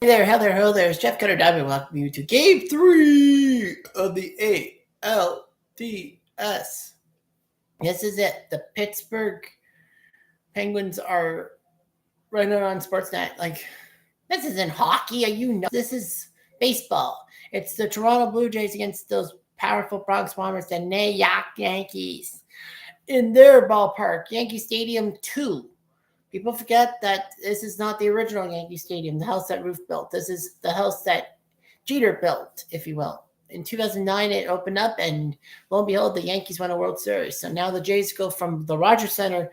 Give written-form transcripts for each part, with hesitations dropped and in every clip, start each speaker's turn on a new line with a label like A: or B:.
A: Hey there, hello there. It's Jeff Cutter Diamond. Welcome you to Game 3 of the ALDS. This is it. The Pittsburgh Penguins are right now on Sportsnet. Like, this isn't hockey. This is baseball. It's the Toronto Blue Jays against those powerful Bronx Bombers, the New York Yankees, in their ballpark, Yankee Stadium 2. People forget that this is not the original Yankee Stadium, the house that Ruth built. This is the house that Jeter built, if you will. In 2009, it opened up, and lo and behold, the Yankees won a World Series. So now the Jays go from the Rogers Center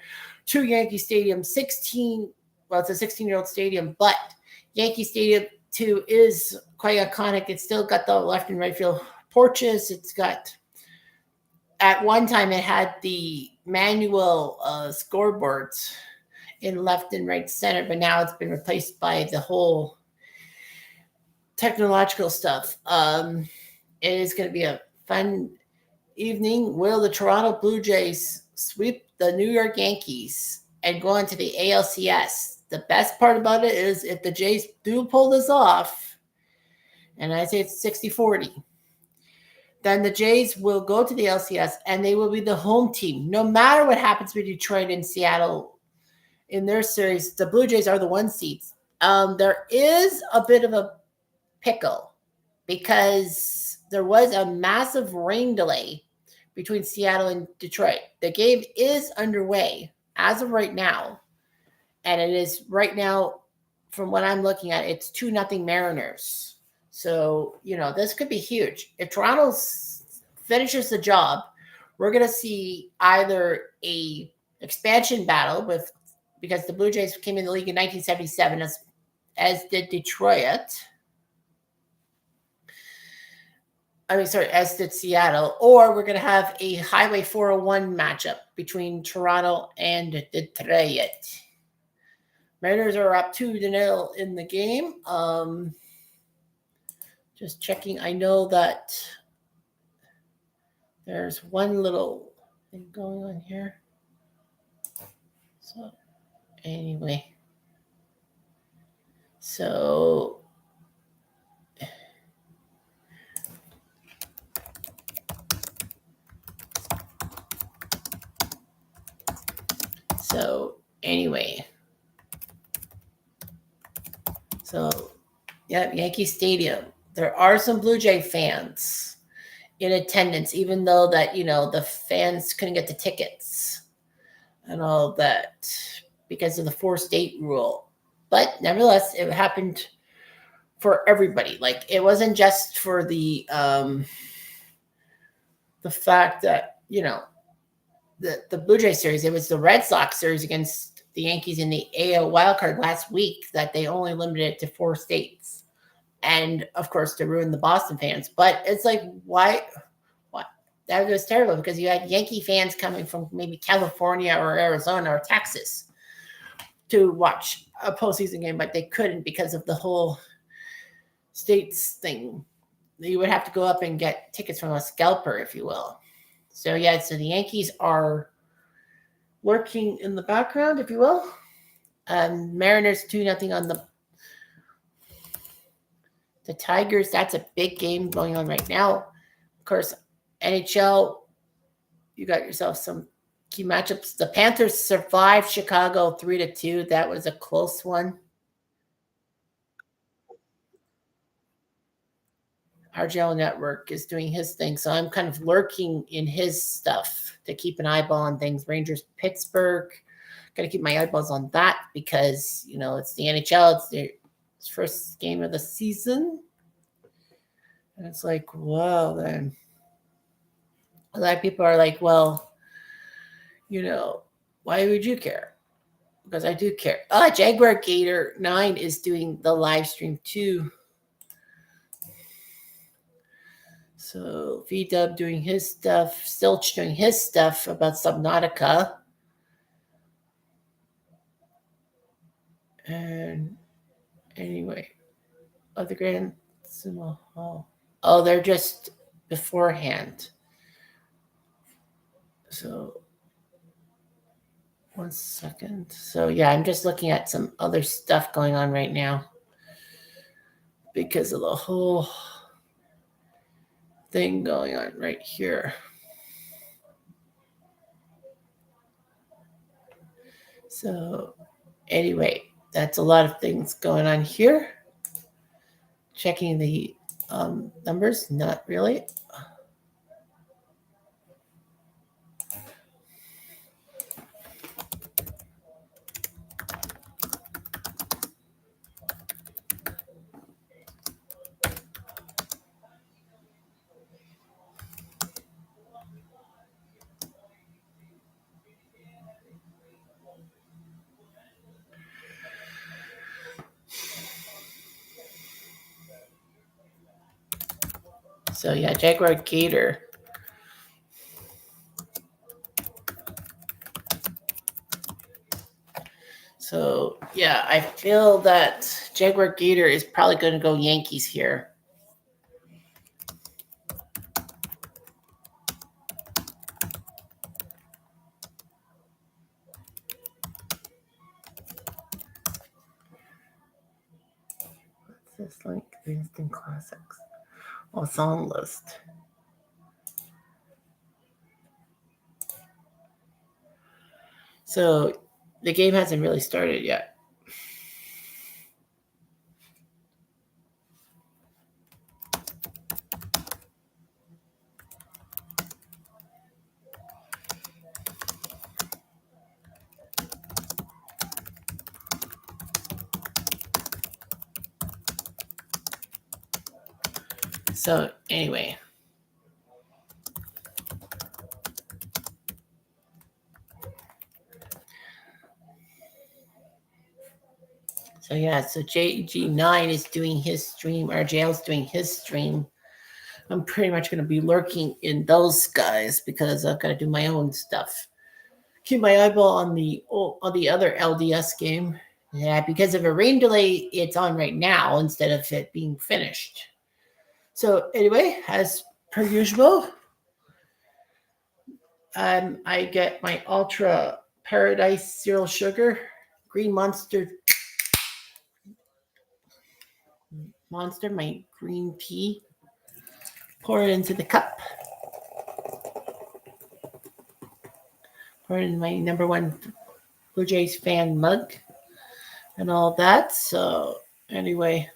A: to Yankee Stadium 16. Well, it's a 16-year-old stadium, but Yankee Stadium 2 is quite iconic. It's still got the left and right field porches. It's got, at one time, it had the manual scoreboards in left and right center, but now it's been replaced by the whole technological stuff. It is going to be a fun evening. Will the Toronto Blue Jays sweep the New York Yankees and go into the ALCS? The best part about it is if the Jays do pull this off, and I say it's 60-40, then the Jays will go to the LCS and they will be the home team. No matter what happens with Detroit and Seattle in their series, the Blue Jays are the 1 seeds. There is a bit of a pickle because there was a massive rain delay between Seattle and Detroit. The game is underway as of right now, and it is right now, from what I'm looking at, it's 2-0 Mariners. So, this could be huge. If Toronto finishes the job, we're going to see either a expansion battle because the Blue Jays came in the league in 1977 as did Detroit. As did Seattle. Or we're going to have a Highway 401 matchup between Toronto and Detroit. Mariners are up 2-0 in the game. Just checking. I know that there's one little thing going on here. So, anyway. So, anyway. Yeah, Yankee Stadium. There are some Blue Jay fans in attendance, even though that, the fans couldn't get the tickets and all that because of the 4-state rule. But nevertheless, it happened for everybody. Like, it wasn't just for the fact that, the Blue Jay series. It was the Red Sox series against the Yankees in the AL wildcard last week that they only limited it to 4 states. And, of course, to ruin the Boston fans. But it's like, why? That was terrible because you had Yankee fans coming from maybe California or Arizona or Texas to watch a postseason game, but they couldn't because of the whole states thing. You would have to go up and get tickets from a scalper, if you will. So the Yankees are lurking in the background, if you will. Mariners 2-0 on the Tigers. That's a big game going on right now. Of course, NHL, you got yourself some key matchups. The Panthers survived Chicago 3-2. That was a close one. RGL Network is doing his thing, so I'm kind of lurking in his stuff to keep an eyeball on things. Rangers, Pittsburgh. Got to keep my eyeballs on that because, it's the NHL. It's the first game of the season. And it's like, wow, then. A lot of people are like, well, why would you care? Because I do care. Jaguar Gator 9 is doing the live stream too. So VW doing his stuff, Stilch doing his stuff about Subnautica. And anyway, the Grand Sumo Hall. Oh, they're just beforehand. So, 1 second. So, I'm just looking at some other stuff going on right now. because of the whole thing going on right here. So anyway, that's a lot of things going on here. Checking the numbers, not really. So yeah, Jaguar Gator. So yeah, I feel that Jaguar Gator is probably going to go Yankees here. What's this link? Instant Classics. Oh, song list. So the game hasn't really started yet. So anyway. So yeah, so JG9 is doing his stream, RJL's doing his stream. I'm pretty much going to be lurking in those guys because I've got to do my own stuff. Keep my eyeball on the other LDS game. Yeah, because of a rain delay, it's on right now instead of it being finished. So anyway, as per usual, I get my Ultra Paradise Zero Sugar Green Monster, my green tea. Pour it into the cup. Pour it in my number one Blue Jays fan mug and all that. So anyway,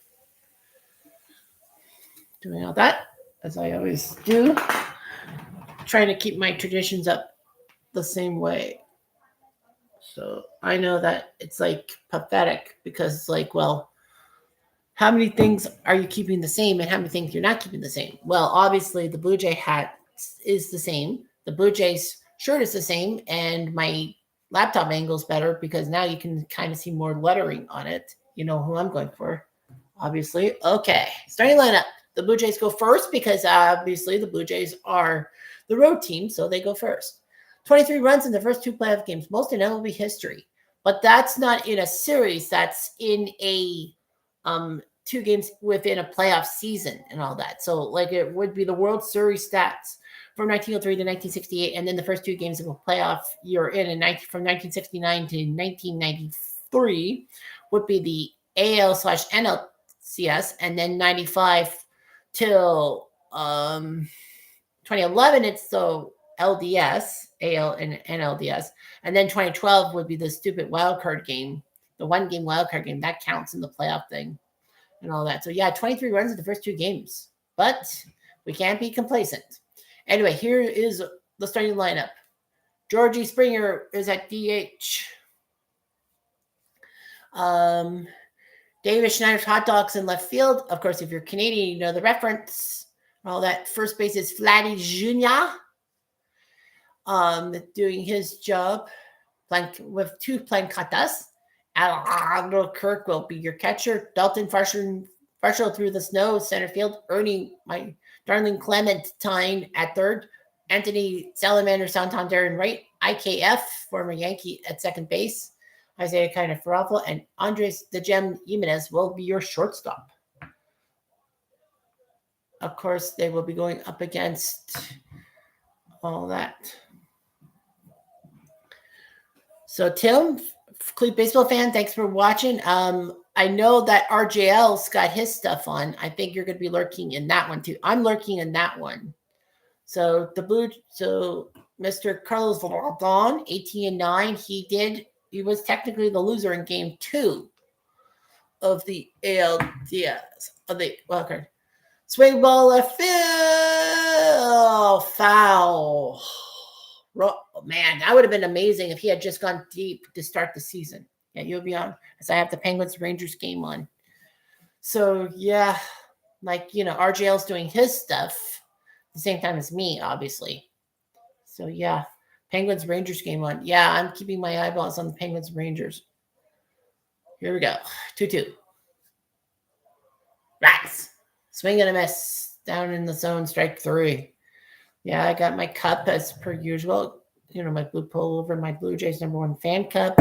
A: doing all that as I always do. Trying to keep my traditions up the same way. So I know that it's like pathetic because it's like, well, how many things are you keeping the same and how many things you're not keeping the same? Well, obviously the Blue Jay hat is the same. The Blue Jays shirt is the same. And my laptop angle is better because now you can kind of see more lettering on it. You know who I'm going for, obviously. Okay, starting lineup. The Blue Jays go first because obviously the Blue Jays are the road team, so they go first. 23 runs in the first two playoff games, most in MLB history. But that's not in a series. That's in a 2 games within a playoff season and all that. So like it would be the World Series stats from 1903 to 1968, and then the first 2 games of a playoff you're in from 1969 to 1993 would be the AL/NLCS, and then 95 till 2011 it's the LDS, AL and NLDS, and then 2012 would be the stupid wild card game, the 1-game wild card game that counts in the playoff thing and all that. So yeah, 23 runs in the first 2 games, but we can't be complacent. Anyway, here is the starting lineup. Georgie Springer is at DH. David Schneider's hot dogs in left field. Of course, if you're Canadian, you know the reference. All that. First base is Vladdy Jr. Doing his job with 2 plankatas. Alejandro Kirk will be your catcher. Dalton Varsho through the snow, center field. Ernie, my darling Clementine at third. Anthony Salamander Santander in right. IKF, former Yankee at second base. Isaiah Kiner Farafel and Andres the Gem Jimenez will be your shortstop. Of course, they will be going up against all that. So Tim Cleve baseball fan, thanks for watching. I know that RJL's got his stuff on. I think you're going to be lurking in that one too. I'm lurking in that one. So Mr. Carlos Rodon, 18-9, he was technically the loser in game 2 of the ALDS of the wildcard. Swing ball left field, foul. Oh, man, that would have been amazing if he had just gone deep to start the season. Yeah, you'll be on, as I have the Penguins Rangers game on. So yeah, like, RJL's doing his stuff at the same time as me, obviously. So yeah, Penguins Rangers game on. Yeah, I'm keeping my eyeballs on the Penguins Rangers. Here we go. 2-2. Rats. Swing and a miss. Down in the zone, strike 3. Yeah, I got my cup as per usual. My blue pullover, my Blue Jays #1 fan cup.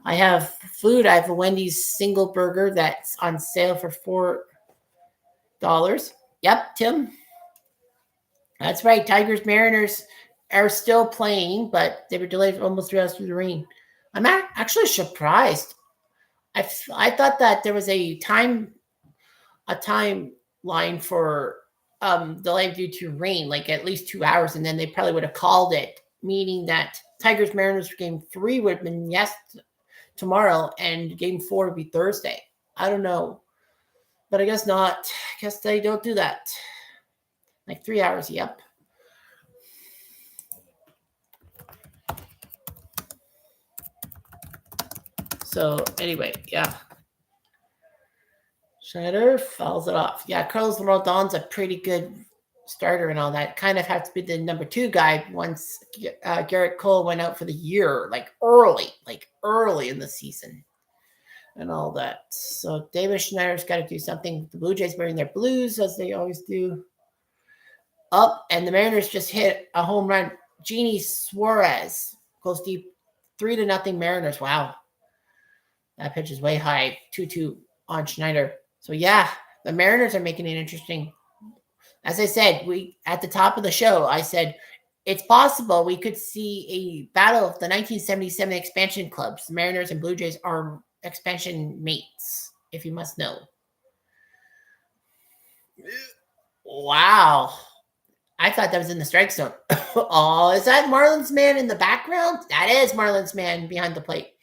A: I have food. I have a Wendy's single burger that's on sale for $4. Yep, Tim. That's right. Tigers Mariners are still playing, but they were delayed almost 3 hours through the rain. I'm actually surprised. I thought that there was a timeline for delay due to rain, like at least 2 hours, and then they probably would have called it, meaning that Tigers Mariners game 3 would have been tomorrow, and game 4 would be Thursday. I don't know, but I guess not. I guess they don't do that. Like 3 hours, yep. So anyway, yeah. Schneider fouls it off. Yeah, Carlos Rodon's a pretty good starter and all that. Kind of has to be the number 2 guy once Garrett Cole went out for the year, like early in the season and all that. So David Schneider's got to do something. The Blue Jays wearing their blues as they always do. Up, and the Mariners just hit a home run. Genie Suarez goes deep, 3-0 Mariners. Wow. That pitch is way high. 2-2 on Schneider. So yeah, the Mariners are making it interesting. As I said, at the top of the show, I said it's possible we could see a battle of the 1977 expansion clubs. The Mariners and Blue Jays are expansion mates, if you must know. Wow. I thought that was in the strike zone. Oh, is that Marlins man in the background? That is Marlins man behind the plate.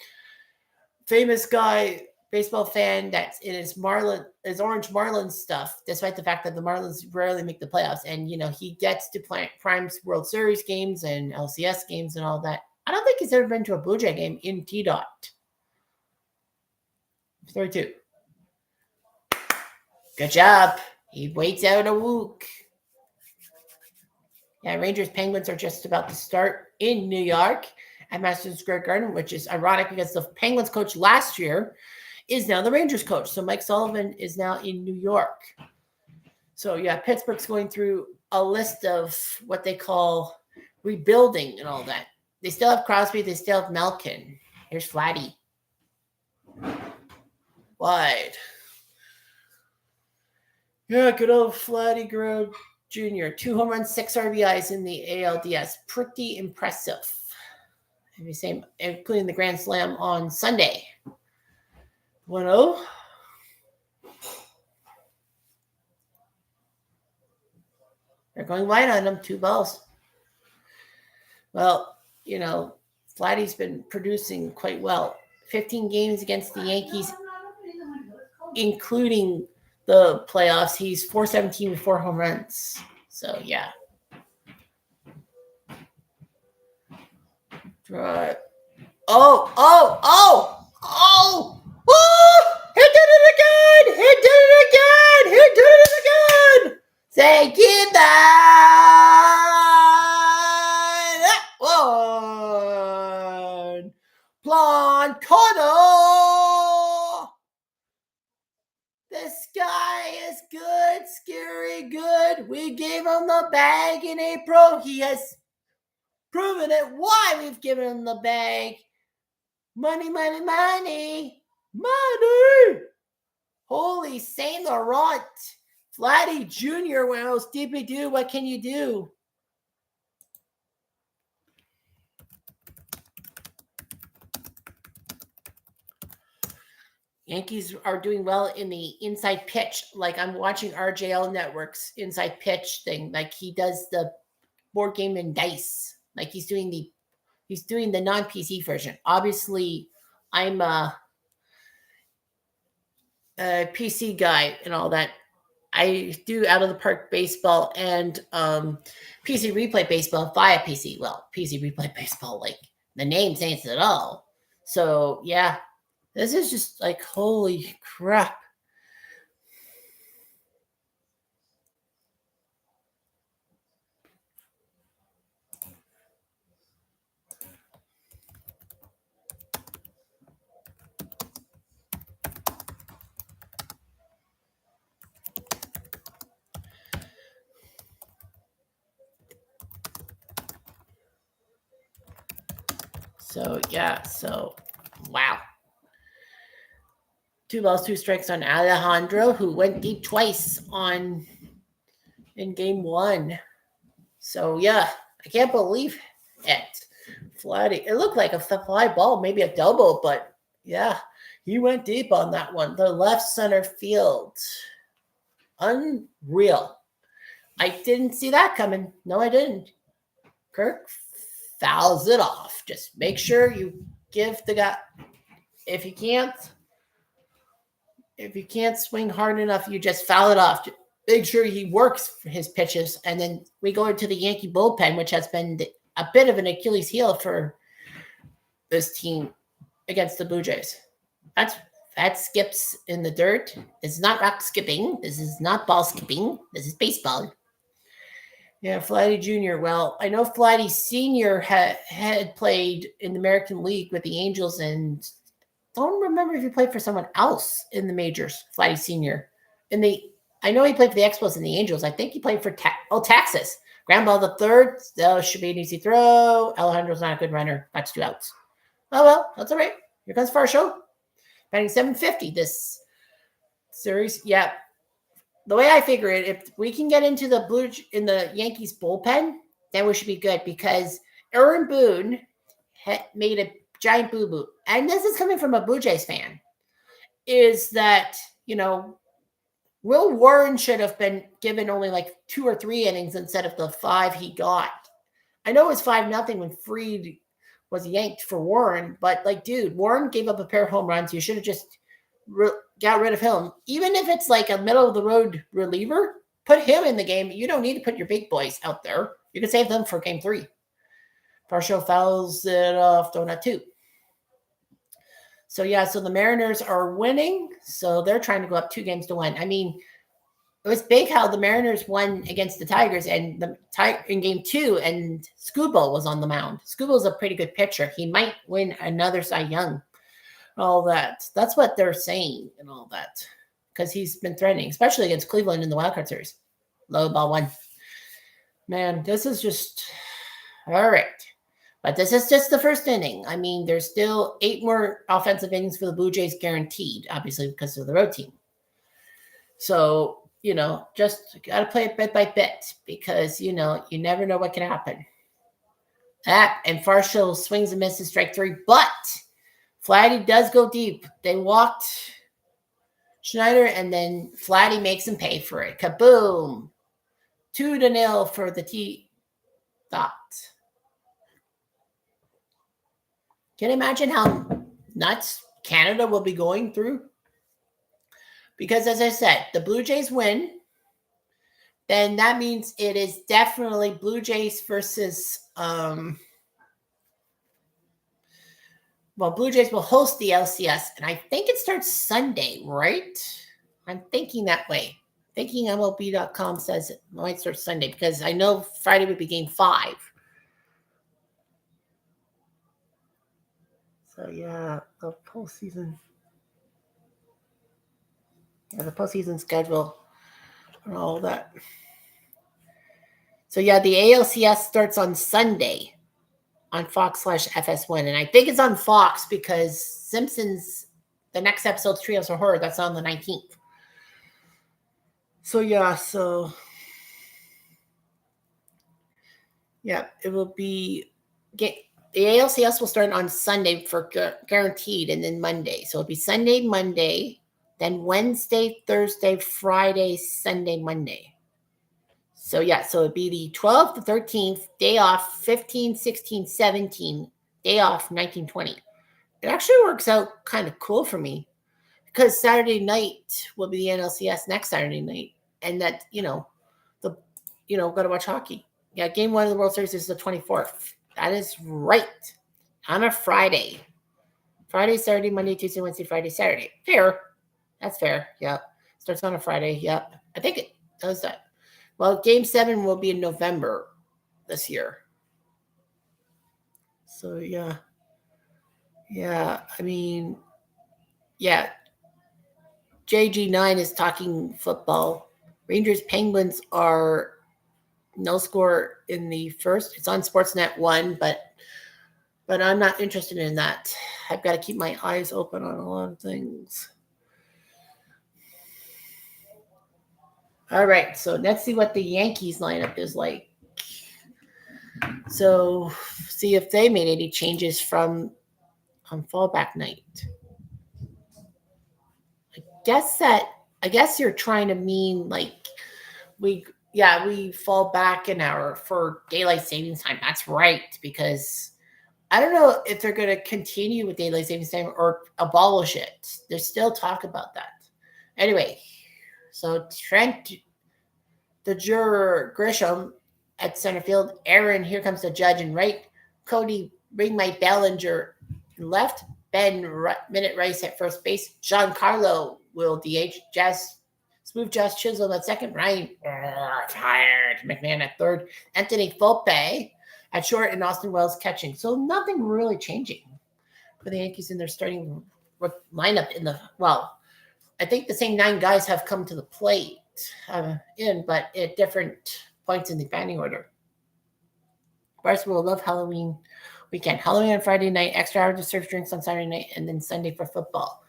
A: Famous guy, baseball fan that's in his orange Marlins stuff, despite the fact that the Marlins rarely make the playoffs. And, he gets to play Prime's World Series games and LCS games and all that. I don't think he's ever been to a Blue Jay game in T-Dot. 32. Good job. He waits out a wook. Yeah, Rangers Penguins are just about to start in New York at Madison Square Garden, which is ironic because the Penguins coach last year is now the Rangers coach. So Mike Sullivan is now in New York. So yeah, Pittsburgh's going through a list of what they call rebuilding and all that. They still have Crosby. They still have Malkin. Here's Vladdy. Wide. Yeah, good old Vladdy Guerrero Jr. 2 home runs, 6 RBIs in the ALDS. Pretty impressive. Including the Grand Slam on Sunday. 1-0. They're going wide on them, 2 balls. Well, Vladdy's been producing quite well. 15 games against the Yankees, including the playoffs. He's .417 with 4 home runs. So, yeah. Right. Oh! He did it again! Say goodbye! That one! Blancato! This guy is good, scary good. We gave him the bag in April. He has proven it. Why we've given him the bag. Money. Holy Saint Laurent. Vladdy Jr. Well, Stevie do. What can you do? Yankees are doing well in the inside pitch. Like I'm watching RJL Network's inside pitch thing. Like he does the board game and dice. Like he's doing the non-PC version. Obviously, I'm a PC guy and all that. I do out of the park baseball and PC replay baseball via PC. Well, PC replay baseball, like the name says it all. So yeah, this is just like holy crap. So yeah, so wow. 2 balls, 2 strikes on Alejandro, who went deep twice in game 1. So yeah, I can't believe it. Flatty. It looked like a fly ball, maybe a double, but yeah, he went deep on that one. The left center field. Unreal. I didn't see that coming. No, I didn't. Kirk fouls it off. Just make sure you give the guy, if you can't swing hard enough, you just foul it off. Make sure he works his pitches. And then we go into the Yankee bullpen, which has been a bit of an Achilles heel for this team against the Blue Jays. That skips in the dirt. This is not rock skipping. This is not ball skipping. This is baseball. Yeah, Flaherty Jr. Well, I know Flaherty Sr. had played in the American League with the Angels, and don't remember if he played for someone else in the majors. Flaherty Sr. I know he played for the Expos and the Angels. I think he played for Texas. Ground ball the third. That should be an easy throw. Alejandro's not a good runner. That's 2 outs. Oh well, that's all right. Here comes Farshow. Batting 750 this series. Yeah. The way I figure it, if we can get into the Yankees bullpen, then we should be good because Aaron Boone made a giant boo-boo. And this is coming from a Blue Jays fan, is that, Will Warren should have been given only like 2 or 3 innings instead of the 5 he got. I know it was 5-0 when Fried was yanked for Warren, but like, dude, Warren gave up a pair of home runs. You should have just got rid of him. Even if it's like a middle of the road reliever, put him in the game. You don't need to put your big boys out there. You can save them for game 3. Farshow fouls it off, donut 2. So yeah, so the Mariners are winning. So they're trying to go up 2-1. I mean, it was big how the Mariners won against the Tigers and in game 2, and Skubal was on the mound. Skubal's a pretty good pitcher. He might win another Cy Young. All that. That's what they're saying and all that. Because he's been threatening, especially against Cleveland in the wildcard series. Low ball 1. Man, this is just all right. But this is just the first inning. I mean, there's still 8 more offensive innings for the Blue Jays guaranteed, obviously, because of the road team. So, just got to play it bit by bit because, you never know what can happen. That and Farshow swings and misses strike 3, but Flatty does go deep. They walked Schneider, and then Flatty makes him pay for it. Kaboom! 2-0 for the T-Dot. Can you imagine how nuts Canada will be going through? Because as I said, the Blue Jays win, then that means it is definitely Blue Jays versus Blue Jays will host the LCS, and I think it starts Sunday, right? I'm thinking that way. Thinking MLB.com says it might start Sunday because I know Friday would be game 5. So, yeah, the postseason. Yeah, the postseason schedule and all that. So, yeah, the ALCS starts on Sunday on Fox/FS1. And I think it's on Fox because Simpsons, the next episode's Trios of Horror, that's on the 19th. So, yeah, it will be the ALCS will start on Sunday for guaranteed, and then Monday. So it'll be Sunday, Monday, then Wednesday, Thursday, Friday, Sunday, Monday. So yeah, so it'd be the 12th, the 13th, day off, 15, 16, 17, day off, 19, 20. It actually works out kind of cool for me because Saturday night will be the NLCS next Saturday night. And that, got to watch hockey. Yeah, game one of the World Series is the 24th. That is right. On a Friday. Friday, Saturday, Monday, Tuesday, Wednesday, Friday, Saturday. Fair. That's fair. Yep. Starts on a Friday. Yep. I think it does that. Well, game 7 will be in November this year. So, yeah. Yeah. I mean, yeah. JG9 is talking football. Rangers Penguins are no score in the first. It's on Sportsnet 1, but I'm not interested in that. I've got to keep my eyes open on a lot of things. All right, so let's see what the Yankees lineup is like. So see if they made any changes from on fallback night. I guess you're trying to mean like we fall back an hour for daylight savings time. That's right, because I don't know if they're going to continue with daylight savings time or abolish it. There's still talk about that. Anyway, so Trent, the juror Grisham at center field. Aaron, here comes the judge in right. Cody, bring my Bellinger in left. Ben, Minute Rice at first base. Giancarlo will DH. Smooth Josh Chisholm at second. Ryan, tired. McMahon at third. Anthony Volpe at short, and Austin Wells catching. So nothing really changing for the Yankees in their starting lineup I think the same 9 guys have come to the plate but at different points in the batting order. Barstool will love Halloween weekend. Halloween on Friday night, extra hour to serve drinks on Saturday night, and then Sunday for football.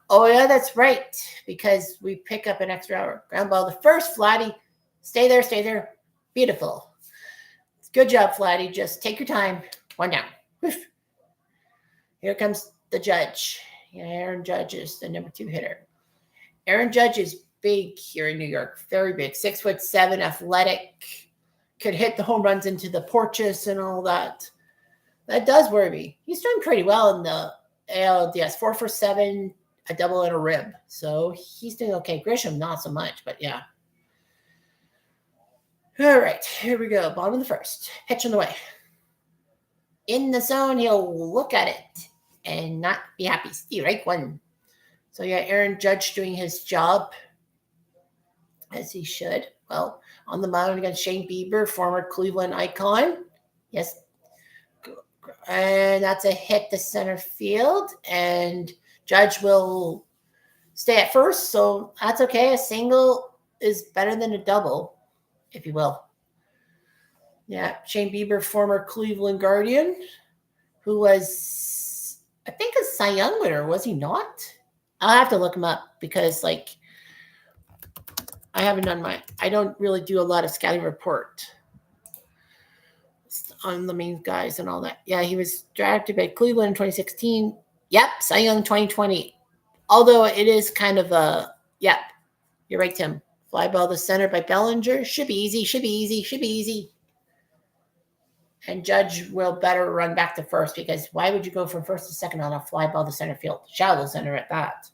A: Oh, yeah, that's right, because we pick up an extra hour. Ground ball the first, Flatty. Stay there. Beautiful. Good job, Flatty. Just take your time. 1 down. Woof. Here comes the judge. Aaron Judge is the number 2 hitter. Aaron Judge is big here in New York. Very big. 6'7", athletic. Could hit the home runs into the porches and all that. That does worry me. He's doing pretty well in the ALDS. 4 for 7, a double and a rib. So he's doing okay. Grisham, not so much, but yeah. All right, here we go. Bottom of the first. Pitch on the way. In the zone, he'll look at it and not be happy. Strike 1. So yeah, Aaron Judge doing his job as he should. Well, on the mound against Shane Bieber, former Cleveland icon. Yes. And that's a hit to center field. And Judge will stay at first. So that's okay. A single is better than a double, if you will. Yeah, Shane Bieber, former Cleveland Guardian, who was, I think, a Cy Young winner. Was he not? I'll have to look him up because, I don't really do a lot of scouting report on the main guys and all that. Yeah, he was drafted by Cleveland in 2016. Yep, Cy Young 2020. Although it is kind of yep, you're right, Tim. Fly ball to center by Bellinger. Should be easy. And Judge will better run back to first because why would you go from first to second on a fly ball to center field? Shallow center at that.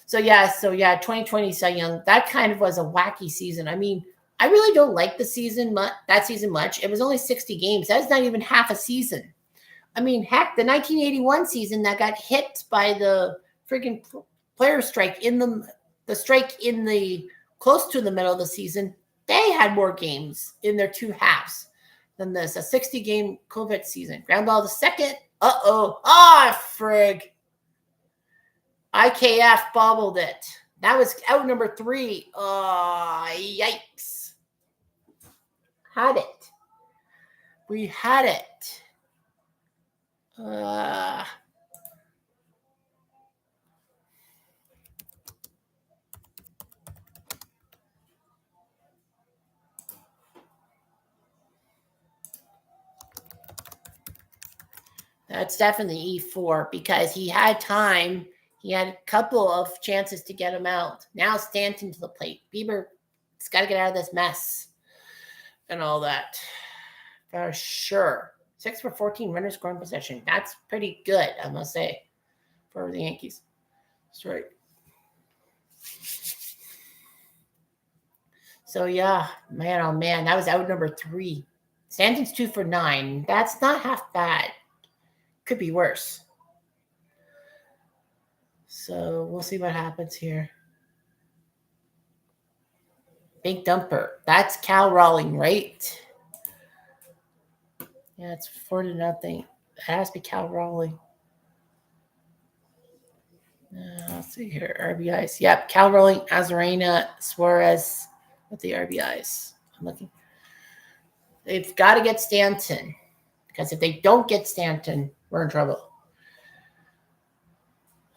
A: So 2020 Cy Young, that kind of was a wacky season. I mean, I really don't like that season much. It was only 60 games. That's not even half a season. I mean, heck, the 1981 season that got hit by the freaking player strike the strike in the close to the middle of the season, they had more games in their 2 halves than this. A 60-game COVID season. Ground ball to second. Frig. IKF bobbled it. That was out number 3. Oh, yikes. Had it. We had it. That's definitely E4 because he had time. He had a couple of chances to get him out. Now Stanton to the plate. Bieber's got to get out of this mess and all that. For sure. 6 for 14 runners scoring possession. That's pretty good, I must say, for the Yankees. That's right. So, yeah, man, oh, man, that was out number 3. Stanton's 2 for 9. That's not half bad. Could be worse. So, we'll see what happens here. Big dumper. That's Cal Rawling, right? Yeah, it's 4-0. It has to be Cal Rawling. Let's see here. RBIs. Yep, Cal Rawling, Azarena, Suarez with the RBIs. I'm looking. They've got to get Stanton because if they don't get Stanton, we're in trouble.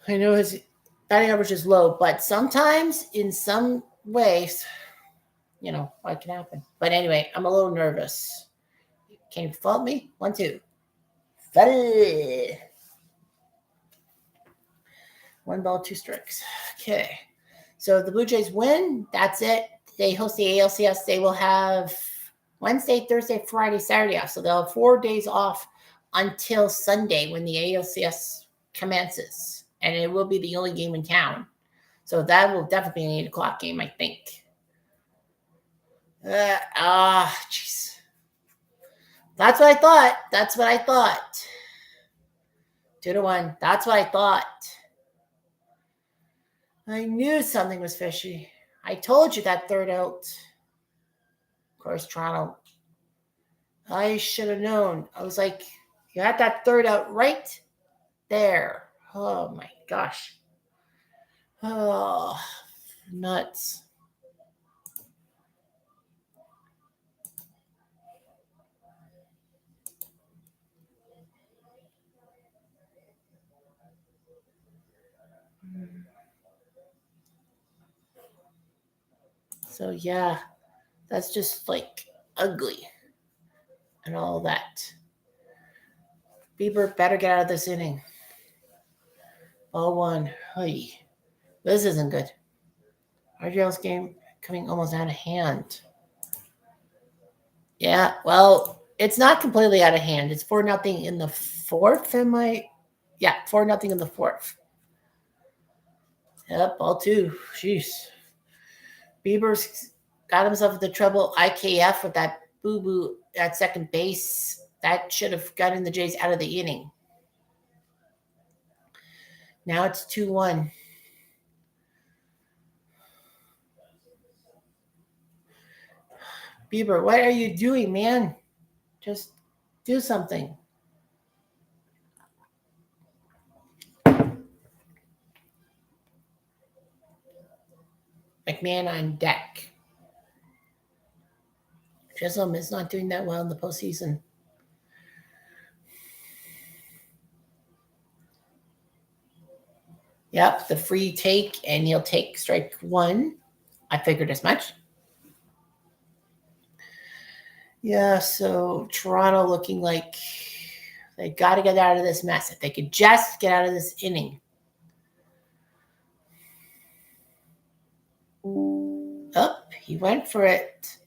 A: I know his batting average is low, but sometimes in some ways, what can happen. But anyway, I'm a little nervous. Can you fault me? 1, 2. 1 ball, 2 strikes. Okay. So the Blue Jays win. That's it. They host the ALCS. They will have Wednesday, Thursday, Friday, Saturday off. So they'll have 4 days off until Sunday when the ALCS commences. And it will be the only game in town. So that will definitely be an 8 o'clock game, I think. Jeez. That's what I thought. 2-1. That's what I thought. I knew something was fishy. I told you that third out. Of course, Toronto. I should have known. I was like, you had that third out right there. Oh, my gosh. Oh, nuts. So, yeah, that's just like ugly and all that. Bieber better get out of this inning. Ball 1. Hey, this isn't good. RGL's game coming almost out of hand. Yeah, well, it's not completely out of hand. It's 4-0 in the 4th, am I? Yeah, 4-0 in the 4th. Yep, ball 2. Jeez. Bieber's got himself into trouble. IKF with that boo-boo at second base. That should have gotten the Jays out of the inning. Now it's 2-1. Bieber, what are you doing, man? Just do something. McMahon on deck. Chisholm is not doing that well in the postseason. Yep, the free take, and he'll take strike 1. I figured as much. Yeah, so Toronto looking like they got to get out of this mess. If they could just get out of this inning. Oh, he went for it.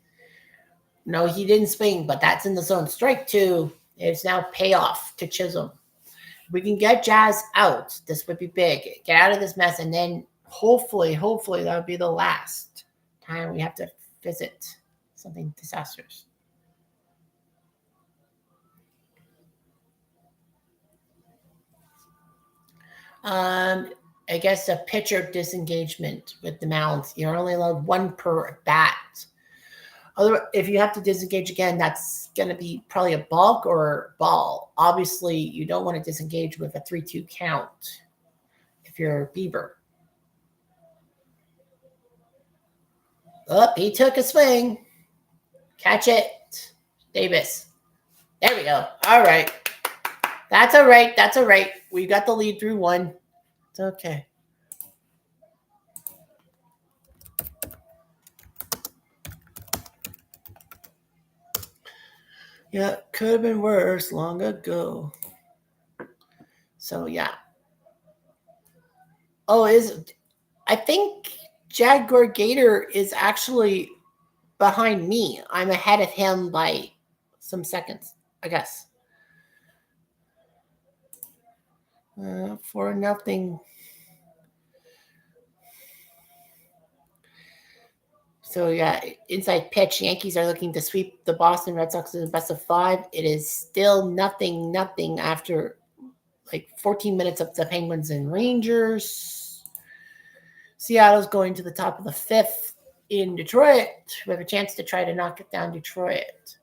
A: No, he didn't swing, but that's in the zone. Strike 2. It's now payoff to Chisholm. If we can get Jazz out, this would be big. Get out of this mess, and then hopefully that would be the last time we have to visit something disastrous. I guess a pitcher disengagement with the mound. You're only allowed 1 per bat. If you have to disengage again, that's going to be probably a balk or ball. Obviously, you don't want to disengage with a 3-2 count if you're Bieber. Oh, he took a swing. Catch it, Davis. There we go. All right. That's all right. We got the lead through 1. It's okay. Yeah, could have been worse long ago. So yeah. Oh, I think Jaguar Gator is actually behind me. I'm ahead of him by some seconds, I guess. 4-0. So yeah, inside pitch, Yankees are looking to sweep the Boston Red Sox in the best of 5. It is still nothing after like 14 minutes of the Penguins and Rangers. Seattle's going to the top of the 5th in Detroit. We have a chance to try to knock it down Detroit.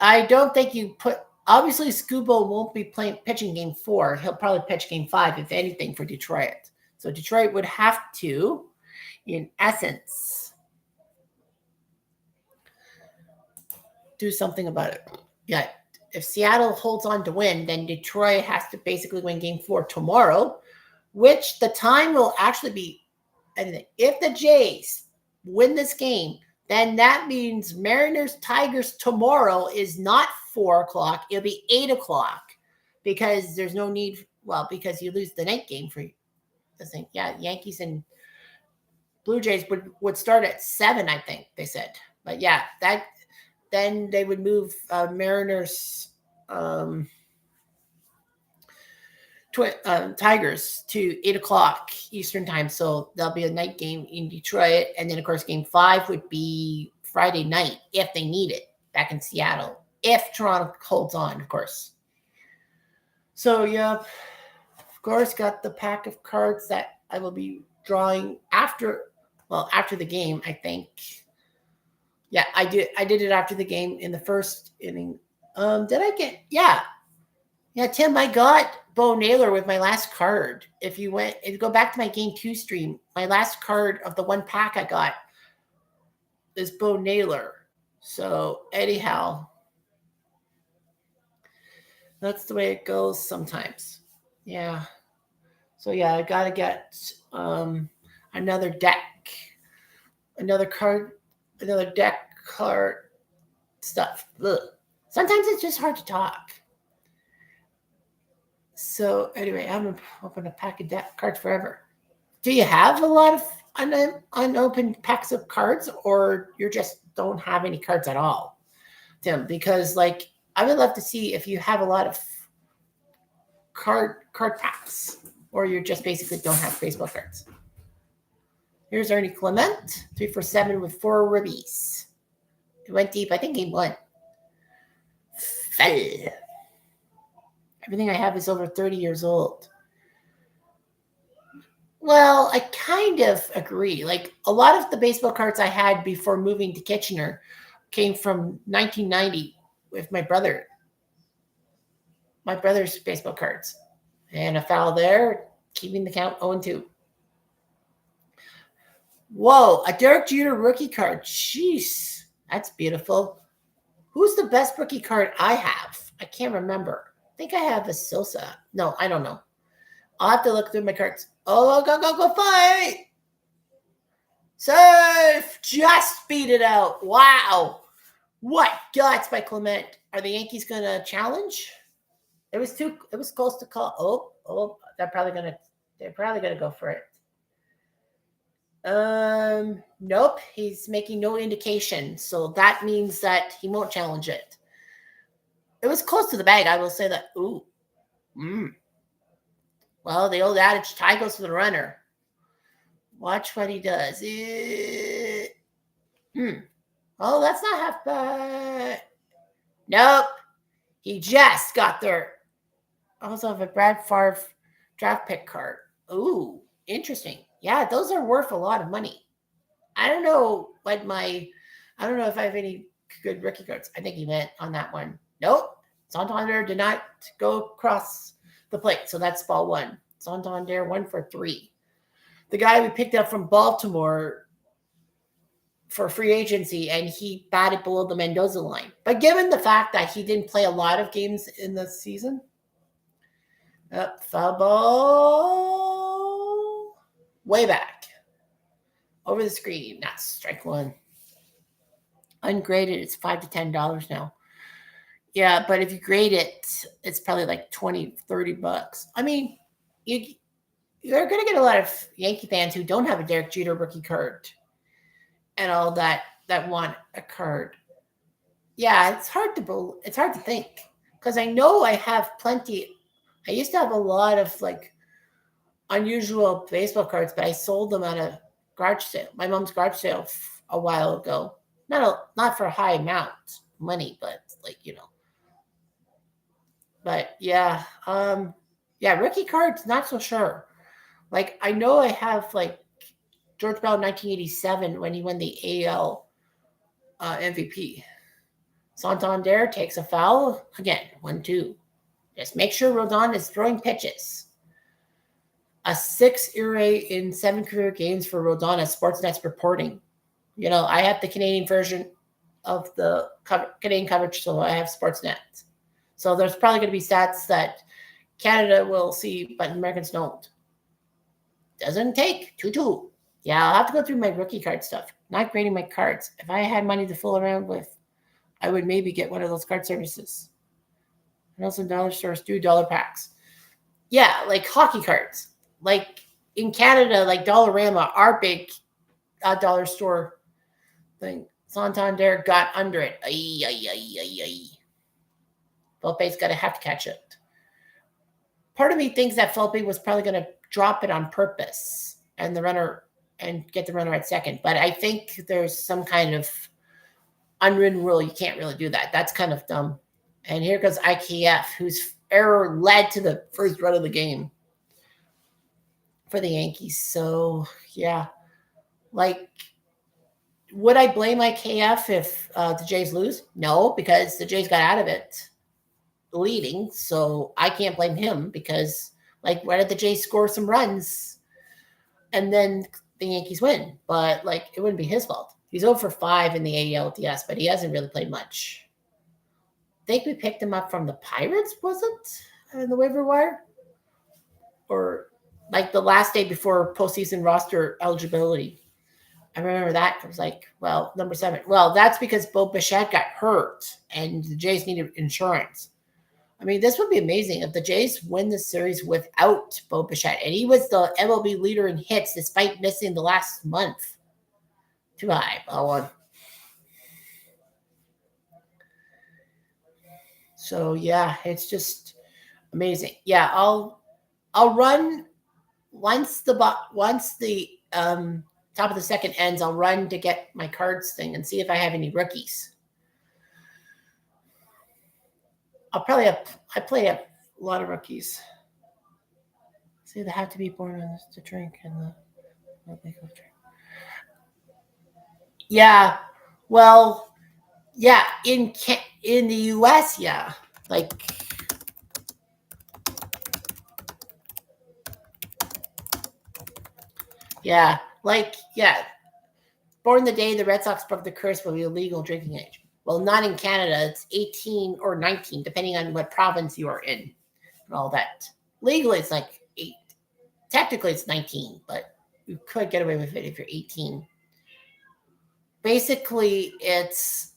A: I don't think you put obviously Scubo won't be pitching game 4. He'll probably pitch game 5, if anything, for Detroit. So Detroit would have to, in essence, do something about it. Yeah. If Seattle holds on to win, then Detroit has to basically win game 4 tomorrow, which the time will actually be anything. If the Jays win this game, then that means Mariners Tigers tomorrow is not 4 o'clock. It'll be 8 o'clock because there's no need. Well, because you lose the night game for this thing. Yeah, Yankees and Blue Jays would start at 7, I think they said. But yeah, then they would move Mariners Tigers to 8 o'clock Eastern time. So there'll be a night game in Detroit. And then, of course, game 5 would be Friday night if they need it back in Seattle. If Toronto holds on, of course. So, yeah, of course, got the pack of cards that I will be drawing after the game, I think. Yeah, I did it after the game in the first inning. Did I get? Yeah, Tim, I got Bo Naylor with my last card. If you go back to my game 2 stream, my last card of the one pack I got is Bo Naylor. So anyhow, that's the way it goes sometimes. Yeah. So yeah, I gotta get another deck, another deck card stuff. Ugh. Sometimes it's just hard to talk. So anyway, I haven't opened a pack of deck cards forever. Do you have a lot of unopened packs of cards, or you just don't have any cards at all, Tim? Because like I would love to see if you have a lot of card packs, or you just basically don't have baseball cards. Here's Ernie Clement, 3 for 7 with 4 ribbies. It went deep. I think game 1. Fell. Everything I have is over 30 years old. Well, I kind of agree. Like a lot of the baseball cards I had before moving to Kitchener came from 1990 with my brother. My brother's baseball cards. And a foul there, keeping the count 0-2. Whoa, a Derek Jeter rookie card. Jeez, that's beautiful. Who's the best rookie card I have? I can't remember. I think I have a Sosa. No, I don't know. I'll have to look through my cards. Oh, go, fight! Safe! Just beat it out. Wow. What guts by Clement. Are the Yankees going to challenge? It was close to call. Oh, they're probably going to go for it. Nope. He's making no indication. So that means that he won't challenge it. It was close to the bag. I will say that. Ooh. Well, the old adage, tie goes to the runner. Watch what he does. Oh, that's not half bad. Nope. He just got there. Also have a Brad Favre draft pick card. Ooh, interesting. Yeah, those are worth a lot of money. I don't know if I have any good rookie cards. I think he went on that one. Nope. Santander did not go across the plate. So that's ball 1. Santander 1 for 3. The guy we picked up from Baltimore for free agency, and he batted below the Mendoza line. But given the fact that he didn't play a lot of games in the season, foul ball, way back, over the screen. That's strike 1. Ungraded, it's $5 to $10 now. Yeah, but if you grade it, it's probably like 20, $30. I mean, you you're going to get a lot of Yankee fans who don't have a Derek Jeter rookie card and all that want a card. Yeah, it's hard to think because I know I have plenty. I used to have a lot of like unusual baseball cards, but I sold them at a garage sale, my mom's garage sale a while ago. Not for a high amount of money, but like But yeah, rookie cards not so sure. Like I know I have like George Bell in 1987 when he won the AL MVP. Santander takes a foul again, 1-2. Just make sure Rodon is throwing pitches. A 6 ERA in 7 career games for Rodon as Sportsnet's reporting. I have the Canadian version of the Canadian coverage, so I have Sportsnet. So there's probably going to be stats that Canada will see, but Americans don't. Doesn't take 2-2. Yeah, I'll have to go through my rookie card stuff. Not grading my cards. If I had money to fool around with, I would maybe get one of those card services. I know some dollar stores do dollar packs. Yeah, like hockey cards. Like in Canada, like Dollarama, our big dollar store thing. Santander got under it. Ay, ay, ay, ay, ay. Felipe's got to have to catch it. Part of me thinks that Felipe was probably going to drop it on purpose and get the runner at second. But I think there's some kind of unwritten rule. You can't really do that. That's kind of dumb. And here goes IKF, whose error led to the first run of the game for the Yankees. So, yeah. Like, would I blame IKF if the Jays lose? No, because the Jays got out of it leading. So I can't blame him because, like, why did the Jays score some runs and then the Yankees win? But, like, it wouldn't be his fault. He's 0 for 5 in the ALDS, but he hasn't really played much. I think we picked him up from the Pirates, was it? In the waiver wire? Or, like, the last day before postseason roster eligibility. I remember that. It was like, well, number 7. Well, that's because Bo Bichette got hurt and the Jays needed insurance. I mean, this would be amazing if the Jays win the series without Bo Bichette. And he was the MLB leader in hits despite missing the last month. Too high. Ball 1. So, yeah, it's just amazing. Yeah, I'll run once the top of the second ends. I'll run to get my cards thing and see if I have any rookies. I play a lot of rookies. See, they have to be born on this to drink and the drink. Yeah, well, yeah, in the U.S., yeah, like. Yeah, like, yeah. Born the day the Red Sox broke the curse of the illegal drinking age. Well, not in Canada. It's 18 or 19, depending on what province you are in and all that. Legally, it's like 8. Technically, it's 19, but you could get away with it if you're 18. Basically, it's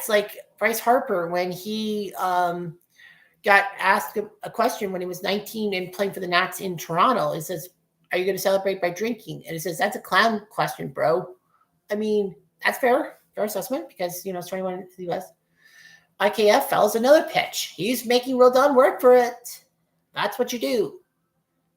A: like Bryce Harper when he got asked a question when he was 19 and playing for the Nats in Toronto. He says, "Are you going to celebrate by drinking?" And he says, "That's a clown question, bro." I mean, that's fair assessment because, it's 21 in the U.S. IKF fouls another pitch. He's making Rodon work for it. That's what you do.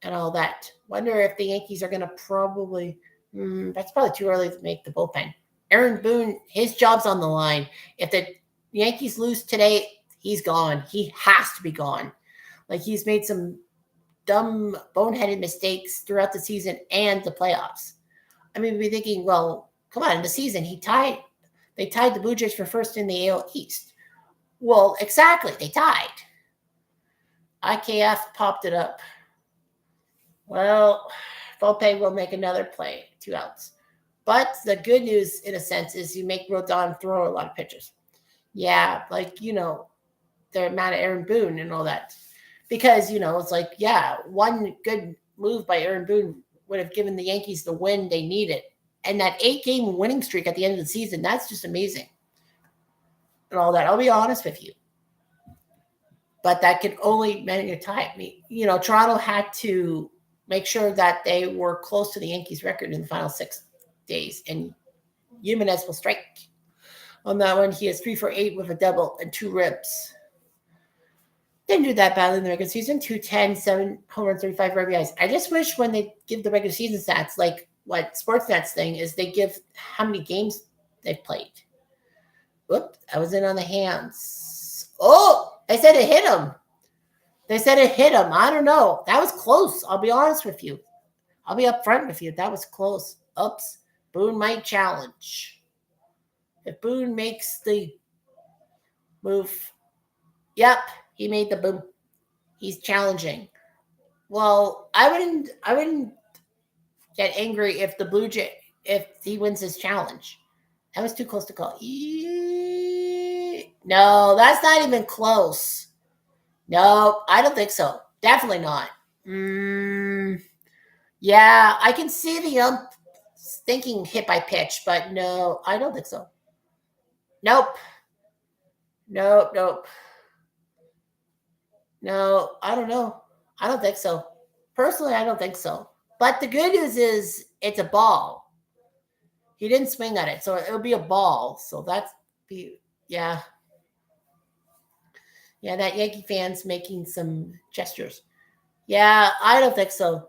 A: And all that. Wonder if the Yankees are going to probably, that's probably too early to make the bullpen. Aaron Boone, his job's on the line. If the Yankees lose today, he's gone. He has to be gone. Like, he's made some dumb, boneheaded mistakes throughout the season and the playoffs. I mean, we'd be thinking, well, come on, in the season, they tied the Blue Jays for first in the AL East. Well, exactly, they tied. IKF popped it up. Well, Volpe will make another play, 2 outs. But the good news, in a sense, is you make Rodon throw a lot of pitches. Yeah, like, they're mad at Aaron Boone and all that. Because, it's like, yeah, one good move by Aaron Boone would have given the Yankees the win they needed. And that 8-game winning streak at the end of the season, that's just amazing. And all that. I'll be honest with you. but that could only magnetize. Toronto had to make sure that they were close to the Yankees record in the final 6 days, and Jimenez will strike on that one. He has 3 for 8 with a double and 2 ribs. Didn't do that badly in the regular season. 210, 7 home runs, 35 RBIs. I just wish when they give the regular season stats, like what Sportsnet's thing is, they give how many games they've played. Whoop, I was in on the hands. Oh, they said it hit him. I don't know. That was close. I'll be honest with you. I'll be upfront with you. That was close. Oops. Boone might challenge. If Boone makes the move, yep, he made the boom. He's challenging. Well, I wouldn't get angry if if he wins his challenge. That was too close to call. No, that's not even close. No, I don't think so. Definitely not. Yeah, I can see the ump thinking hit by pitch, but no, I don't think so. Nope. No, I don't know. I don't think so. Personally, I don't think so. But the good news is it's a ball. He didn't swing at it, so it'll be a ball. So yeah. Yeah, that Yankee fan's making some gestures. Yeah, I don't think so.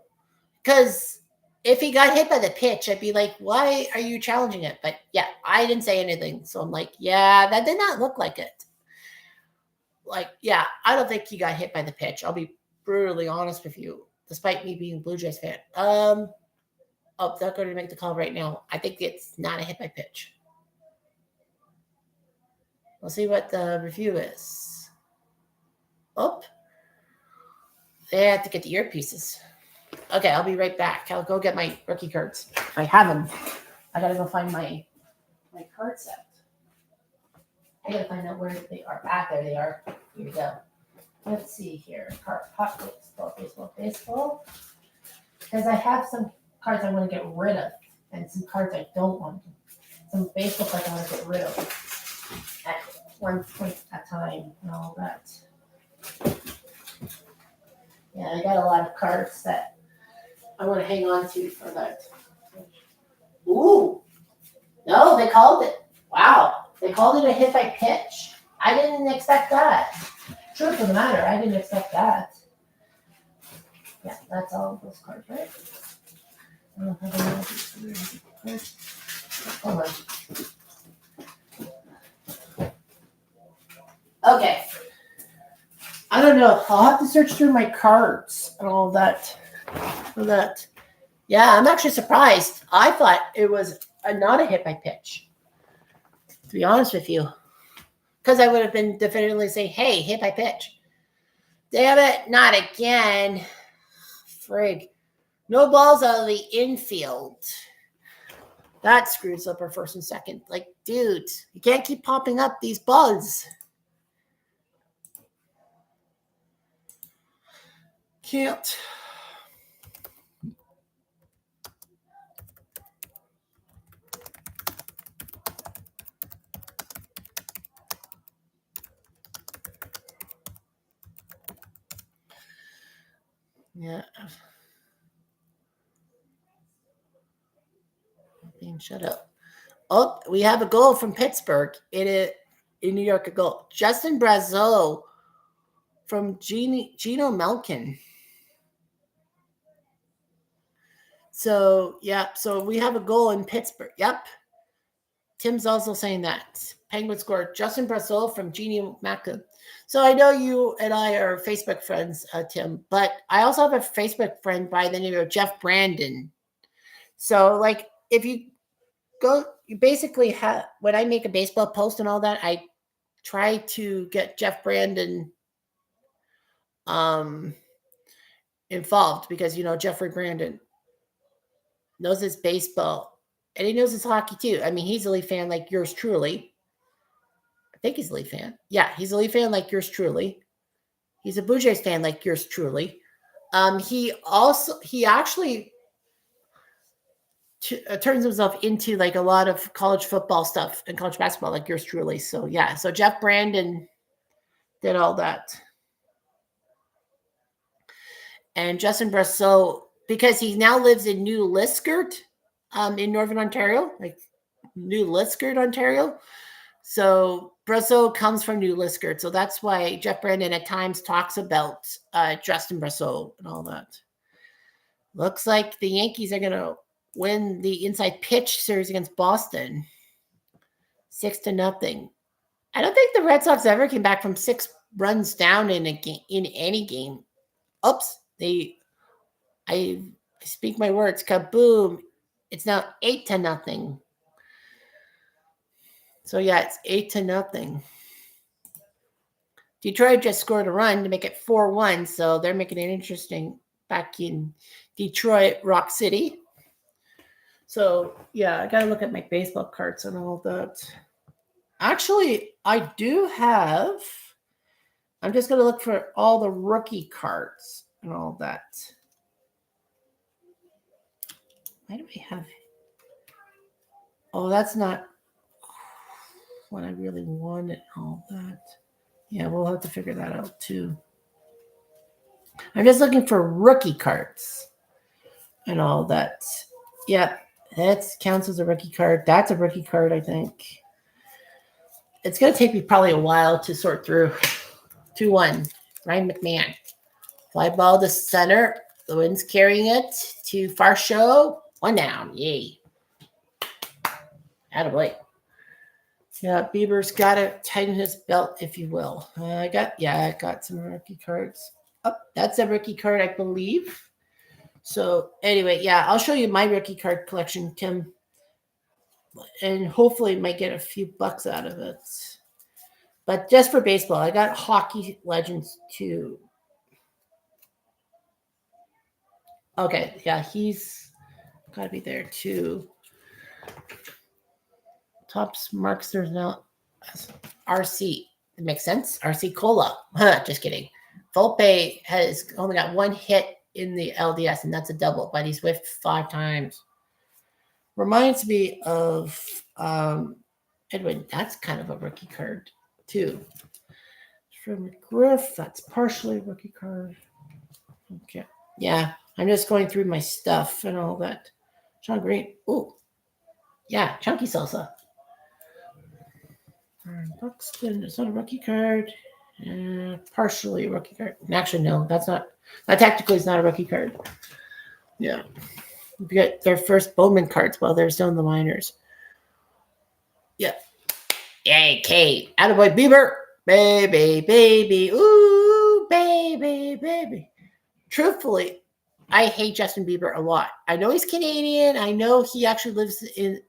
A: Because if he got hit by the pitch, I'd be like, why are you challenging it? But yeah, I didn't say anything. So I'm like, yeah, that did not look like it. Like, yeah, I don't think he got hit by the pitch. I'll be brutally honest with you, despite me being a Blue Jays fan. They're going to make the call right now. I think it's not a hit by pitch. We'll see what the review is. Oh, they have to get the earpieces. Okay, I'll be right back. I'll go get my rookie cards. If I have them, I got to go find my card set. I got to find out where they are. There they are. Here we go. Let's see here. Hot baseball. Because I have some cards I want to get rid of, and some cards I don't want to. Some baseball cards I want to get rid of at one point at a time and all that. Yeah, I got a lot of cards that I want to hang on to for that. Ooh. No, they called it. Wow. They called it a hit by pitch. I didn't expect that. Truth of the matter, I didn't expect that. Yeah, that's all of those cards, right? I don't have any cards. Hold on. Okay. I don't know. I'll have to search through my cards and all that. Yeah, I'm actually surprised. I thought it was not a hit by pitch, to be honest with you. Because I would have been definitively saying, hey, hit by pitch. Damn it, not again. Frig. No balls out of the infield. That screws up our first and second. Like, dude, you can't keep popping up these bugs. Can't. Yeah. Being shut up. Oh, we have a goal from Pittsburgh. In New York, a goal. Justin Brazeau from Gino Malkin. So, yeah. So we have a goal in Pittsburgh. Yep. Tim's also saying that. Penguins scored. Justin Brazeau from Gino Malkin. So I know you and I are Facebook friends, Tim, but I also have a Facebook friend by the name of Jeff Brandon. So, like, if you go, you basically have, when I make a baseball post and all that, I try to get Jeff Brandon involved because, Jeffrey Brandon knows his baseball and he knows his hockey too. I mean, he's a Leaf fan like yours truly. I think he's a Leaf fan. Yeah, he's a Leaf fan like yours truly. He's a Blue Jays fan like yours truly. He actually turns himself into like a lot of college football stuff and college basketball like yours truly. So yeah, so Jeff Brandon did all that. And Justin Brasseau, because he now lives in New Liskeard, in Northern Ontario, like New Liskeard, Ontario. So Brasseau comes from New Liskeard. So that's why Jeff Brandon at times talks about Justin Brasseau and all that. Looks like the Yankees are going to win the inside pitch series against Boston 6-0. I don't think the Red Sox ever came back from 6 runs down in a game, in any game. Oops, I speak my words. Kaboom! It's now 8-0. So yeah, it's 8-0. Detroit just scored a run to make it 4-1, so they're making it interesting back in Detroit, Rock City. So yeah, I gotta look at my baseball cards and all that. Actually, I do have. I'm just gonna look for all the rookie cards and all that. Why do we have? Oh, that's not what I really wanted. All that. Yeah, we'll have to figure that out too. I'm just looking for rookie cards and all that. Yeah, that counts as a rookie card. That's a rookie card, I think. It's going to take me probably a while to sort through. 2-1, Ryan McMahon. Fly ball to center. The wind's carrying it to far show. 1 down. Yay. Attaboy. Yeah, Bieber's got to tighten his belt, if you will. I got some rookie cards. Oh, that's a rookie card, I believe. So anyway, yeah, I'll show you my rookie card collection, Tim. And hopefully might get a few bucks out of it. But just for baseball, I got hockey legends too. Okay, yeah, he's got to be there too. Tops marks, there's now RC. It makes sense. RC Cola. Just kidding. Volpe has only got 1 hit in the LDS, and that's a double, but he's whiffed 5 times. Reminds me of Edwin. That's kind of a rookie card too. From McGriff, that's partially a rookie card. Okay. Yeah, I'm just going through my stuff and all that. Sean Green. Ooh. Yeah, Chunky Salsa. Buxton, it's not a rookie card. Partially a rookie card. Actually, no, that's not. That technically is not a rookie card. Yeah. We get their first Bowman cards while they're still in the minors. Yeah. Yay, Kate. Attaboy Bieber. Baby, baby. Ooh, baby, baby. Truthfully, I hate Justin Bieber a lot. I know he's Canadian. I know he actually lives in.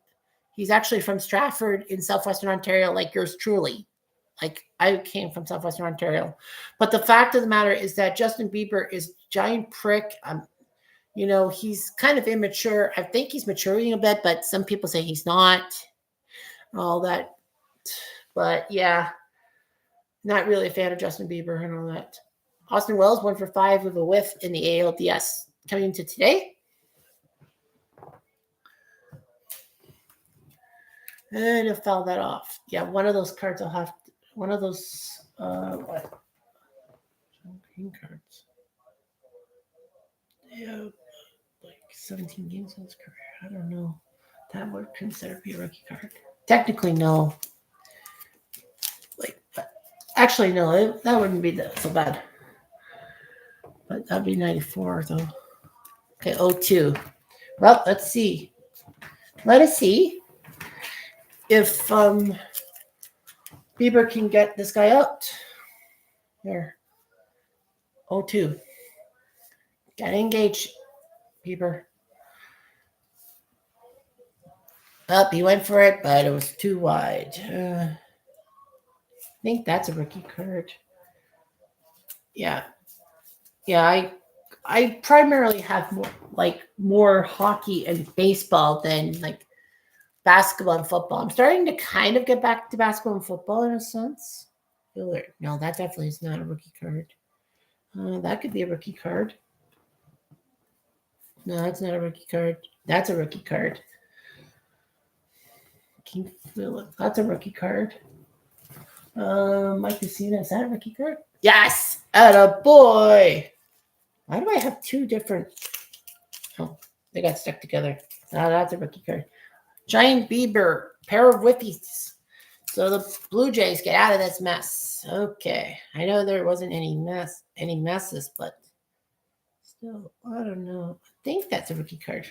A: He's actually from Stratford in southwestern Ontario, like yours truly. Like I came from southwestern Ontario. But the fact of the matter is that Justin Bieber is a giant prick. He's kind of immature. I think he's maturing a bit, but some people say he's not. All that. But yeah, not really a fan of Justin Bieber and all that. Austin Wells, 1 for 5 with a whiff in the ALDS. Coming into today. And he'll foul that off. Yeah, one of those cards I'll have. One of those, what? Green cards. Yeah, like 17 games in his career. I don't know. That would consider be a rookie card. Technically, no. Actually, no. That wouldn't be so bad. But that'd be 94, though. Okay, 02. Well, let's see. Let us see if Bieber can get this guy out. There. 02. Gotta engage, Bieber. Up, he went for it, but it was too wide. I think that's a rookie card. Yeah. Yeah, I primarily have more hockey and baseball than like basketball and football. I'm starting to kind of get back to basketball and football in a sense. No, that definitely is not a rookie card. That could be a rookie card. No, that's not a rookie card. That's a rookie card. King Philip, that's a rookie card. Mike Messina, is that a rookie card? Yes! Attaboy! Why do I have two different? Oh, they got stuck together. Oh, that's a rookie card. Giant Bieber, pair of whippies. So the Blue Jays get out of this mess. Okay. I know there wasn't any messes, but still, I don't know. I think that's a rookie card.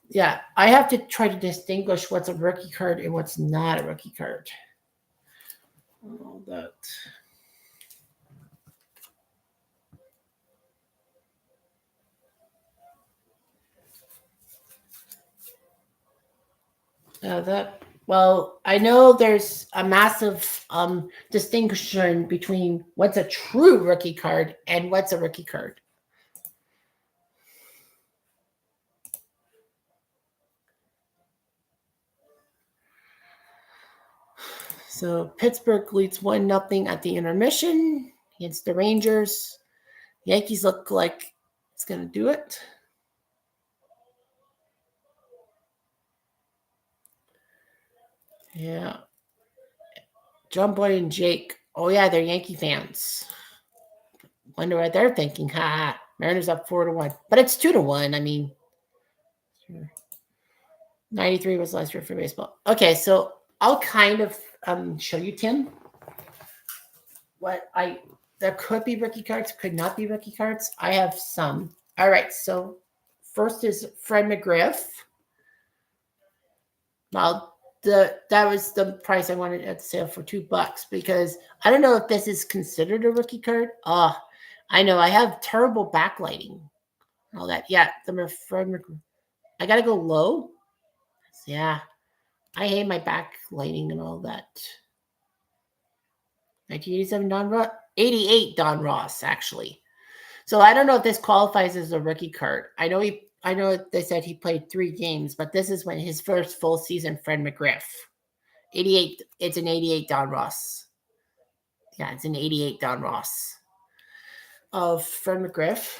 A: Yeah, I have to try to distinguish what's a rookie card and what's not a rookie card. All that. Well, I know there's a massive distinction between what's a true rookie card and what's a rookie card. So Pittsburgh leads 1-0 at the intermission against the Rangers. Yankees look like it's going to do it. Yeah. John Boy and Jake. Oh, yeah, they're Yankee fans. Wonder what they're thinking. Ha! Mariners up 4-1. But it's 2-1. I mean, 93 was last year for baseball. Okay, so I'll kind of show you, Tim, there could be rookie cards, could not be rookie cards. I have some. All right, so first is Fred McGriff. Well, that was the price I wanted at sale for $2 because I don't know if this is considered a rookie card. I know I have terrible backlighting. All that. Yeah, the Fred McGriff. I gotta go low. Yeah. I hate my backlighting and all that. 1987 Don Ross. 88 Don Ross, actually. So I don't know if this qualifies as a rookie card. I know they said he played 3 games, but this is when his first full season, Fred McGriff. 88, it's an 88 Don Ross. Yeah, it's an 88 Don Ross of Fred McGriff.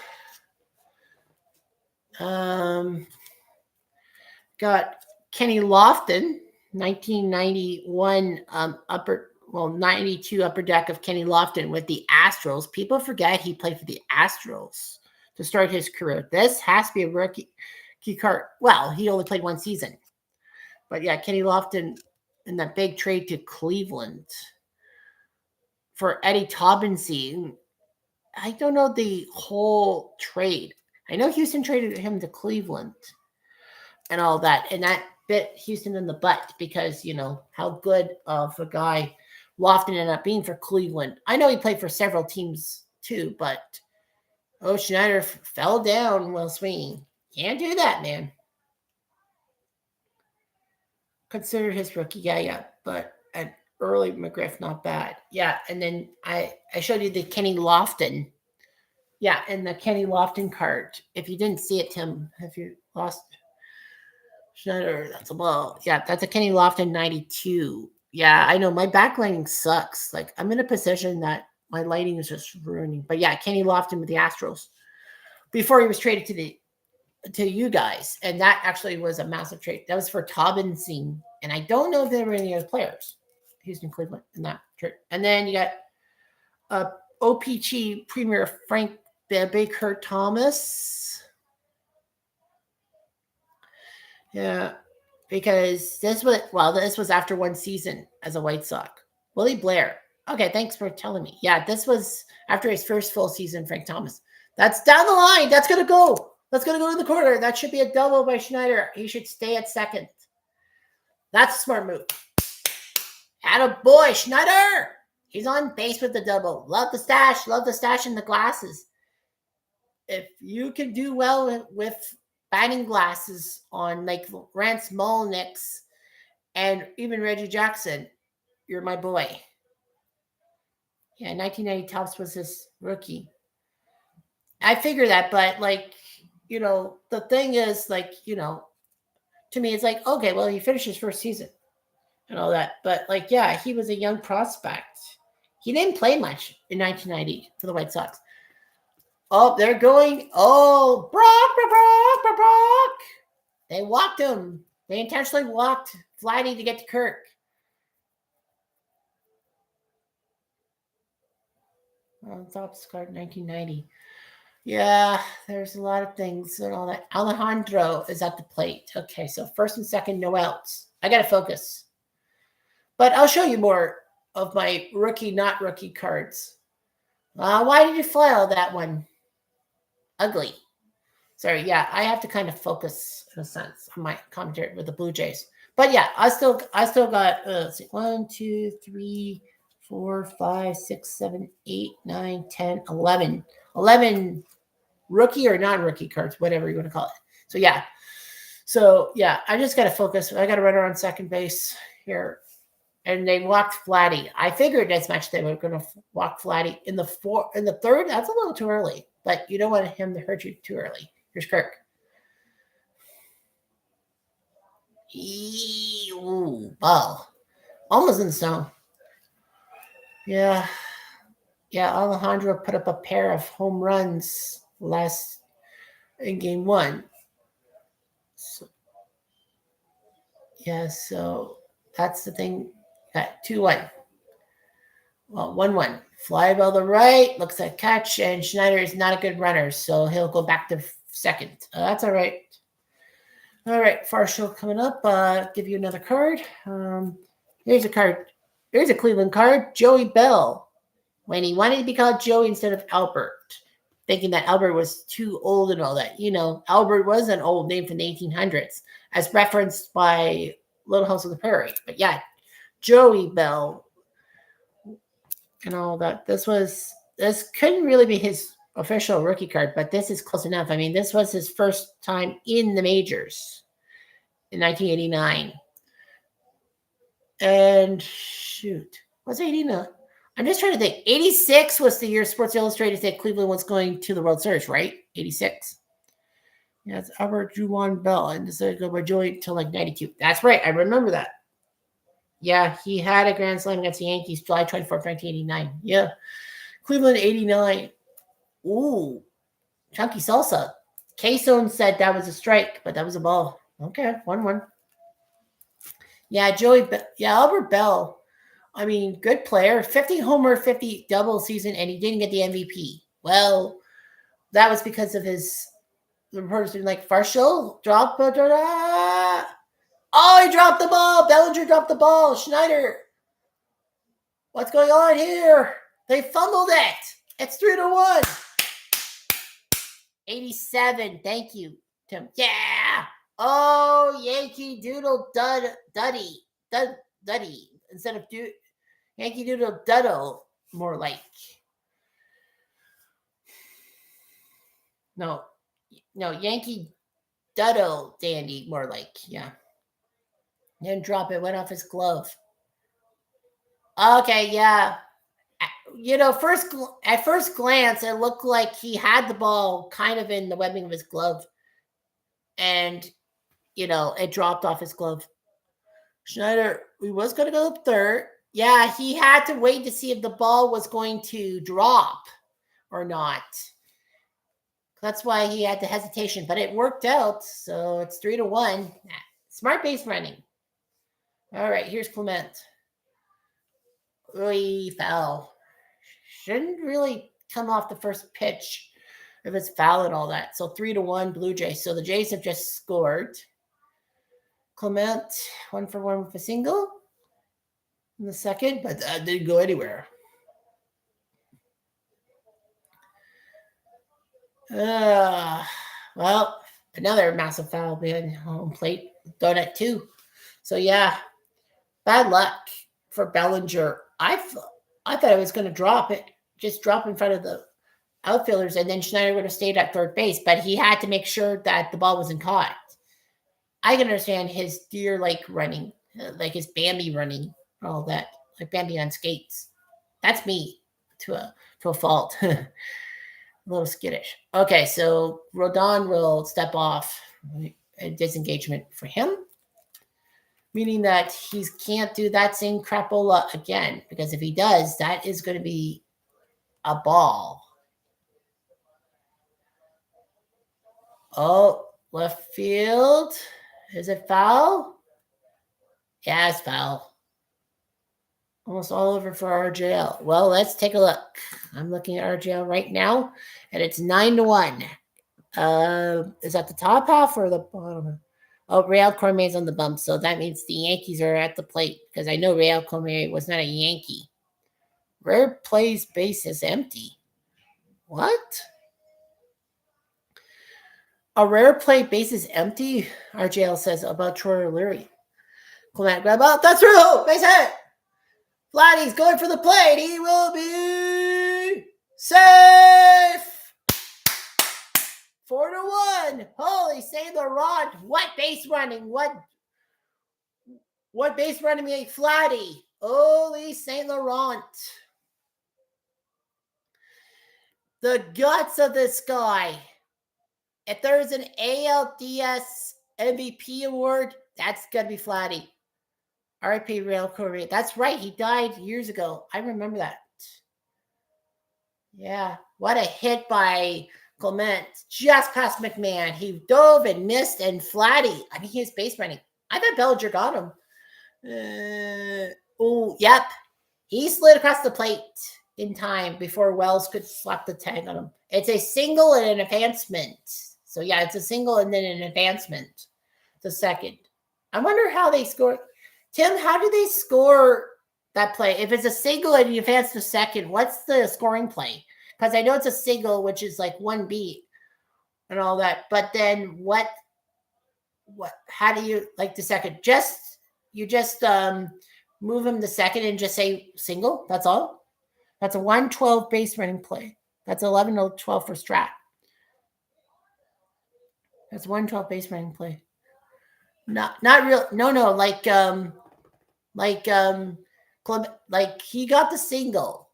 A: Got Kenny Lofton, 1991 92 upper deck of Kenny Lofton with the Astros. People forget he played for the Astros to start his career. This has to be a rookie card. Well, he only played 1 season. But yeah, Kenny Lofton in that big trade to Cleveland for Eddie Taubensee. I don't know the whole trade. I know Houston traded him to Cleveland and all that. And that bit Houston in the butt because, you know, how good of a guy Lofton ended up being for Cleveland. I know he played for several teams too, but Schneider fell down while swinging. Can't do that, man. Consider his rookie guy, yeah, but an early McGriff, not bad. Yeah, and then I showed you the Kenny Lofton. Yeah, and the Kenny Lofton card. If you didn't see it, Tim, have you lost Schneider? That's a ball. Yeah, that's a Kenny Lofton 92. Yeah, I know my backlighting sucks. Like I'm in a position that my lighting is just ruining. But yeah, Kenny Lofton with the Astros before he was traded to you guys, and that actually was a massive trade. That was for Taubensee, and I don't know if there were any other players. Houston, Cleveland, in that trade. And then you got OPG Premier Frank Baker Thomas. Yeah, because this was after 1 season as a White Sox. Willie Blair. Okay, thanks for telling me. Yeah, this was after his first full season, Frank Thomas. That's down the line. That's going to go. That's going to go in the corner. That should be a double by Schneider. He should stay at second. That's a smart move. Attaboy, Schneider. He's on base with the double. Love the stash. Love the stash in the glasses. If you can do well with batting glasses on like Rance Molnick's and even Reggie Jackson, you're my boy. Yeah, 1990 Topps was his rookie. I figure that, but like, you know, the thing is like, you know, to me, it's like, okay, well, he finished his first season and all that. But like, yeah, he was a young prospect. He didn't play much in 1990 for the White Sox. Oh, they're going. Oh, Brock. They walked him. They intentionally walked Vladdy to get to Kirk. Topps card 1990. Yeah, there's a lot of things and all that. Alejandro is at the plate. Okay, so first and second, no outs. I got to focus. But I'll show you more of my rookie, not rookie cards. Why did you fly all that one? Ugly. Sorry, yeah, I have to kind of focus in a sense on my commentary with the Blue Jays. But yeah, I still got let's see, 1, 2, 3, 4, 5, 6, 7, 8, 9, 10, 11. 11 rookie or non-rookie cards, whatever you want to call it. So yeah, I just got to focus. I got to run around second base here. And they walked Flatty. I figured as much they were going to walk Flatty in the third. That's a little too early, but you don't want him to hurt you too early. Here's Kirk. Ooh, ball. Almost in the zone. Yeah. Yeah, Alejandro put up a pair of home runs in game 1. So that's the thing. Got 2-1. Well, 1-1. Fly ball to right. Looks like catch. And Schneider is not a good runner, so he'll go back to second. That's all right. All right, Farshall coming up. Give you another card. Here's a card. Here's a Cleveland card. Joey Bell. When he wanted to be called Joey instead of Albert, thinking that Albert was too old and all that. You know, Albert was an old name from the 1800s, as referenced by Little House on the Prairie. But yeah, Joey Bell and all that. This couldn't really be his official rookie card, but this is close enough. I mean, this was his first time in the majors in 1989. And shoot, was it 89? I'm just trying to think. 86 was the year Sports Illustrated said Cleveland was going to the World Series, right? 86. Yeah, it's Albert Juwan Bell and decided to go by Joey until like 92. That's right. I remember that. Yeah, he had a grand slam against the Yankees July 24th, 1989. Yeah. Cleveland 89. Ooh, chunky salsa. K-Zone said that was a strike, but that was a ball. Okay, 1-1. Yeah, Albert Bell. I mean, good player. 50 homer, 50 double season, and he didn't get the MVP. Well, that was because of the reporters being like, Farshall, drop it. Oh, he dropped the ball. Bellinger dropped the ball. Schneider. What's going on here? They fumbled it. It's 3-1. 87. Thank you, Tim. Yeah. Oh, Yankee Doodle Duddy. Instead of Yankee Doodle Duddle, more like. No, Yankee Duddle Dandy, more like. Yeah. Didn't drop it. Went off his glove. Okay, yeah. You know, at first glance, it looked like he had the ball kind of in the webbing of his glove. And, you know, it dropped off his glove. Schneider, he was going to go up third. Yeah, he had to wait to see if the ball was going to drop or not. That's why he had the hesitation, but it worked out. So it's 3-1. Smart base running. All right, here's Clement. Really foul. Shouldn't really come off the first pitch if it's foul and all that. So 3-1 Blue Jays. So the Jays have just scored. Clement, 1-for-1 with a single in the second, but that didn't go anywhere. Well, another massive foul behind home plate. Donut 2. So yeah, bad luck for Bellinger. I thought I was going to drop it, just drop in front of the outfielders, and then Schneider would have stayed at third base, but he had to make sure that the ball wasn't caught. I can understand his deer-like running, like his Bambi running, all that, like Bambi on skates. That's me to a fault. A little skittish. Okay, so Rodon will step off. A disengagement for him, meaning that he can't do that same crapola again, because if he does, that is going to be a ball. Oh, left field. Is it foul? Yeah, it's foul. Almost all over for RJL. Well, let's take a look. I'm looking at RJL right now, and it's 9-1. Is that the top half or the bottom? Oh, Real Cormier's on the bump, so that means the Yankees are at the plate because I know Real Cormier was not a Yankee. Rare plays base is empty. What? A rare play base is empty, RJL says about Troy O'Leary. Clement grab out. That's true. Base hit. Vladdy's going for the plate. He will be safe. 4-1. Holy Saint Laurent. What base running? What base running made Vladdy? Holy Saint Laurent. The guts of this guy. If there's an ALDS MVP award, that's going to be Vladdy. R.I.P. Real Correa. That's right. He died years ago. I remember that. Yeah. What a hit by Clement. Just past McMahon. He dove and missed, and Vladdy. I mean, he was base running. I thought Bellinger got him. Yep. He slid across the plate in time before Wells could slap the tag on him. It's a single and an advancement. So, yeah, it's a single and then an advancement. The second. I wonder how they scored. Tim, how do they score that play? If it's a single and you advance to second, what's the scoring play? Because I know it's a single, which is like one beat and all that. But then how do you like the second? You just move him to second and just say single. That's all. That's a 112 base running play. That's 11-12 for Strat. That's 112 base running play. Not real. No. Like he got the single.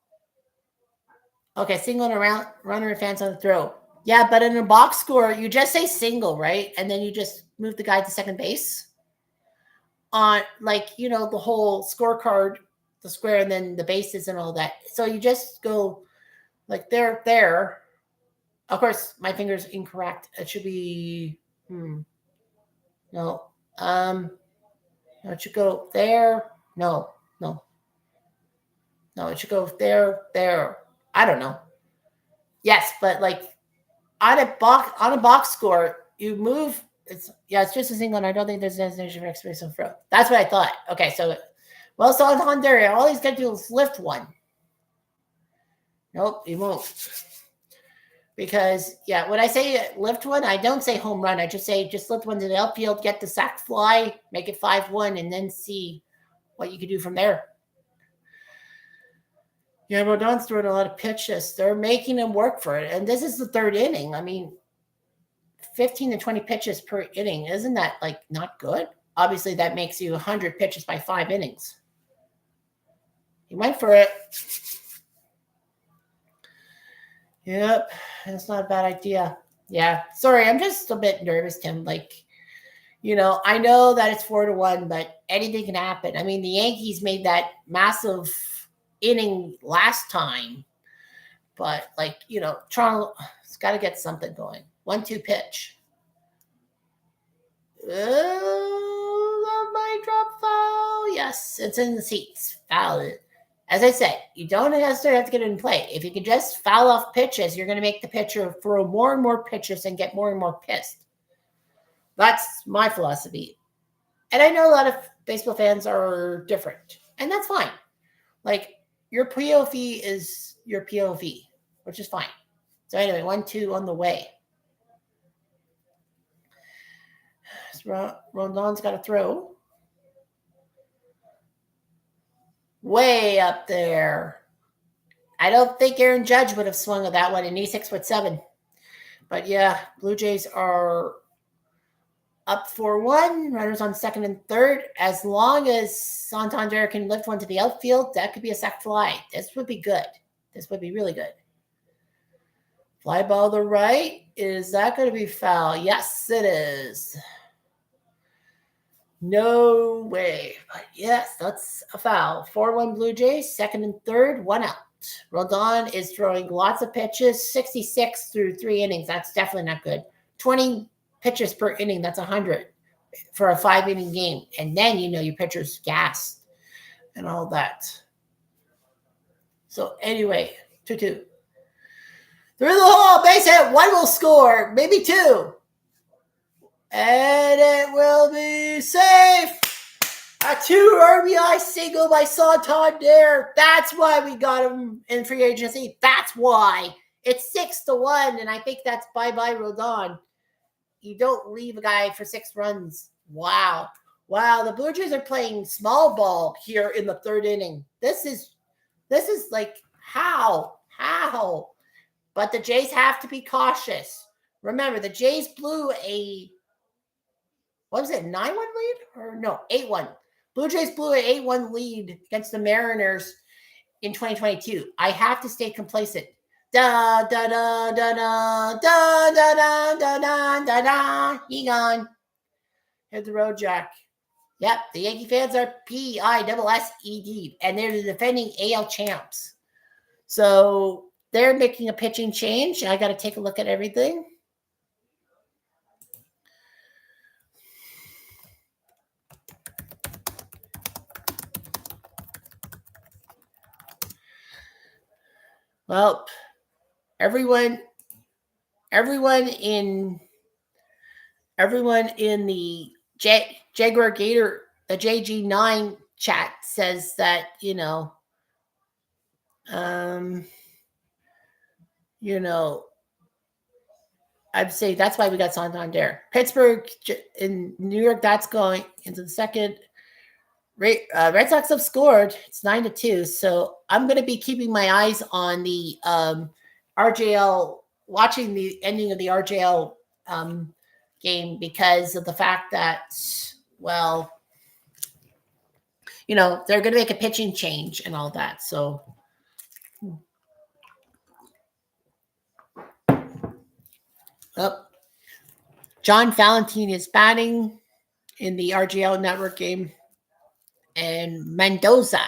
A: Okay, single and a runner advance on the throw. Yeah, but in a box score, you just say single, right? And then you just move the guy to second base. On the whole scorecard, the square, and then the bases and all that. So you just go like there. Of course, my finger's incorrect. It should be no. It should go there. No. It should go there. I don't know. Yes, but like on a box score, you move. It's just a single, and I don't think there's a designation for expiration throw. That's what I thought. Okay, so on Honduras, all he's got to do is lift one. Nope, he won't. Because, when I say lift one, I don't say home run. I just say lift one to the outfield, get the sac fly, make it 5-1, and then see what you can do from there. Yeah, Rodon's throwing a lot of pitches. They're making him work for it. And this is the third inning. I mean, 15 to 20 pitches per inning. Isn't that, not good? Obviously, that makes you 100 pitches by 5 innings. He went for it. Yep, that's not a bad idea. Yeah, sorry, I'm just a bit nervous, Tim. I know that it's 4-1, but anything can happen. I mean, the Yankees made that massive inning last time, but Toronto's got to get something going. 1-2 pitch. That might drop foul. Yes, it's in the seats. Foul it. As I said, you don't necessarily have to get it in play. If you can just foul off pitches, you're going to make the pitcher throw more and more pitches and get more and more pissed. That's my philosophy. And I know a lot of baseball fans are different, and that's fine. Your POV is your POV, which is fine. So anyway, 1-2 on the way. Rondon's got to throw. Way up there. I don't think Aaron Judge would have swung at that one, and he's 6'7". But yeah, Blue Jays are up 4-1. Runners on second and third. As long as Santander can lift one to the outfield, that could be a sac fly. This would be good. This would be really good. Fly ball to right. Is that going to be foul? Yes, it is. No way. But yes, that's a foul. 4-1 Blue Jays, second and third, 1 out. Rodon is throwing lots of pitches, 66 through 3 innings. That's definitely not good. 20 pitches per inning, that's 100 for a 5-inning game. And then your pitcher's gassed and all that. So anyway, 2-2. Through the hole, base hit. One will score, maybe two. And it will be safe. A 2 RBI single by Santander. That's why we got him in free agency. That's why. It's 6-1, and I think that's bye-bye Rodon. You don't leave a guy for 6 runs. Wow. Wow, the Blue Jays are playing small ball here in the third inning. This is like, how? But the Jays have to be cautious. Remember, the Jays blew a, what was it, 9-1 lead? Or no, 8-1. Blue Jays blew an 8-1 lead against the Mariners in 2022. I have to stay complacent. Da da da da da da da da da da da da. He gone. Hit the road, Jack. Yep, the Yankee fans are PISSED, and they're the defending AL champs. So they're making a pitching change. I got to take a look at everything. Well, everyone in the Jaguar Gator, the JG9 chat says that, I'd say that's why we got Santander. Pittsburgh in New York, that's going into the second. Red Sox have scored. It's 9-2. So I'm going to be keeping my eyes on the RJL, watching the ending of the RJL game because of the fact that, well, they're going to make a pitching change and all that. So, John Valentine is batting in the RGL Network game. And Mendoza.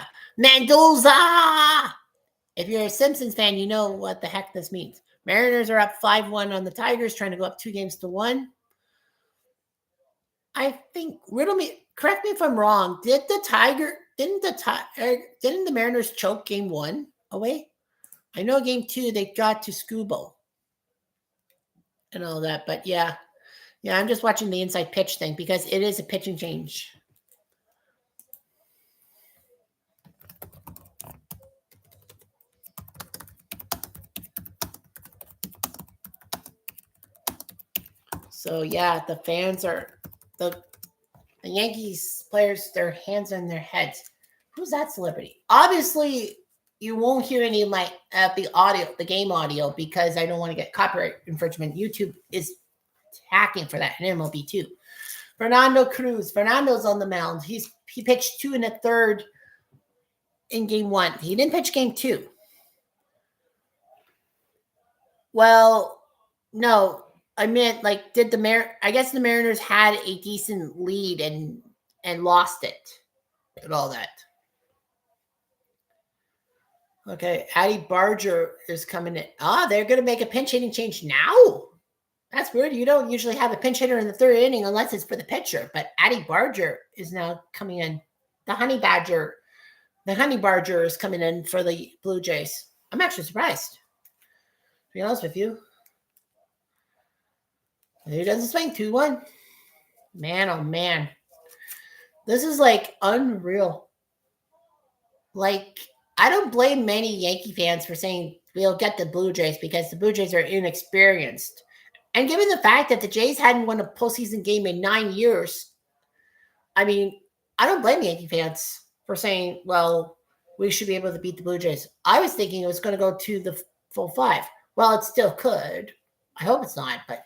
A: If you're a Simpsons fan, you know what the heck this means. Mariners are up 5-1 on the Tigers, trying to go up 2-1. I think, correct me if I'm wrong. Didn't the Mariners choke game 1 away? I know game 2 they got to Scubo and all that, but yeah, I'm just watching the inside pitch thing because it is a pitching change. So yeah, the fans are the Yankees players, their hands on their heads. Who's that celebrity? Obviously, you won't hear any of my the game audio, because I don't want to get copyright infringement. YouTube is hacking for that, and MLB too. Fernando Cruz. Fernando's on the mound. He pitched 2 1/3 in game 1. He didn't pitch game 2. Well, no. I meant, like, I guess the Mariners had a decent lead and lost it and all that. Okay, Addy Barger is coming in. They're going to make a pinch hitting change now? That's weird. You don't usually have a pinch hitter in the third inning unless it's for the pitcher, but Addy Barger is now coming in. The Honey Badger is coming in for the Blue Jays. I'm actually surprised, to be honest with you. He doesn't swing 2-1. Man, oh man. This is like unreal. Like, I don't blame many Yankee fans for saying we'll get the Blue Jays because the Blue Jays are inexperienced. And given the fact that the Jays hadn't won a postseason game in 9 years, I mean, I don't blame Yankee fans for saying, well, we should be able to beat the Blue Jays. I was thinking it was going to go to the full 5. Well, it still could. I hope it's not, but,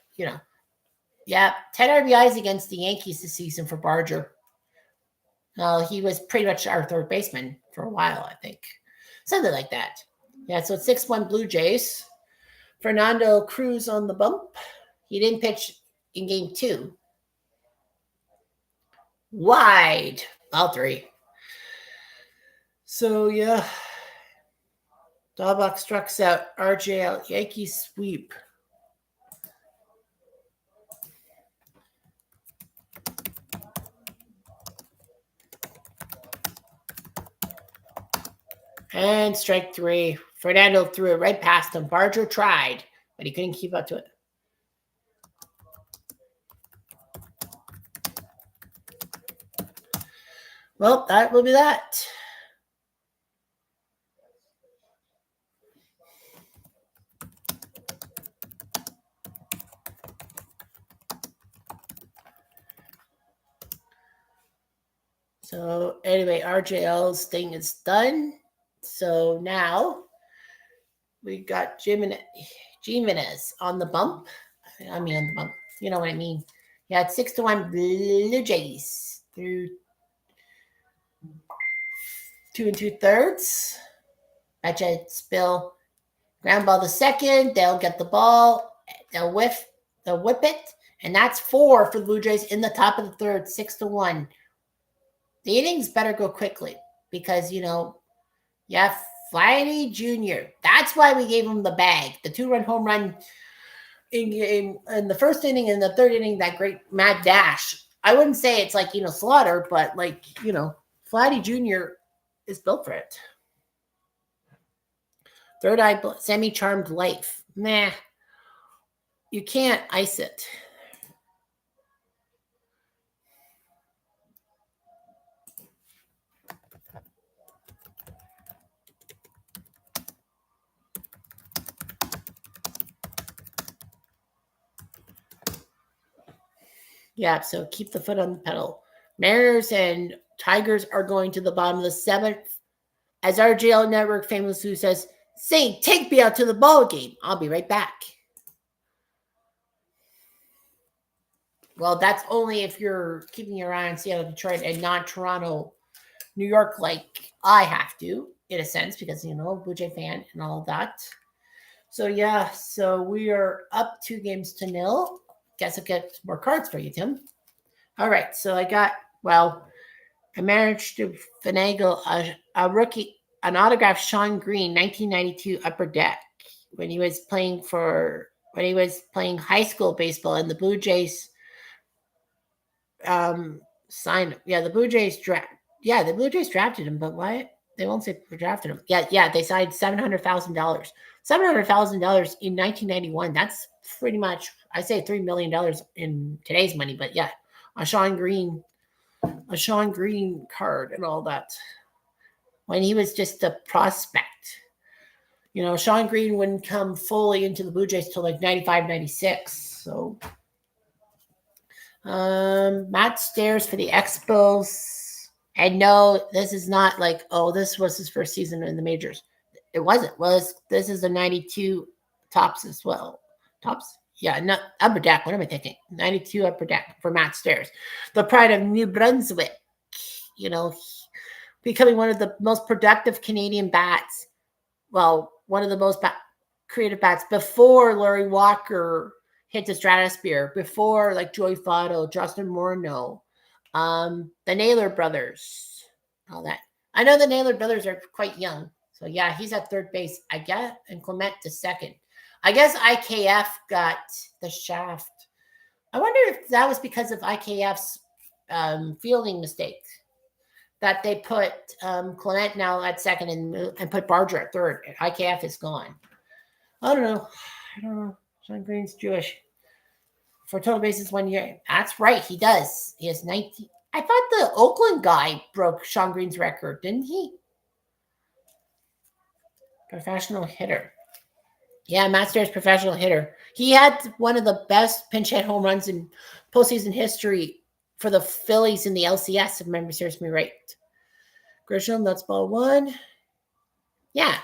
A: yeah, 10 RBIs against the Yankees this season for Barger. He was pretty much our third baseman for a while, I think. Something like that. Yeah, so it's 6-1 Blue Jays. Fernando Cruz on the bump. He didn't pitch in game 2. Wide. All 3. So, yeah. Dahlbach strikes out. RJL. Yankees sweep. And strike three. Fernando threw it right past him. Barger tried, but he couldn't keep up to it. Well, that will be that. So anyway, RJL's thing is done. So now we got Jimenez on the bump. I mean on the bump. You know what I mean. Yeah, it's 6-1 Blue Jays through 2 2/3. Betcha Spill. Ground ball to second. They'll get the ball. They'll whip it. And that's 4 for the Blue Jays in the top of the third, 6-1. The innings better go quickly because, yeah, Flaherty Jr. That's why we gave him the bag. The 2-run home run in the first inning and the third inning, that great mad dash. I wouldn't say it's like, slaughter, but like, Flaherty Jr. is built for it. Third eye, semi-charmed life. Nah, you can't ice it. Yeah, so keep the foot on the pedal. Mariners and Tigers are going to the bottom of the 7th. As our JL Network famously says, Saint, take me out to the ball game. I'll be right back. Well, that's only if you're keeping your eye on Seattle, Detroit, and not Toronto, New York, like I have to, in a sense, because, Blue Jay fan and all that. So, yeah, so we are up 2-0. Guess I'll get more cards for you, Tim. All right, so I managed to finagle a rookie, an autographed Sean Green, 1992 Upper Deck, when he was playing high school baseball, and the Blue Jays signed him. Yeah, the Blue Jays drafted him, but why? They won't say drafted him. Yeah, they signed $700,000. $700,000 in 1991. That's pretty much, I say $3 million in today's money, but yeah, a Sean Green card and all that. When he was just a prospect. Sean Green wouldn't come fully into the Blue Jays till like 95, 96. So Matt Stairs for the Expos. And no, this is not like, this was his first season in the majors. It wasn't. This is the 92 tops as well. Tops? Yeah, not Upper Deck. What am I thinking? 92 Upper Deck for Matt Stairs. The pride of New Brunswick. Becoming one of the most productive Canadian bats. Well, one of the most creative bats before Larry Walker hit the stratosphere, before like Joey Votto, Justin Morneau, the Naylor brothers, all that. I know the Naylor brothers are quite young. So, yeah, he's at third base, I guess, and Clement to second. I guess IKF got the shaft. I wonder if that was because of IKF's fielding mistake, that they put Clement now at second and put Barger at third. IKF is gone. I don't know. Sean Green's Jewish. For total bases 1 year. That's right, he does. He has 19. I thought the Oakland guy broke Sean Green's record, didn't he? Professional hitter. Yeah, Matt Stairs, professional hitter. He had one of the best pinch hit home runs in postseason history for the Phillies in the LCS, if memory serves me right. Grisham, that's ball 1. Yeah,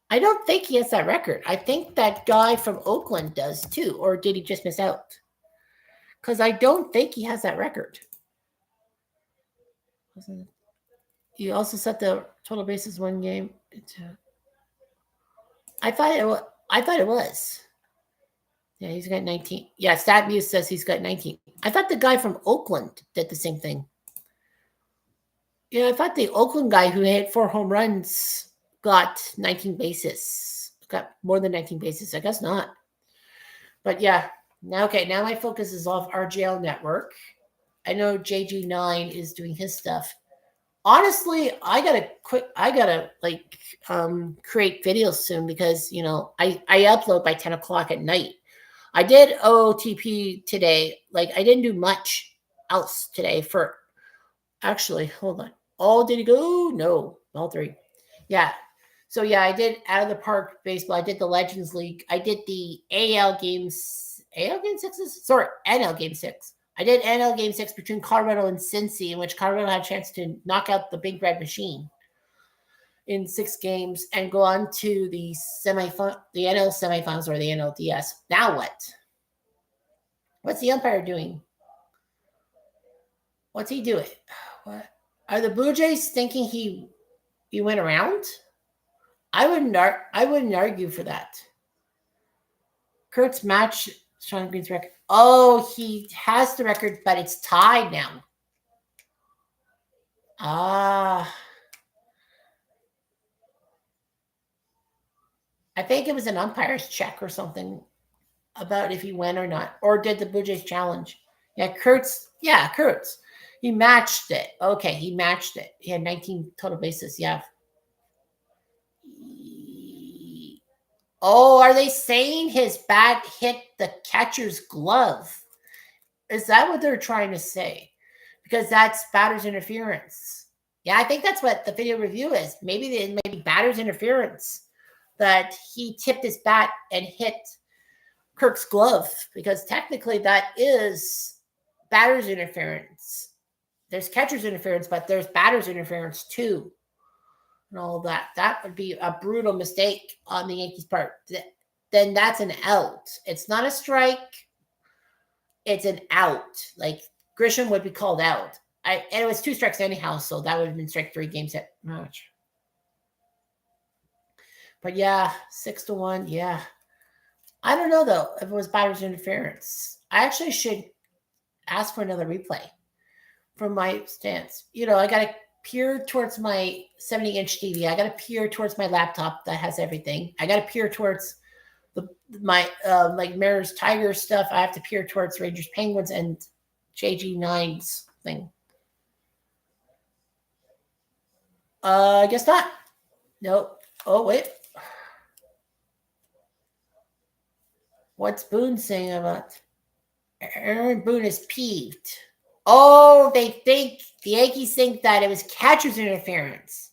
A: I don't think he has that record. I think that guy from Oakland does too, or did he just miss out? Because I don't think he has that record. You also set the total bases 1 game. I thought it was. Yeah, he's got 19. Yeah, StatMuse says he's got 19. I thought the guy from Oakland did the same thing. Yeah, I thought the Oakland guy who hit 4 home runs got 19 bases. Got more than 19 bases. I guess not. But yeah. Now my focus is off RGL Network. I know JG9 is doing his stuff. Honestly, I gotta create videos soon because I upload by 10 o'clock at night. I did OTP today. Like I didn't do much else today for actually, hold on. Oh, did he go? No, all three. Yeah. So yeah, I did out of the park baseball. I did the Legends League. I did the AL game sixes? Sorry, NL game six. I did NL game six between Colorado and Cincy, in which Colorado had a chance to knock out the Big Red Machine in 6 games and go on to the NL semifinals or the NLDS. Now what? What's the umpire doing? What's he doing? What are the Blue Jays thinking he went around? I wouldn't argue for that. Kurt's match Sean Green's record. Oh, he has the record, but it's tied now. Ah. I think it was an umpire's check or something about if he went or not. Or did the Blue Jays challenge? Yeah, Kurtz. He matched it. Okay, he matched it. He had 19 total bases. Yeah. Oh, are they saying his bat hit the catcher's glove? Is that what they're trying to say? Because that's batter's interference. Yeah, I think that's what the video review is. Maybe batter's interference that he tipped his bat and hit Kirk's glove because technically that is batter's interference. There's catcher's interference, but there's batter's interference too. And all that. That would be a brutal mistake on the Yankees' part. Then that's an out. It's not a strike. It's an out. Like Grisham would be called out. And it was 2 strikes anyhow, so that would have been strike 3 games at much. But yeah, 6-1. Yeah. I don't know though if it was batter's interference. I actually should ask for another replay from my stance. I got to peer towards my 70-inch TV. I got to peer towards my laptop that has everything. I got to peer towards my Mariners Tigers stuff. I have to peer towards Rangers Penguins and JG9's thing. I guess not. Nope. Oh wait. What's Boone saying about? Aaron Boone is peeved. Oh, the Yankees think that it was catcher's interference.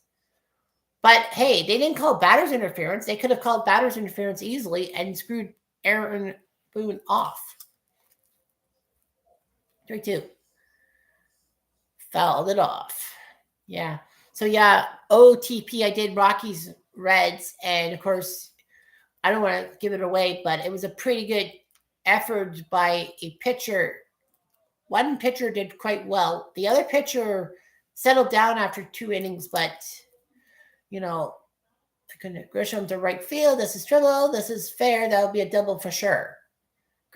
A: But hey, they didn't call batter's interference. They could have called batter's interference easily and screwed Aaron Boone off. 3-2. Fouled it off. Yeah. So yeah, OTP, I did Rockies Reds, and of course, I don't want to give it away, but it was a pretty good effort by a pitcher. One pitcher did quite well. The other pitcher settled down after 2 innings, but Grisham to right field. This is triple. This is fair. That'll be a double for sure.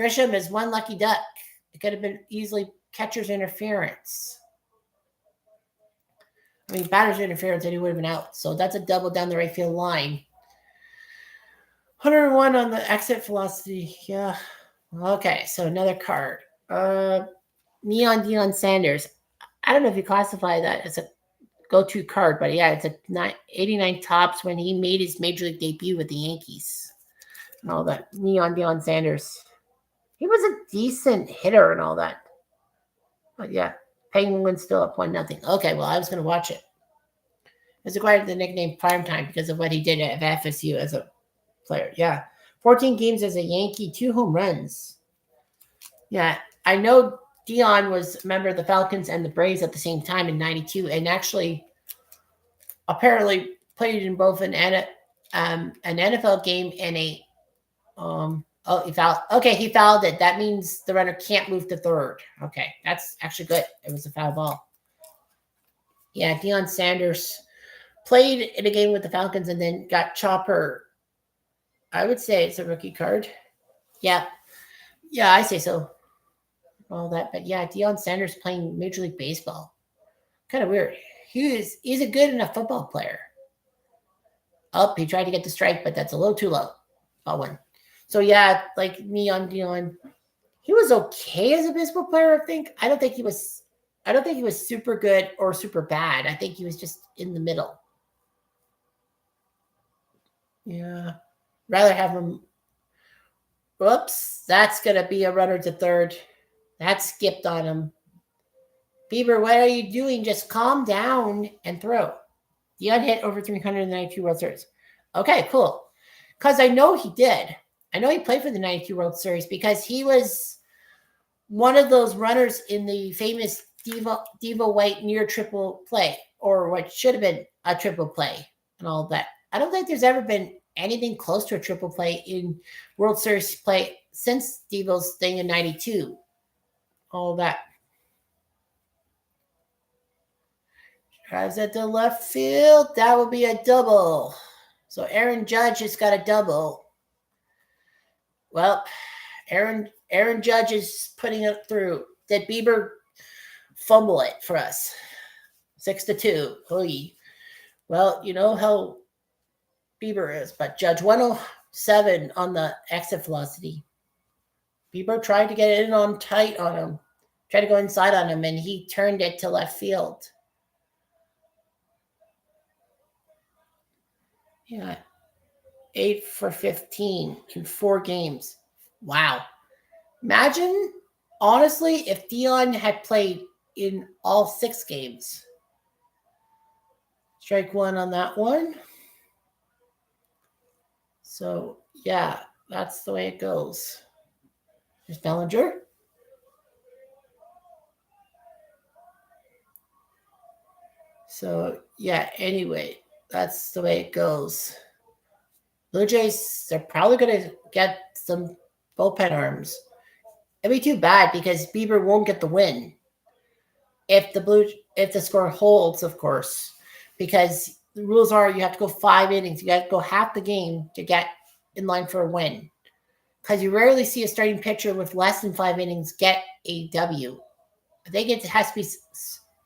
A: Grisham is one lucky duck. It could have been easily catcher's interference. I mean, batter's interference, and he would have been out. So that's a double down the right field line. 101 on the exit velocity. Yeah. Okay, so another card. Neon Deion Sanders. I don't know if you classify that as a go-to card, but yeah, it's a 89 tops when he made his major league debut with the Yankees. And all that. Neon Deion Sanders. He was a decent hitter and all that. But yeah, Penguins still up 1-0. Okay, well, I was going to watch it. It's acquired the nickname Primetime because of what he did at FSU as a player. Yeah. 14 games as a Yankee, 2 home runs. Yeah, I know Deion was a member of the Falcons and the Braves at the same time in 92 and actually apparently played in both an NFL game and a he fouled. Okay, he fouled it. That means the runner can't move to third. Okay, that's actually good. It was a foul ball. Yeah, Deion Sanders played in a game with the Falcons and then got chopper. I would say it's a rookie card. Yeah, I say so. All that, but yeah, Deion Sanders playing Major League Baseball. Kind of weird. He's a good enough football player. He tried to get the strike, but that's a little too low. Ball one. So yeah, like Neon Deion, he was okay as a baseball player, I think. I don't think he was I don't think he was super good or super bad. I think he was just in the middle. Yeah. Rather have him. Whoops. That's going to be a runner to third. That skipped on him. Bieber, what are you doing? Just calm down and throw. Dion hit over 392 World Series. Okay, cool. Because I know he did. I know he played for the 92 World Series because he was one of those runners in the famous Diva White near triple play, or what should have been a triple play and all that. I don't think there's ever been anything close to a triple play in World Series play since Devo's thing in 92. All that. Drives at the left field. That will be a double. So Aaron Judge has got a double. Well, Aaron Judge is putting it through. Did Bieber fumble it for us? 6-2. Oy. Well, you know how Bieber is, but Judge 107 on the exit velocity. Bieber tried to get it in on tight on him. Tried to go inside on him, and he turned it to left field. Yeah. 8 for 15 in 4 games. Wow. Imagine, honestly, if Dion had played in all 6 games. Strike 1 on that one. So, yeah, that's the way it goes. There's Bellinger. So, yeah, anyway, that's the way it goes. Blue Jays, they're probably going to get some bullpen arms. It'd be too bad because Bieber won't get the win if the score holds, of course, because the rules are you have to go 5 innings. You got to go half the game to get in line for a win, because you rarely see a starting pitcher with less than 5 innings get a W. I think it has to be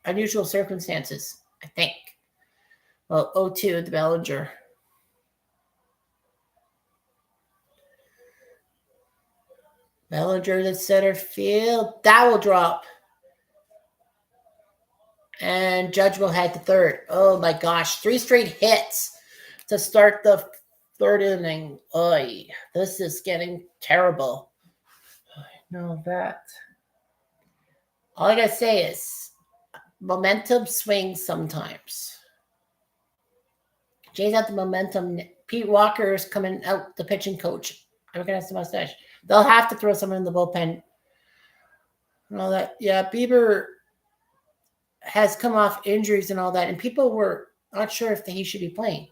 A: unusual circumstances, I think. Well, 0-2 the Bellinger. Bellinger to center field. That will drop. And Judge will head to third. Oh my gosh. 3 straight hits to start the 3rd inning. Oy, this is getting terrible. I know that. All I gotta say is momentum swings sometimes. Jay's at the momentum. Pete Walker is coming out, the pitching coach. I recognize the mustache. They'll have to throw someone in the bullpen. And all that. Yeah, Bieber has come off injuries and all that, and people were not sure if he should be playing.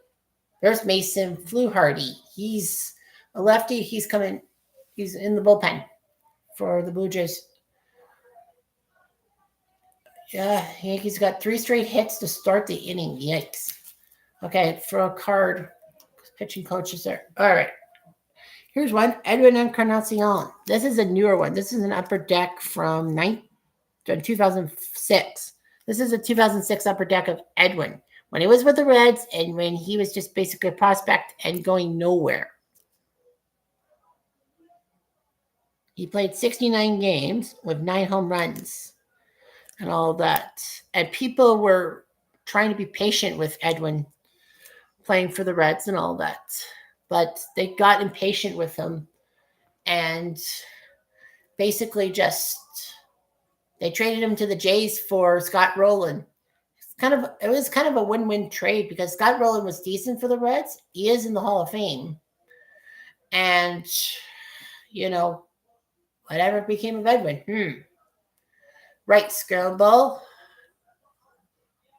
A: There's Mason Fluharty. He's a lefty. He's in the bullpen for the Blue Jays. Yeah, Yankees got 3 straight hits to start the inning. Yikes. Okay, throw a card. Pitching coach is there. All right. Here's one. Edwin Encarnacion. This is a newer one. This is an upper deck from 2006. This is a 2006 upper deck of Edwin when he was with the Reds and when he was just basically a prospect and going nowhere. He played 69 games with 9 home runs and all that. And people were trying to be patient with Edwin playing for the Reds and all that. But they got impatient with him and basically they traded him to the Jays for Scott Rowland. It was kind of a win-win trade because Scott Rowland was decent for the Reds. He is in the Hall of Fame. And, whatever became of Edwin. Right, scramble.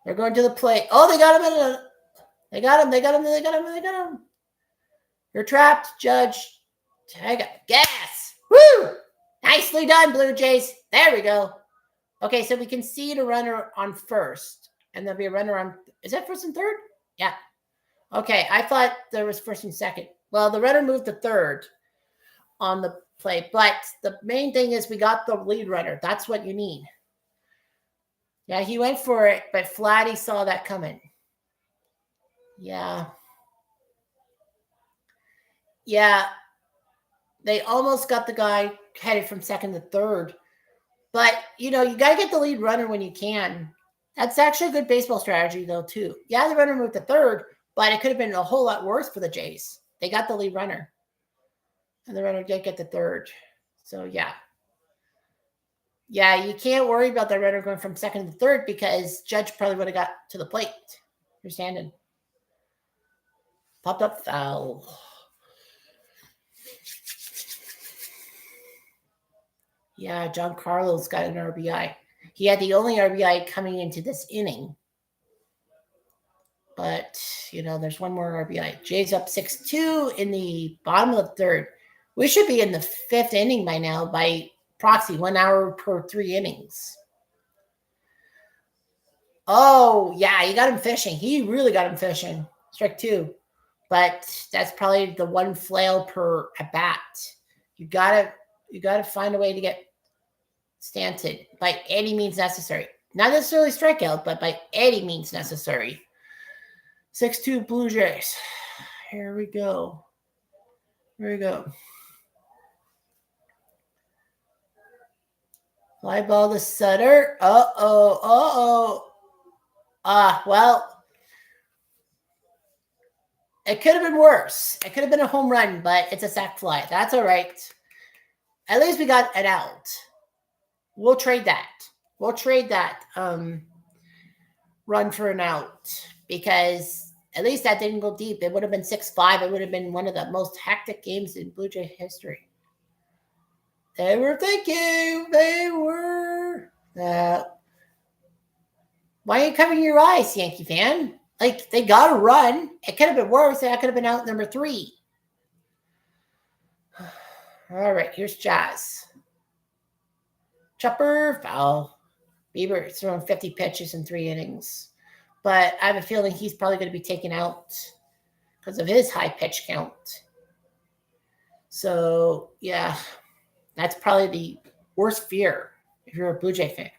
A: They're going to the plate. Oh, they got him. They got him. You're trapped, Judge. Gas. Woo! Nicely done, Blue Jays. There we go. Okay, so we can see the runner on first. And there'll be a runner on... Is that first and third? Yeah. Okay, I thought there was first and second. Well, the runner moved to third on the play. But the main thing is we got the lead runner. That's what you need. Yeah, he went for it, but Flatty saw that coming. Yeah. Yeah. They almost got the guy headed from second to third But, you got to get the lead runner when you can. That's actually a good baseball strategy, though, too. Yeah, the runner moved to third, but it could have been a whole lot worse for the Jays. They got the lead runner, and the runner did get the third. So, yeah. Yeah, you can't worry about the runner going from second to third because Judge probably would have got to the plate. You're standing. Popped up foul. Yeah, John Carlos got an RBI. He had the only RBI coming into this inning. But, there's one more RBI. Jays up 6-2 in the bottom of the third. We should be in the fifth inning by now by proxy, 1 hour per 3 innings. Oh, yeah, you got him fishing. He really got him fishing. Strike 2. But that's probably the one flail per at bat. You gotta find a way to get Stanton by any means necessary. Not necessarily strikeout, but by any means necessary. 6-2 Blue Jays. Here we go. Fly ball to Sutter. Well, it could have been worse. It could have been a home run, but it's a sac fly. That's all right. At least we got it out. We'll trade that. Run for an out because at least that didn't go deep. It would have been 6-5. It would have been one of the most hectic games in Blue Jay history. They were thinking. Why are you covering your eyes, Yankee fan? Like, they got to run. It could have been worse. That could have been out number 3. All right, here's Jazz. Chopper, foul. Bieber's thrown 50 pitches in 3 innings. But I have a feeling he's probably going to be taken out because of his high pitch count. So, yeah, that's probably the worst fear if you're a Blue Jay fan.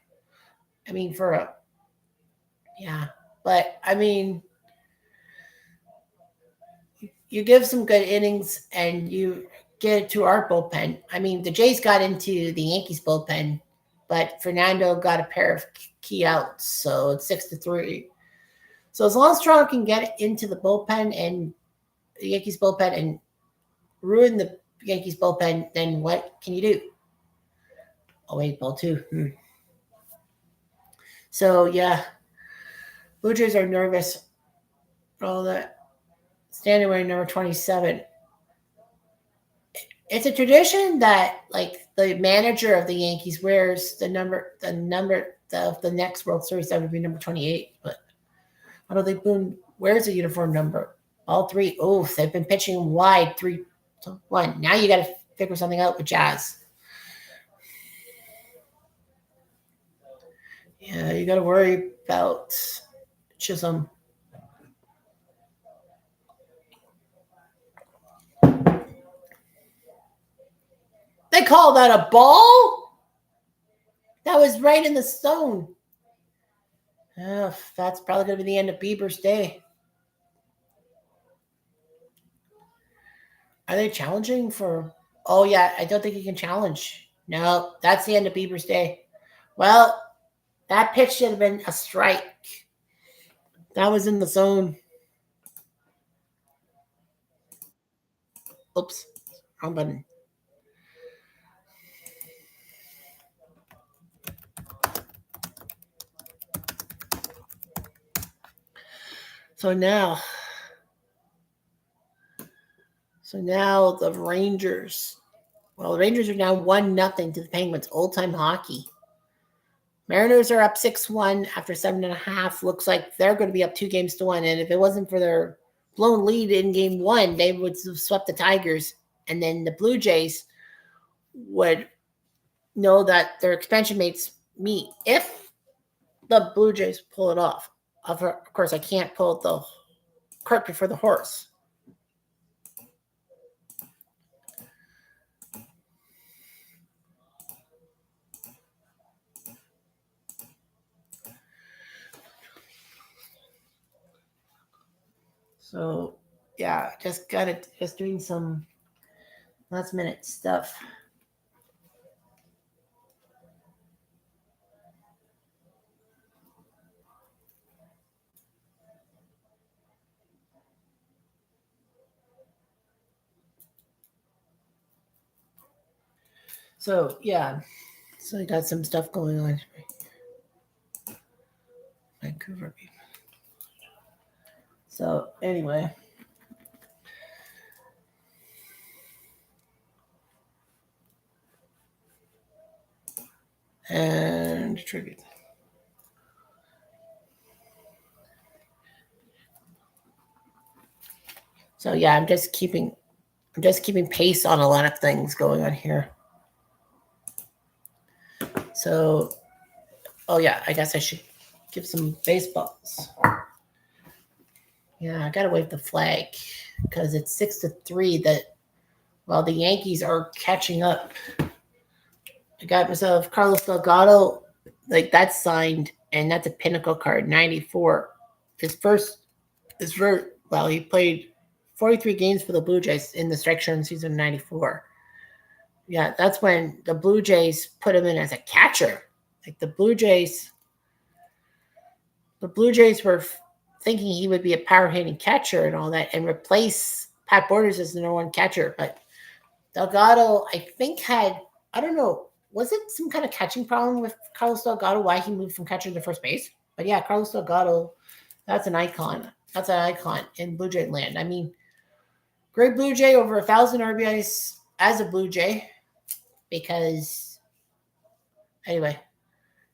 A: You give some good innings and you get it to our bullpen. The Jays got into the Yankees bullpen, but Fernando got a pair of key outs, so it's 6-3. So as long as Toronto can get into the bullpen and the Yankees bullpen and ruin the Yankees bullpen, then what can you do? Oh, wait, ball 2. So, yeah, Blue Jays are nervous for all that. Standing wearing number 27. It's a tradition that, like, the manager of the Yankees wears the number of the next World Series. That would be number 28. But I don't think Boone wears a uniform number. All 3. Oh, they've been pitching wide 3-1. Now you got to figure something out with Jazz. Yeah, you got to worry about Chisholm. They call that a ball? That was right in the zone. Oh, that's probably going to be the end of Bieber's day. Are they challenging for... Oh, yeah, I don't think he can challenge. No, that's the end of Bieber's day. Well, that pitch should have been a strike. That was in the zone. Oops, wrong button. So now the Rangers. Well, the Rangers are now 1-0 to the Penguins. Old-time hockey. Mariners are up 6-1 after 7.5. Looks like they're going to be up 2-1. And if it wasn't for their blown lead in game 1, they would have swept the Tigers. And then the Blue Jays would know that their expansion mates meet if the Blue Jays pull it off. Of course, I can't pull the cart before the horse. So, yeah, just doing some last minute stuff. So yeah, so I got some stuff going on. Vancouver. So anyway. And tribute. So yeah, I'm just keeping pace on a lot of things going on here. So, oh yeah, I guess I should give some baseballs. Yeah, I gotta wave the flag because it's 6-3. That while the Yankees are catching up, I got myself Carlos Delgado, like that's signed, and that's a pinnacle card, 94. His first, well, he played 43 games for the Blue Jays in the strike zone season 94. Yeah, that's when the Blue Jays put him in as a catcher. Like the Blue Jays were thinking he would be a power hitting catcher and all that, and replace Pat Borders as the number one catcher. But Delgado, I think, I don't know, was it some kind of catching problem with Carlos Delgado? Why he moved from catcher to first base? But yeah, Carlos Delgado, that's an icon. That's an icon in Blue Jay land. I mean, great Blue Jay, over 1,000 RBIs as a Blue Jay. Because anyway,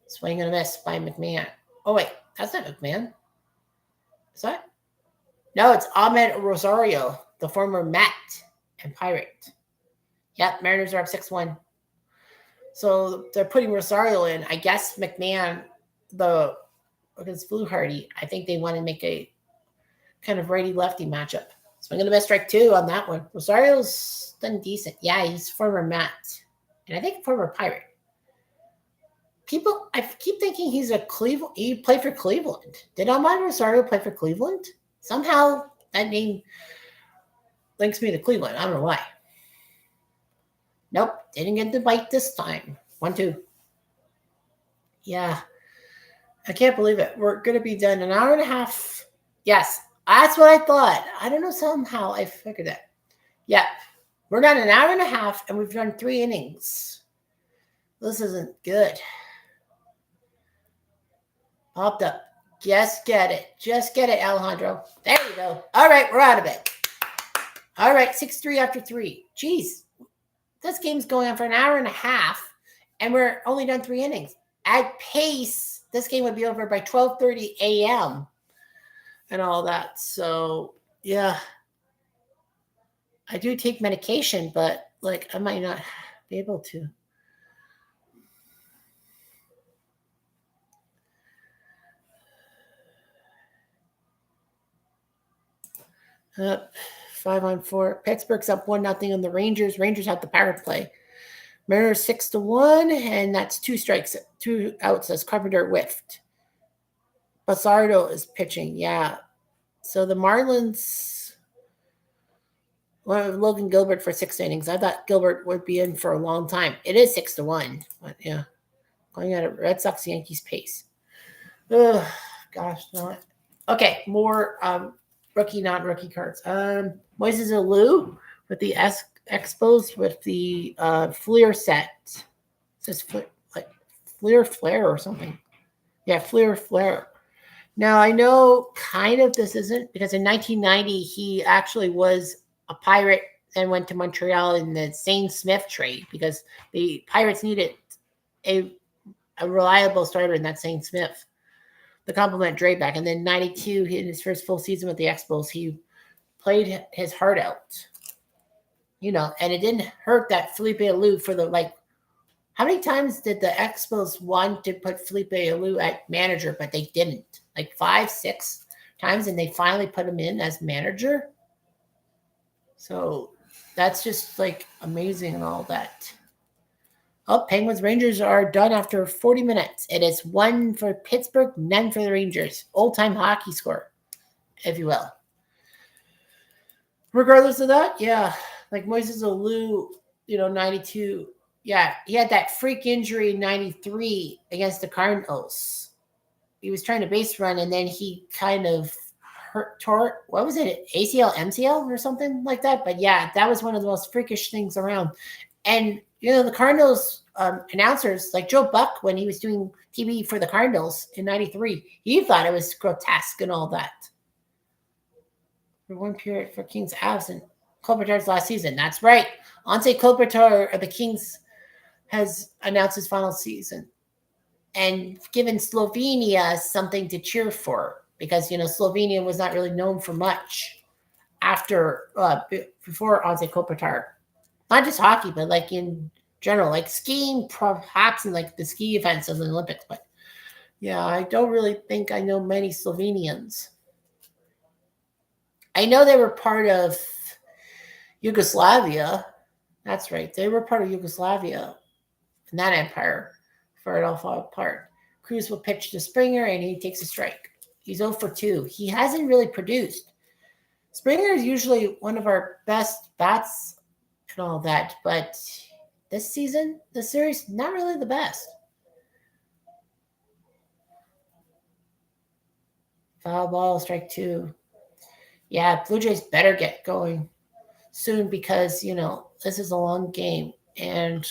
A: swing and a miss by McMahon. Oh wait, that's not McMahon. Is that? No, it's Ahmed Rosario, the former Met and Pirate. Yep, Mariners are up 6-1. So they're putting Rosario in. I guess McMahon, against Fluharty, I think they want to make a kind of righty-lefty matchup. Swing and a miss, strike 2 on that one. Rosario's done decent. Yeah, he's former Met. And I think former Pirate. I keep thinking he's a Cleveland. He played for Cleveland. Did Ahmad Rosario play for Cleveland? Somehow that name links me to Cleveland. I don't know why. Nope, didn't get the bite this time. 1-2. Yeah, I can't believe it. We're going to be done an hour and a half. Yes, that's what I thought. I don't know, somehow I figured it. Yeah, we're done an hour and a half, and we've done 3 innings. This isn't good. Popped up. Just get it, Alejandro. There you go. All right, we're out of it. All right, 6-3 after 3. Jeez, this game's going on for an hour and a half, and we're only done 3 innings. At pace, this game would be over by 12:30 a.m. and all that. So, yeah. I do take medication, but, I might not be able to. 5-4. Pittsburgh's up 1-0 on the Rangers. Rangers have the power play. Mariners 6-1, and that's 2 strikes, 2 outs as Carpenter whiffed. Basardo is pitching, yeah. So the Marlins went Logan Gilbert for 6 innings. I thought Gilbert would be in for a long time. It is 6-1, but yeah, going at a Red Sox Yankees pace. Ugh, gosh, not okay. More rookie, not rookie cards. Moises Alou with the Expos with the Fleer set. It says Fleer Flare or something. Yeah, Fleer Flare. Now I know kind of this isn't, because in 1990 he actually was a Pirate and went to Montreal in the Zane Smith trade because the Pirates needed a reliable starter in that Zane Smith. The compliment Dre back. And then 92, in his first full season with the Expos, he played his heart out. And it didn't hurt that Felipe Alou for how many times did the Expos want to put Felipe Alou at manager, but they didn't? 5, 6 times, and they finally put him in as manager. So that's just amazing and all that. Oh, Penguins Rangers are done after 40 minutes. It is 1 for Pittsburgh, none for the Rangers. Old-time hockey score, if you will. Regardless of that, yeah, Moises Alou, 92. Yeah, he had that freak injury in 93 against the Cardinals. He was trying to base run, and then he kind of tore, what was it, ACL, MCL, or something like that? But yeah, that was one of the most freakish things around. And the Cardinals announcers, like Joe Buck, when he was doing TV for the Cardinals in '93, he thought it was grotesque and all that. For one period for Kings absent. Kopitar's last season. That's right. Ante Kopitar of the Kings has announced his final season and given Slovenia something to cheer for because, Slovenia was not really known for much before Ante Kopitar. Not just hockey, but like in general, like skiing, perhaps in like the ski events of the Olympics. But yeah, I don't really think I know many Slovenians. I know they were part of Yugoslavia. That's right. They were part of Yugoslavia in that empire before it all fell apart. Cruz will pitch to Springer and he takes a strike. He's 0 for 2. He hasn't really produced. Springer is usually one of our best bats and all that, but this season, the series, not really the best. Foul ball, strike 2. Yeah, Blue Jays better get going soon because, this is a long game. And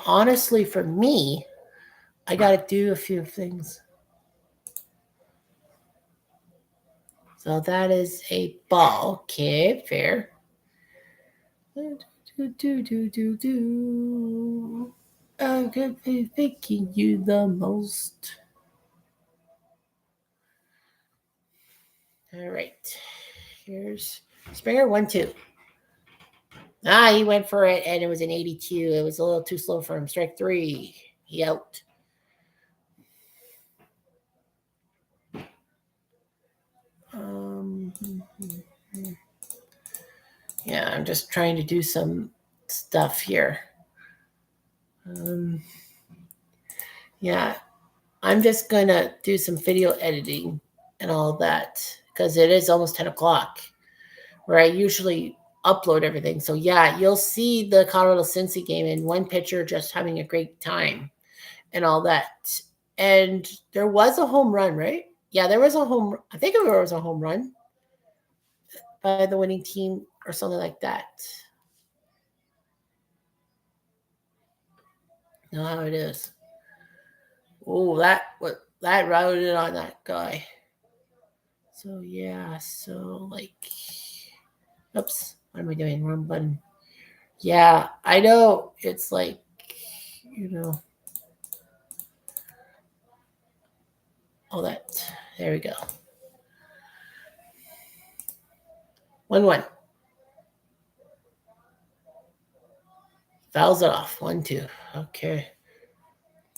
A: honestly, for me, I got to do a few things. So that is a ball. Okay, fair. I'm going to be thanking you the most. All right. Here's Springer 1-2. He went for it, and it was an 82. It was a little too slow for him. Strike 3. He out. Yeah, I'm just trying to do some stuff here. Yeah, I'm just going to do some video editing and all that because it is almost 10 o'clock where I usually upload everything. So, yeah, you'll see the Colorado Cincy game in one pitcher just having a great time and all that. And there was a home run, right? Yeah, there was a home. I think there was a home run by the winning team or something like that. Know how it is. Oh, that routed on that guy. So yeah, oops, what am I doing? Wrong button. Yeah, I know it's like, all that. There we go. 1-1. Fouls it off. 1-2. Okay.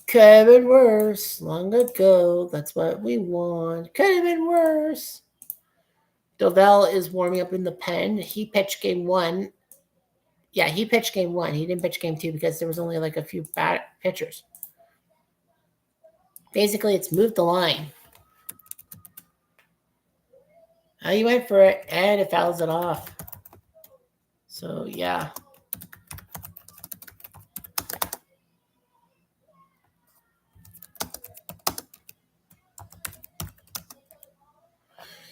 A: Could have been worse. Long ago. That's what we want. Could have been worse. Dovell is warming up in the pen. He pitched game 1. Yeah, he pitched game 1. He didn't pitch game 2 because there was only like a few bad pitchers. Basically, it's moved the line. He went for it, and it fouls it off. So, yeah.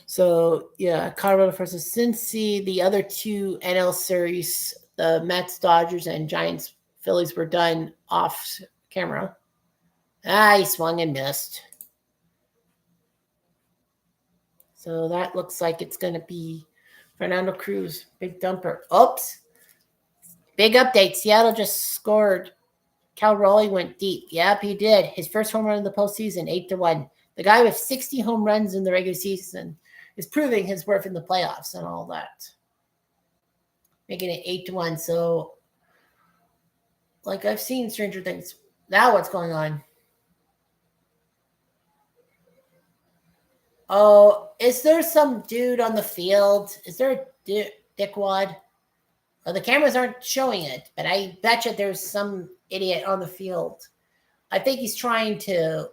A: So, yeah, Colorado versus Cincy. The other 2 NL series, the Mets, Dodgers, and Giants, Phillies were done off camera. He swung and missed. So that looks like it's going to be Fernando Cruz, big dumper. Oops. Big update. Seattle just scored. Cal Raleigh went deep. Yep, he did. His first home run in the postseason, 8-1. The guy with 60 home runs in the regular season is proving his worth in the playoffs and all that. Making it 8-1. So, like I've seen Stranger Things. Now what's going on? Oh, is there some dude on the field? Is there a dickwad? Well, the cameras aren't showing it, but I bet you there's some idiot on the field. I think he's trying to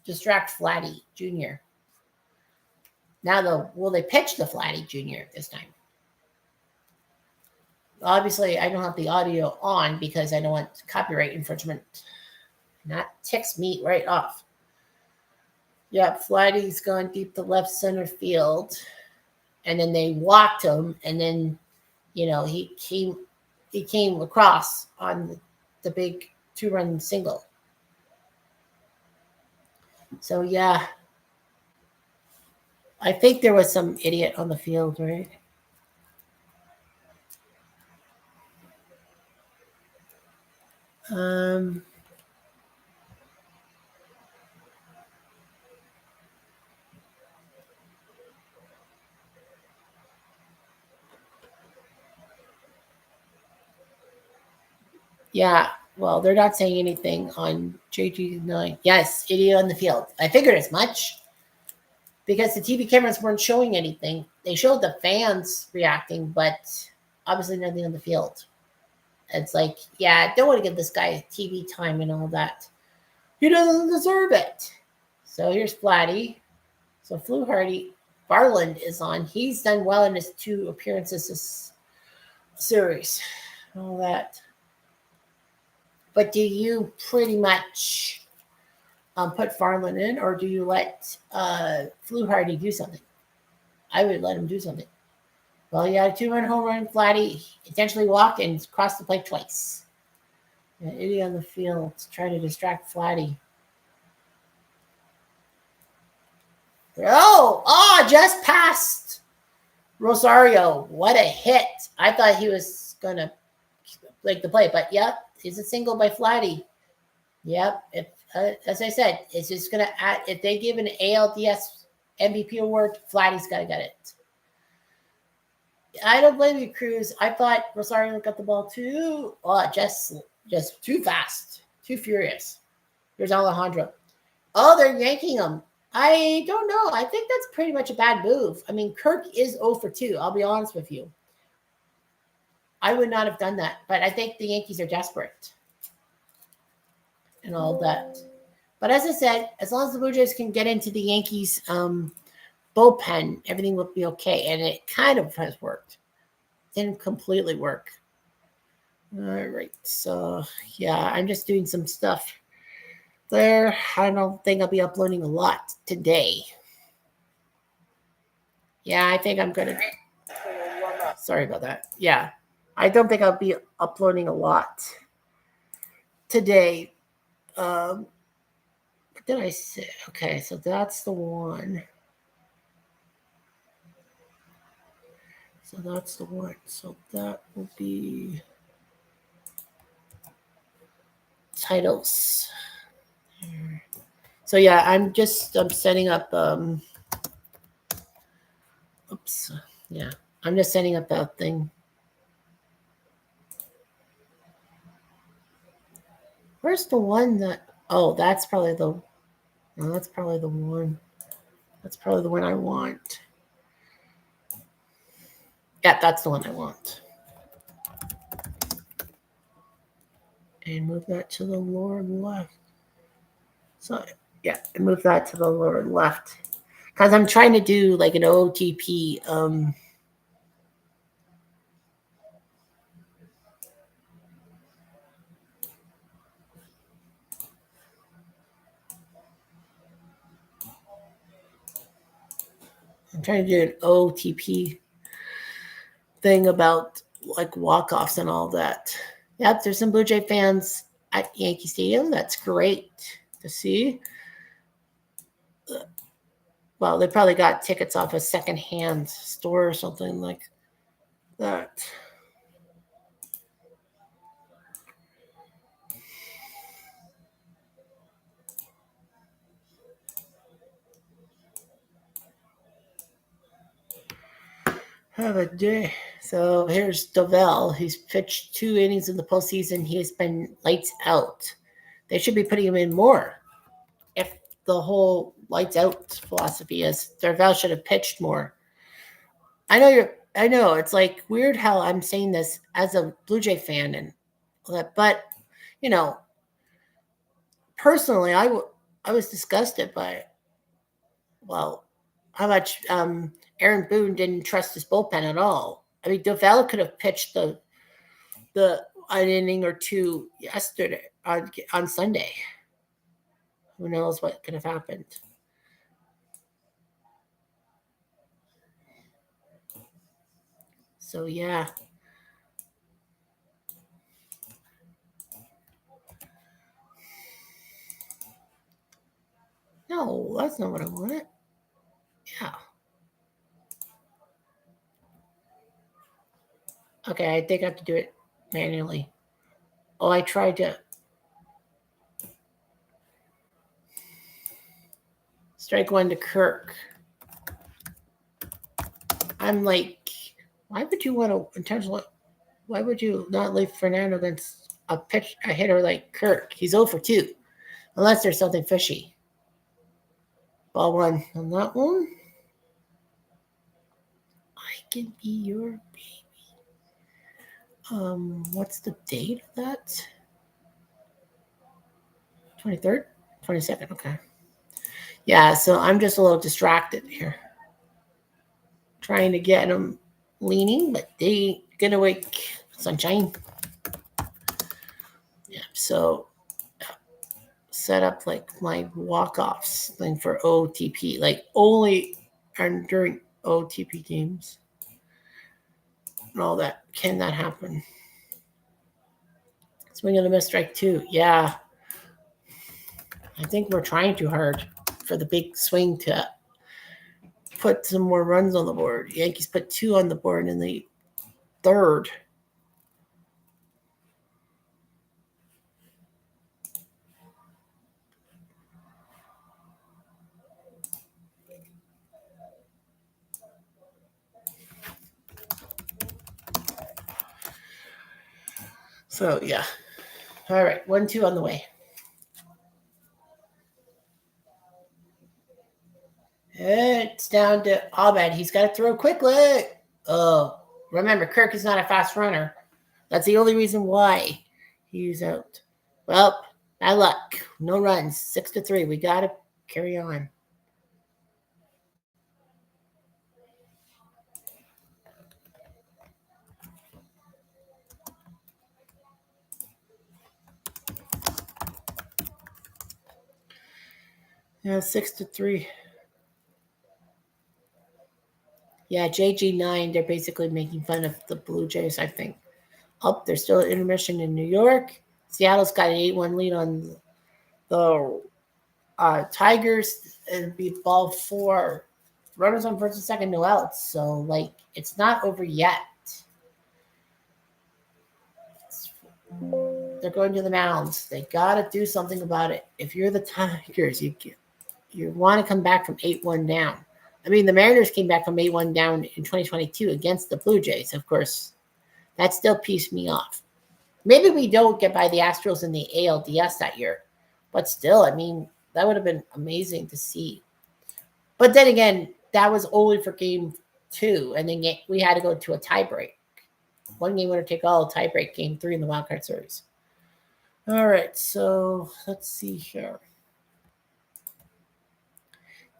A: distract Vladdy Jr. Now, will they pitch the Vladdy Jr. this time? Obviously, I don't have the audio on because I don't want copyright infringement. That ticks me right off. Yep, Vladdy's gone deep to left center field. and then they walked him, and then he came across on the big 2-run single. So yeah, I think there was some idiot on the field, right? Um, yeah, well, they're not saying anything on JG9. Yes, idiot on the field. I figured as much because the TV cameras weren't showing anything. They showed the fans reacting, but obviously nothing on the field. It's like, yeah, don't want to give this guy TV time and all that. He doesn't deserve it. So here's Flatty. So Fluharty, Barland is on. He's done well in his 2 appearances this series. All that. But do you pretty much put Farland in, or do you let Fluharty do something? I would let him do something. Well, he had a 2-run home run. Flatty he intentionally walked and crossed the plate twice. An idiot on the field trying to distract Flatty. Just past Rosario. What a hit. I thought he was going to make the play, but yep, it's a single by Flatty. Yep. As I said, it's just going to add, if they give an ALDS MVP award, Flatty's got to get it. I don't blame you, Cruz. I thought Rosario got the ball too. Just too fast, too furious. Here's Alejandro. Oh, they're yanking him. I don't know. I think that's pretty much a bad move. I mean, Kirk is 0 for 2. I'll be honest with you. I would not have done that, but I think the Yankees are desperate and all that. But as I said, as long as the Blue Jays can get into the Yankees bullpen, everything will be okay. And it kind of has worked. Didn't completely work. All right. So, yeah, I'm just doing some stuff there. I don't think I'll be uploading a lot today. Yeah, I think I'm going to. Sorry about that. Yeah, I don't think I'll be uploading a lot today. What did I say? Okay, so that's the one. So that's the one. So that will be titles. So yeah, I'm setting up. Oops. Yeah, I'm just setting up that thing. Where's the one that? Oh, that's probably the. No, that's probably the one. That's probably the one I want. Yeah, that's the one I want. And move that to the lower left. So yeah, move that to the lower left. Because I'm trying to do like an OTP. I'm trying to do an OTP thing about like walk-offs and all that. Yep, there's some Blue Jay fans at Yankee Stadium. That's great to see. Well, they probably got tickets off a secondhand store or something like that. Have a day. So here's Dovell. He's pitched 2 innings in the postseason. He has been lights out. They should be putting him in more. If the whole lights out philosophy is Dovell should have pitched more. I know it's like weird how I'm saying this as a Blue Jay fan and but personally I was disgusted by how much Aaron Boone didn't trust his bullpen at all. I mean, Dovell could have pitched the an inning or 2 yesterday on Sunday. Who knows what could have happened? So yeah. No, that's not what I wanted. Yeah. Okay, I think I have to do it manually. Oh, I tried to strike one to Kirk. I'm like, why would you want to intentionally? Why would you not leave Fernando against a hitter like Kirk? He's 0 for 2, unless there's something fishy. Ball one on that one. I can be your baby. What's the date of that? 23rd? 22nd, okay. Yeah, so I'm just a little distracted here. Trying to get them leaning, but they ain't gonna wake sunshine. Yeah, so set up like my walk-offs thing for OTP, like only during OTP games and all that. Can that happen? Swing and a miss, strike two. Yeah, I think we're trying too hard for the big swing to put some more runs on the board. Yankees put 2 on the board in the third. So yeah. All right, 1-2 on the way. It's down to Abed. He's got to throw quickly. Oh, remember, Kirk is not a fast runner. That's the only reason why he's out. Well, bad luck. No runs. 6-3. We got to carry on. Yeah, 6-3. Yeah, JG9, they're basically making fun of the Blue Jays, I think. Oh, there's still an intermission in New York. Seattle's got an 8-1 lead on the Tigers. It'd be ball 4. Runners on first and second, no outs. So, like, it's not over yet. They're going to the mounds. They got to do something about it. If you're the Tigers, you want to come back from 8-1 down. I mean, the Mariners came back from 8-1 down in 2022 against the Blue Jays. Of course, that still pissed me off. Maybe we don't get by the Astros in the ALDS that year. But still, I mean, that would have been amazing to see. But then again, that was only for game 2. And then we had to go to a tiebreak. One game winner take all, tiebreak game 3 in the wildcard series. All right, so let's see here.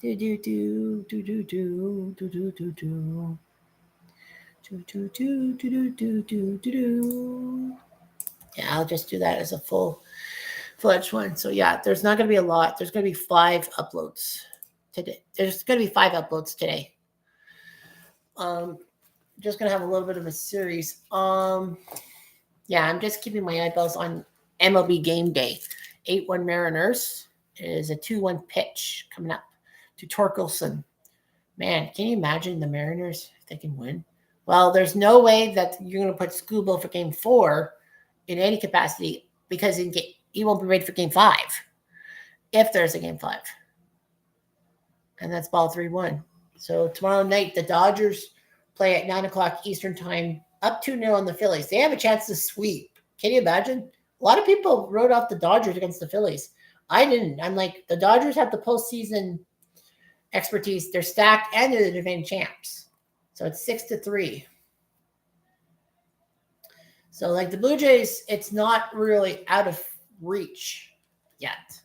A: Do do do do do do do do do do. Do, do, do, do, do, do, do, do. Yeah, I'll just do that as a full-fledged one. So yeah, there's not going to be a lot. There's going to be 5 uploads today. There's going to be 5 uploads today. Just going to have a little bit of a series. Yeah, I'm just keeping my eyeballs on MLB Game Day. 8-1 Mariners is a 2-1 pitch coming up to Torkelson. Man, can you imagine the Mariners if they can win? Well, there's no way that you're going to put Scoobo for game 4 in any capacity because he won't be ready for game 5 if there's a game 5. And that's ball 3-1. So tomorrow night, the Dodgers play at 9 o'clock Eastern time, up 2-0 on the Phillies. They have a chance to sweep. Can you imagine? A lot of people wrote off the Dodgers against the Phillies. I didn't. I'm like, the Dodgers have the postseason expertise. They're stacked and they're the defending champs. So it's 6-3. So like the Blue Jays, it's not really out of reach yet.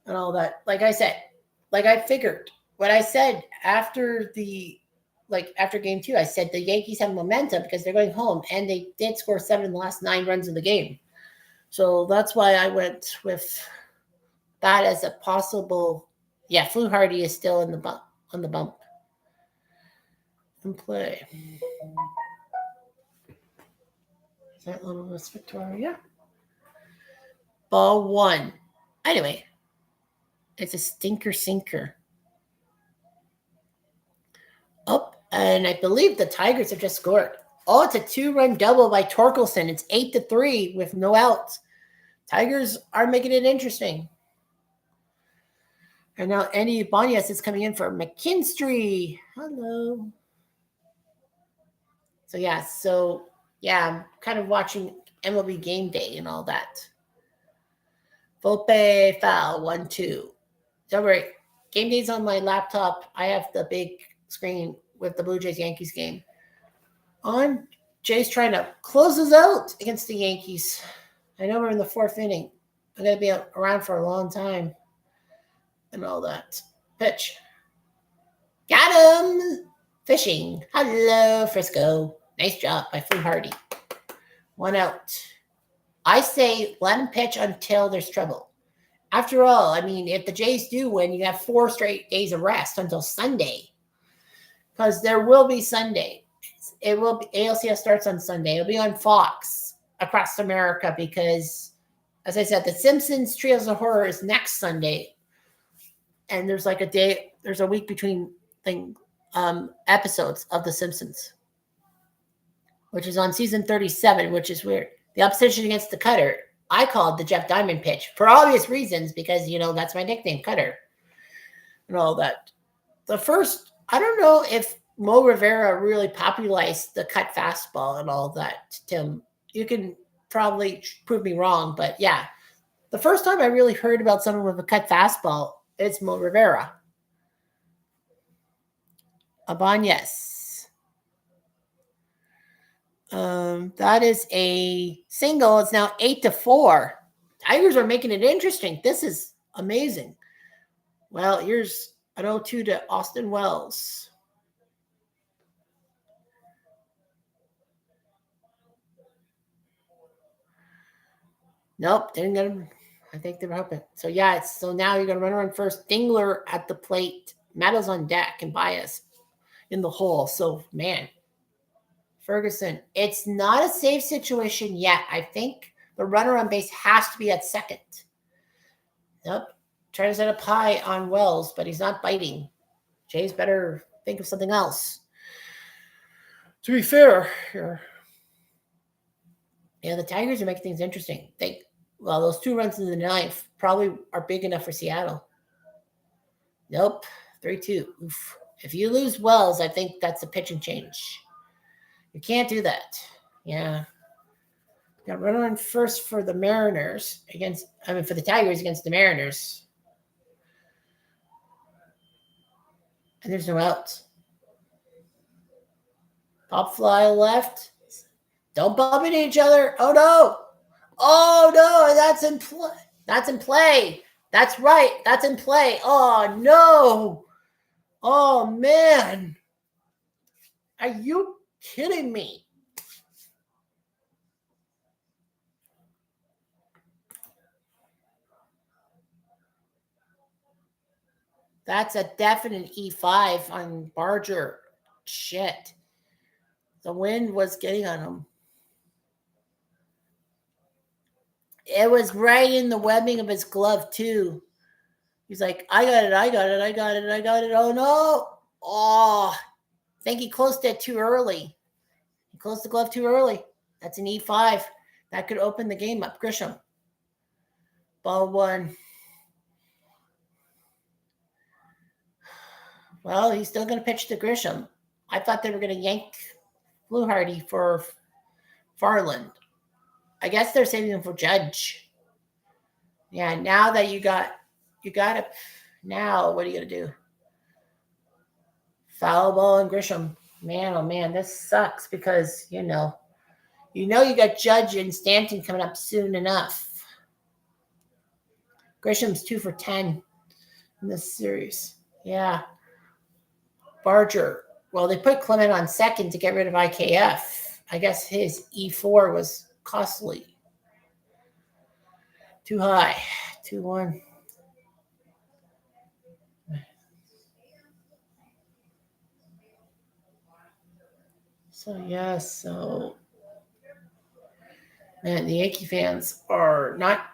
A: And all that. Like I said, like I figured what I said after game 2, I said the Yankees have momentum because they're going home and they did score 7 in the last 9 runs of the game. So that's why I went with that as a possible. Yeah, Fluharty is still on the bump in play. St. Louis, Victoria. Ball 1. Anyway, it's a stinker sinker. Oh, and I believe the Tigers have just scored. Oh, it's a 2-run double by Torkelson. It's 8-3 with no outs. Tigers are making it interesting. And now Andy Bonias is coming in for McKinstry. Hello. So I'm kind of watching MLB Game Day and all that. Volpe foul 1-2. Don't worry, Game Day's on my laptop. I have the big screen with the Blue Jays Yankees game on. Jay's trying to close us out against the Yankees. I know we're in the 4th inning. I'm going to be around for a long time and all that. Pitch. Got him. Fishing. Hello, Frisco. Nice job by Fluharty. 1 out. I say let him pitch until there's trouble. After all, I mean, if the Jays do win, you have 4 straight days of rest until Sunday. Because there will be Sunday. It will be, ALCS starts on Sunday. It'll be on Fox across America because, as I said, The Simpsons Trios of Horror is next Sunday. And there's like there's a week between episodes of The Simpsons, which is on season 37, which is weird. The opposition against the Cutter, I called the Jeff Diamond pitch for obvious reasons because, that's my nickname, Cutter, and all that. The first, I don't know if Mo Rivera really popularized the cut fastball and all that, Tim. You can probably prove me wrong, but yeah. The first time I really heard about someone with a cut fastball, it's Mo Rivera. Abanez. That is a single. It's now 8-4. Tigers are making it interesting. This is amazing. Well, here's an 0-2 to Austin Wells. Nope, didn't get him. I think they were hoping. So so now you're gonna run around first. Dingler at the plate. Meadows on deck and Bias in the hole. So man, Ferguson, it's not a safe situation yet. I think the runner on base has to be at second. Nope. Trying to set up high on Wells, but he's not biting. Jays better think of something else. To be fair, here. Yeah, the Tigers are making things interesting. Those 2 runs in the 9th probably are big enough for Seattle. Nope. 3-2. Oof. If you lose Wells, I think that's a pitching change. You can't do that. Yeah. Got runner on first for the Mariners for the Tigers against the Mariners. And there's no outs. Pop fly left. Don't bump into each other. Oh no. Oh no, that's in play. That's in play. That's right. That's in play. Oh no. Oh man. Are you kidding me? That's a definite E5 on Barger. Shit. The wind was getting on him. It was right in the webbing of his glove, too. He's like, I got it. Oh, no. Oh, I think he closed it too early. He closed the glove too early. That's an E5. That could open the game up. Grisham. Ball 1. Well, he's still going to pitch to Grisham. I thought they were going to yank Fluharty for Farland. I guess they're saving him for Judge. Yeah, now that you got it. Now, what are you going to do? Foul ball and Grisham. Man, oh man, this sucks because, you got Judge and Stanton coming up soon enough. Grisham's 2 for 10 in this series. Yeah. Barger. Well, they put Clement on second to get rid of IKF. I guess his E4 was costly. Too high. 2-1. So Man, the Yankee fans are not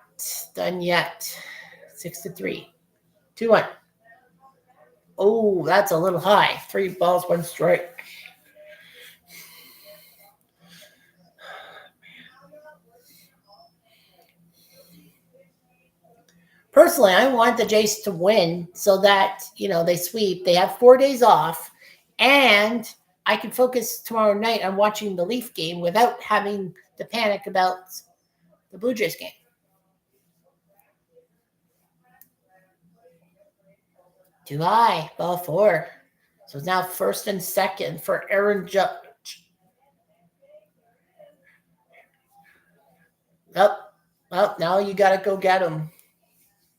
A: done yet. 6-3. 2-1. Oh, that's a little high. 3 balls, 1 strike. Personally, I want the Jays to win so that, they sweep. They have 4 days off, and I can focus tomorrow night on watching the Leaf game without having to panic about the Blue Jays game. Too high, ball 4. So it's now first and second for Aaron Judge. Well, now you got to go get him.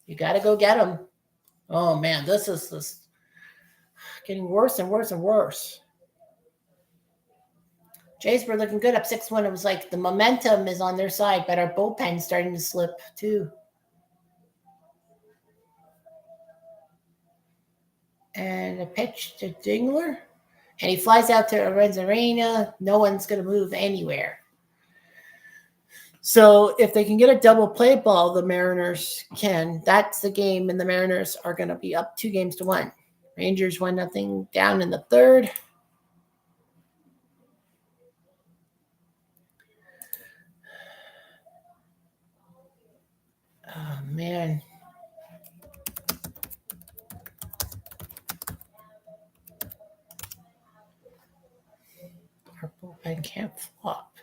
A: You got to go get him. Oh, man, this is getting worse and worse and worse. Jays were looking good up 6-1. It was like the momentum is on their side, but our bullpen's starting to slip too. And a pitch to Dingler. And he flies out to Arena. No one's going to move anywhere. So if they can get a double play ball, the Mariners can. That's the game, and the Mariners are going to be up 2-1. Rangers 1-0 down in the third. Oh, man. Our bullpen can't flop.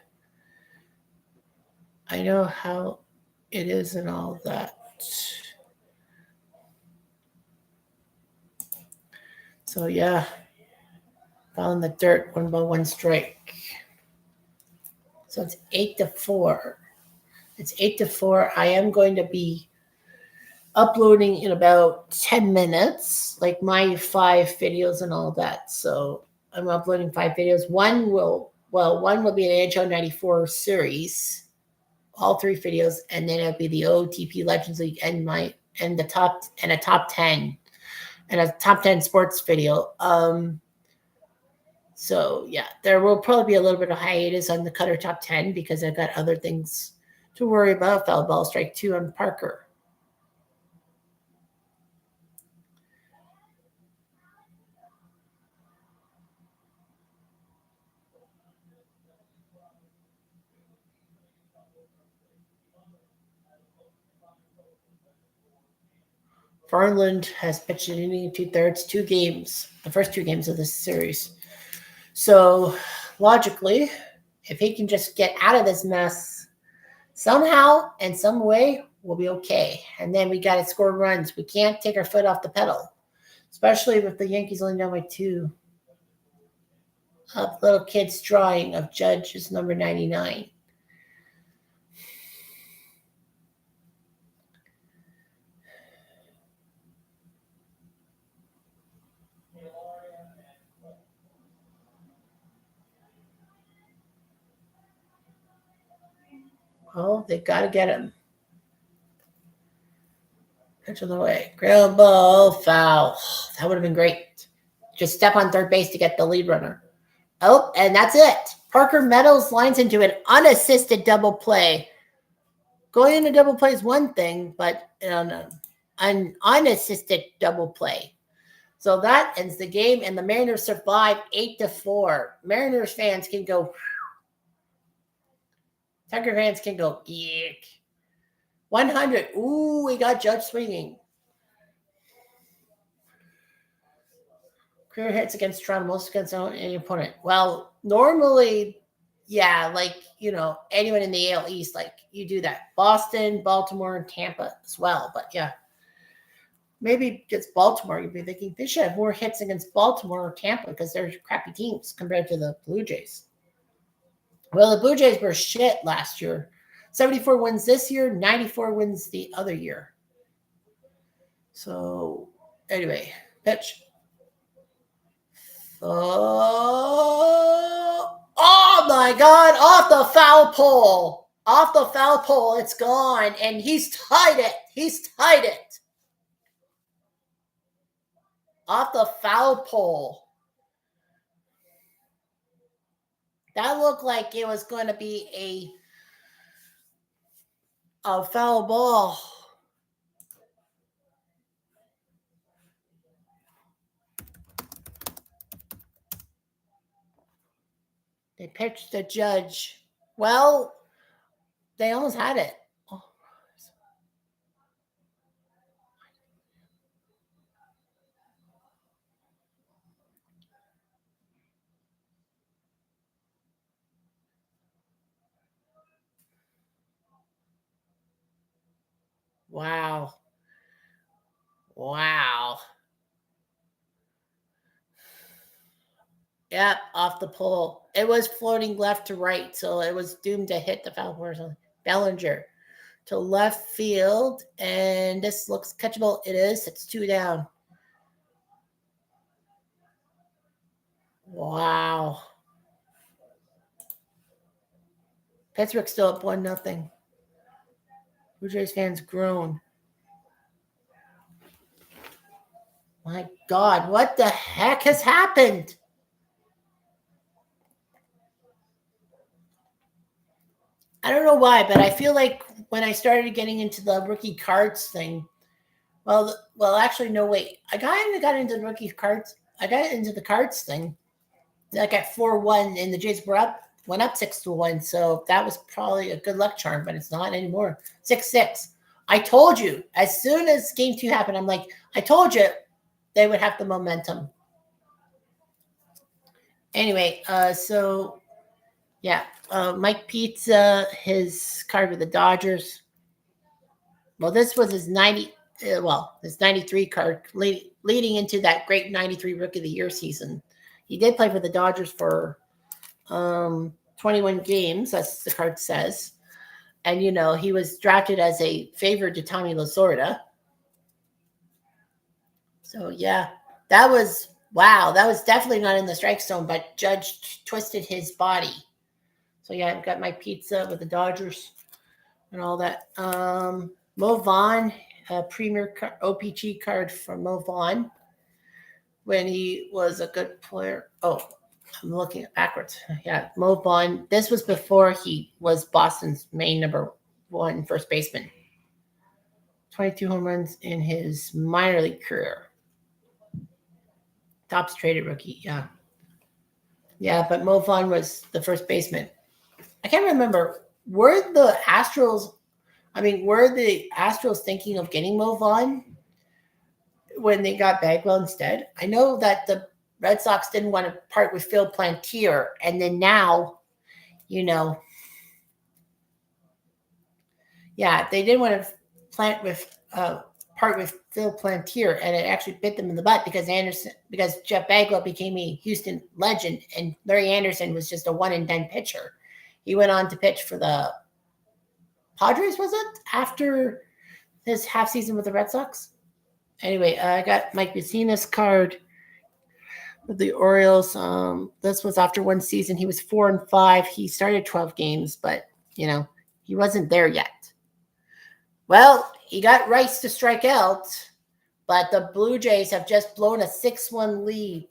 A: I know how it is and all that. So, yeah. Ball in the dirt, 1 ball, 1 strike. So it's 8-4. It's 8-4. I am going to be uploading in about 10 minutes, like my 5 videos and all that. So I'm uploading 5 videos. One will be an NHL 94 series, all 3 videos, and then it'll be the OTP Legends League and a top 10 and a top 10 sports video. So yeah, there will probably be a little bit of hiatus on the Cutter top 10 because I've got other things to worry about. Foul ball, strike 2 on Parker. Farland has pitched an inning and 2/3, 2 games, the first 2 games of this series. So logically, if he can just get out of this mess somehow and some way, we'll be okay. And then we got to score runs. We can't take our foot off the pedal, especially with the Yankees only down by 2. A little kid's drawing of Judge is number 99. Well, they got to get him. Pitch of the way. Ground ball, foul. That would have been great. Just step on third base to get the lead runner. Oh, and that's it. Parker Meadows lines into an unassisted double play. Going into double play is one thing, but an unassisted double play. So that ends the game, and the Mariners survive 8-4. Mariners fans can go. Tucker fans can go. Eek. 100. Ooh, we got Judge swinging. Career hits against Toronto, most against any opponent. Well, normally, yeah, like, anyone in the AL East, like, you do that. Boston, Baltimore, and Tampa as well. But, yeah, maybe against Baltimore, you'd be thinking they should have more hits against Baltimore or Tampa because they're crappy teams compared to the Blue Jays. Well, the Blue Jays were shit last year. 74 wins this year, 94 wins the other year. So, anyway, pitch. Oh my God, off the foul pole. Off the foul pole, it's gone. And he's tied it. Off the foul pole. That looked like it was going to be A foul ball. They pitched the Judge. Well, they almost had it. Oh. Wow. Wow. Yep, off the pole. It was floating left to right, so it was doomed to hit the foul person. Bellinger to left field, and this looks catchable. It is. It's 2 down. Wow. Pittsburgh still up 1-0. Blue Jays fans groan. My God, what the heck has happened? I don't know why, but I feel like when I started getting into the rookie cards thing, actually, no, wait. I got into the rookie cards. I got into the cards thing. Like at 4-1, and the Jays went up 6-1. So that was probably a good luck charm, but it's not anymore. 6-6. I told you as soon as game 2 happened, I'm like, I told you they would have the momentum. Anyway, so yeah, Mike Pizza, his card with the Dodgers. Well, this was his 93 card leading into that great 93 Rookie of the Year season. He did play for the Dodgers for 21 games, as the card says. And, he was drafted as a favor to Tommy Lasorda. So, yeah, that was definitely not in the strike zone, but Judge twisted his body. So, yeah, I've got my pizza with the Dodgers and all that. Mo Vaughn, a premier OPG card from Mo Vaughn when he was a good player. Oh, I'm looking at backwards. Yeah, Mo Vaughn. This was before he was Boston's main number 1 first baseman. 22 home runs in his minor league career. Tops traded rookie, yeah. Yeah, but Mo Vaughn was the first baseman. I can't remember. Were the Astros thinking of getting Mo Vaughn when they got Bagwell instead? I know that the Red Sox didn't want to part with Phil Plantier, and then now, they didn't want to part with Phil Plantier, and it actually bit them in the butt because Jeff Bagwell became a Houston legend, and Larry Anderson was just a one-and-done pitcher. He went on to pitch for the Padres, was it, after his half season with the Red Sox? Anyway, I got Mike Mussina's card with the Orioles. This was after one season. He was 4-5. He started 12 games, but he wasn't there yet. Well, he got Rice to strike out, but the Blue Jays have just blown a 6-1 lead.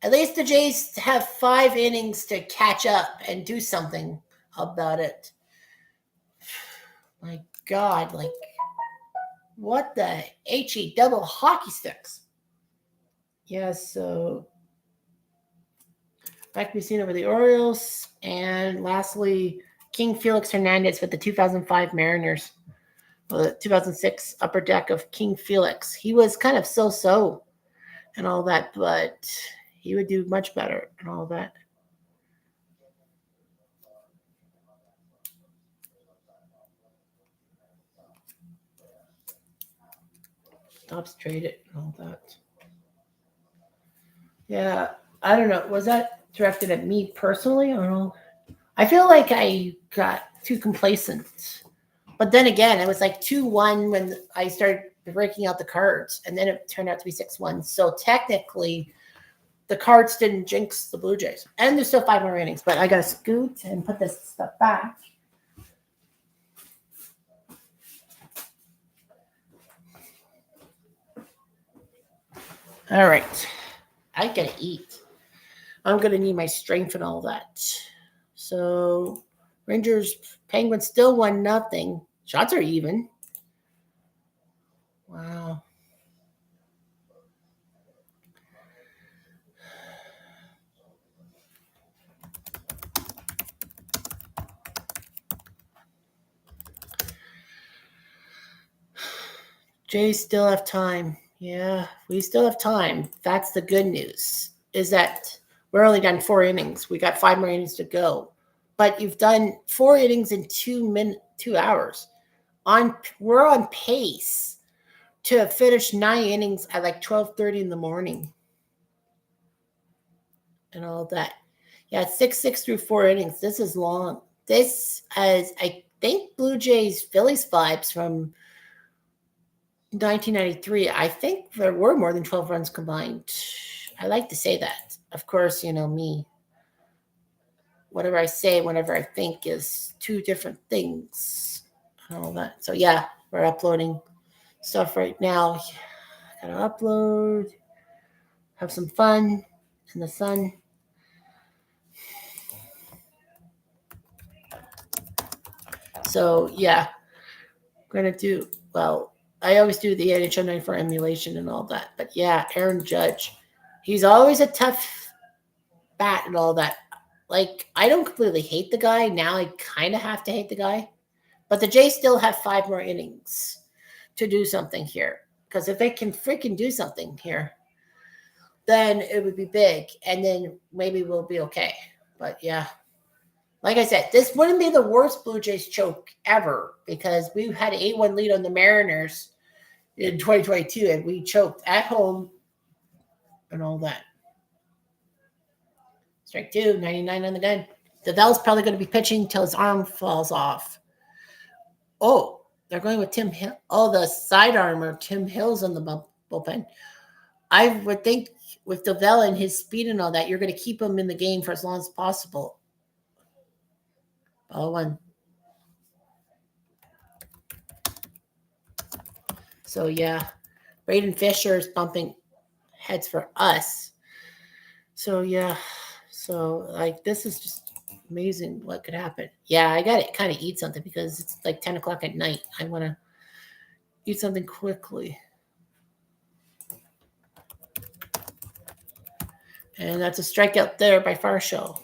A: At least the Jays have 5 innings to catch up and do something about it. My God, what the HE double hockey sticks? Yeah, so Mike Mussina with the Orioles. And lastly, King Felix Hernandez with the 2005 Mariners. The 2006 Upper Deck of King Felix. He was kind of so-so and all that, but he would do much better and all that. Stops traded and all that. Yeah, I don't know. Was that directed at me personally? I don't know. I feel like I got too complacent. But then again, it was like 2-1 when I started breaking out the cards, and then it turned out to be 6-1. So technically, the cards didn't jinx the Blue Jays. And there's still 5 more innings, but I got to scoot and put this stuff back. All right. I got to eat. I'm going to need my strength and all that. So Rangers, Penguins still 1-0. Shots are even. Wow. Jays still have time. Yeah, we still have time. That's the good news, is that we're only done 4 innings. We got 5 more innings to go. But you've done 4 innings in 2 hours. We're on pace to finish 9 innings at like 12:30 in the morning. And all that. Yeah, 6 through 4 innings. This is long. This has, I think, Blue Jays Phillies vibes from 1993. I think there were more than 12 runs combined. I like to say that. Of course, me. Whatever I say, whenever I think is 2 different things. And all that. So yeah, we're uploading stuff right now. Gotta upload. Have some fun in the sun. So yeah, I'm gonna do well. I always do the NHL 94 emulation and all that, but yeah, Aaron Judge, he's always a tough bat and all that. Like, I don't completely hate the guy now. I kind of have to hate the guy, but the Jays still have 5 more innings to do something here. Because if they can freaking do something here, then it would be big, and then maybe we'll be okay. But yeah. Like I said, this wouldn't be the worst Blue Jays choke ever, because we had an 8-1 lead on the Mariners in 2022, and we choked at home and all that. Strike 2, 99 on the gun. Devel's probably going to be pitching till his arm falls off. Oh, they're going with Tim Hill. Oh, the sidearmer, Tim Hill's on the bullpen. I would think with Devel and his speed and all that, you're going to keep him in the game for as long as possible. Ball 1. So, yeah, Braden Fisher is bumping heads for us. So, yeah. So, like, this is just amazing what could happen. Yeah, I got to kind of eat something because it's like 10 o'clock at night. I want to eat something quickly. And that's a strikeout there by Farshow.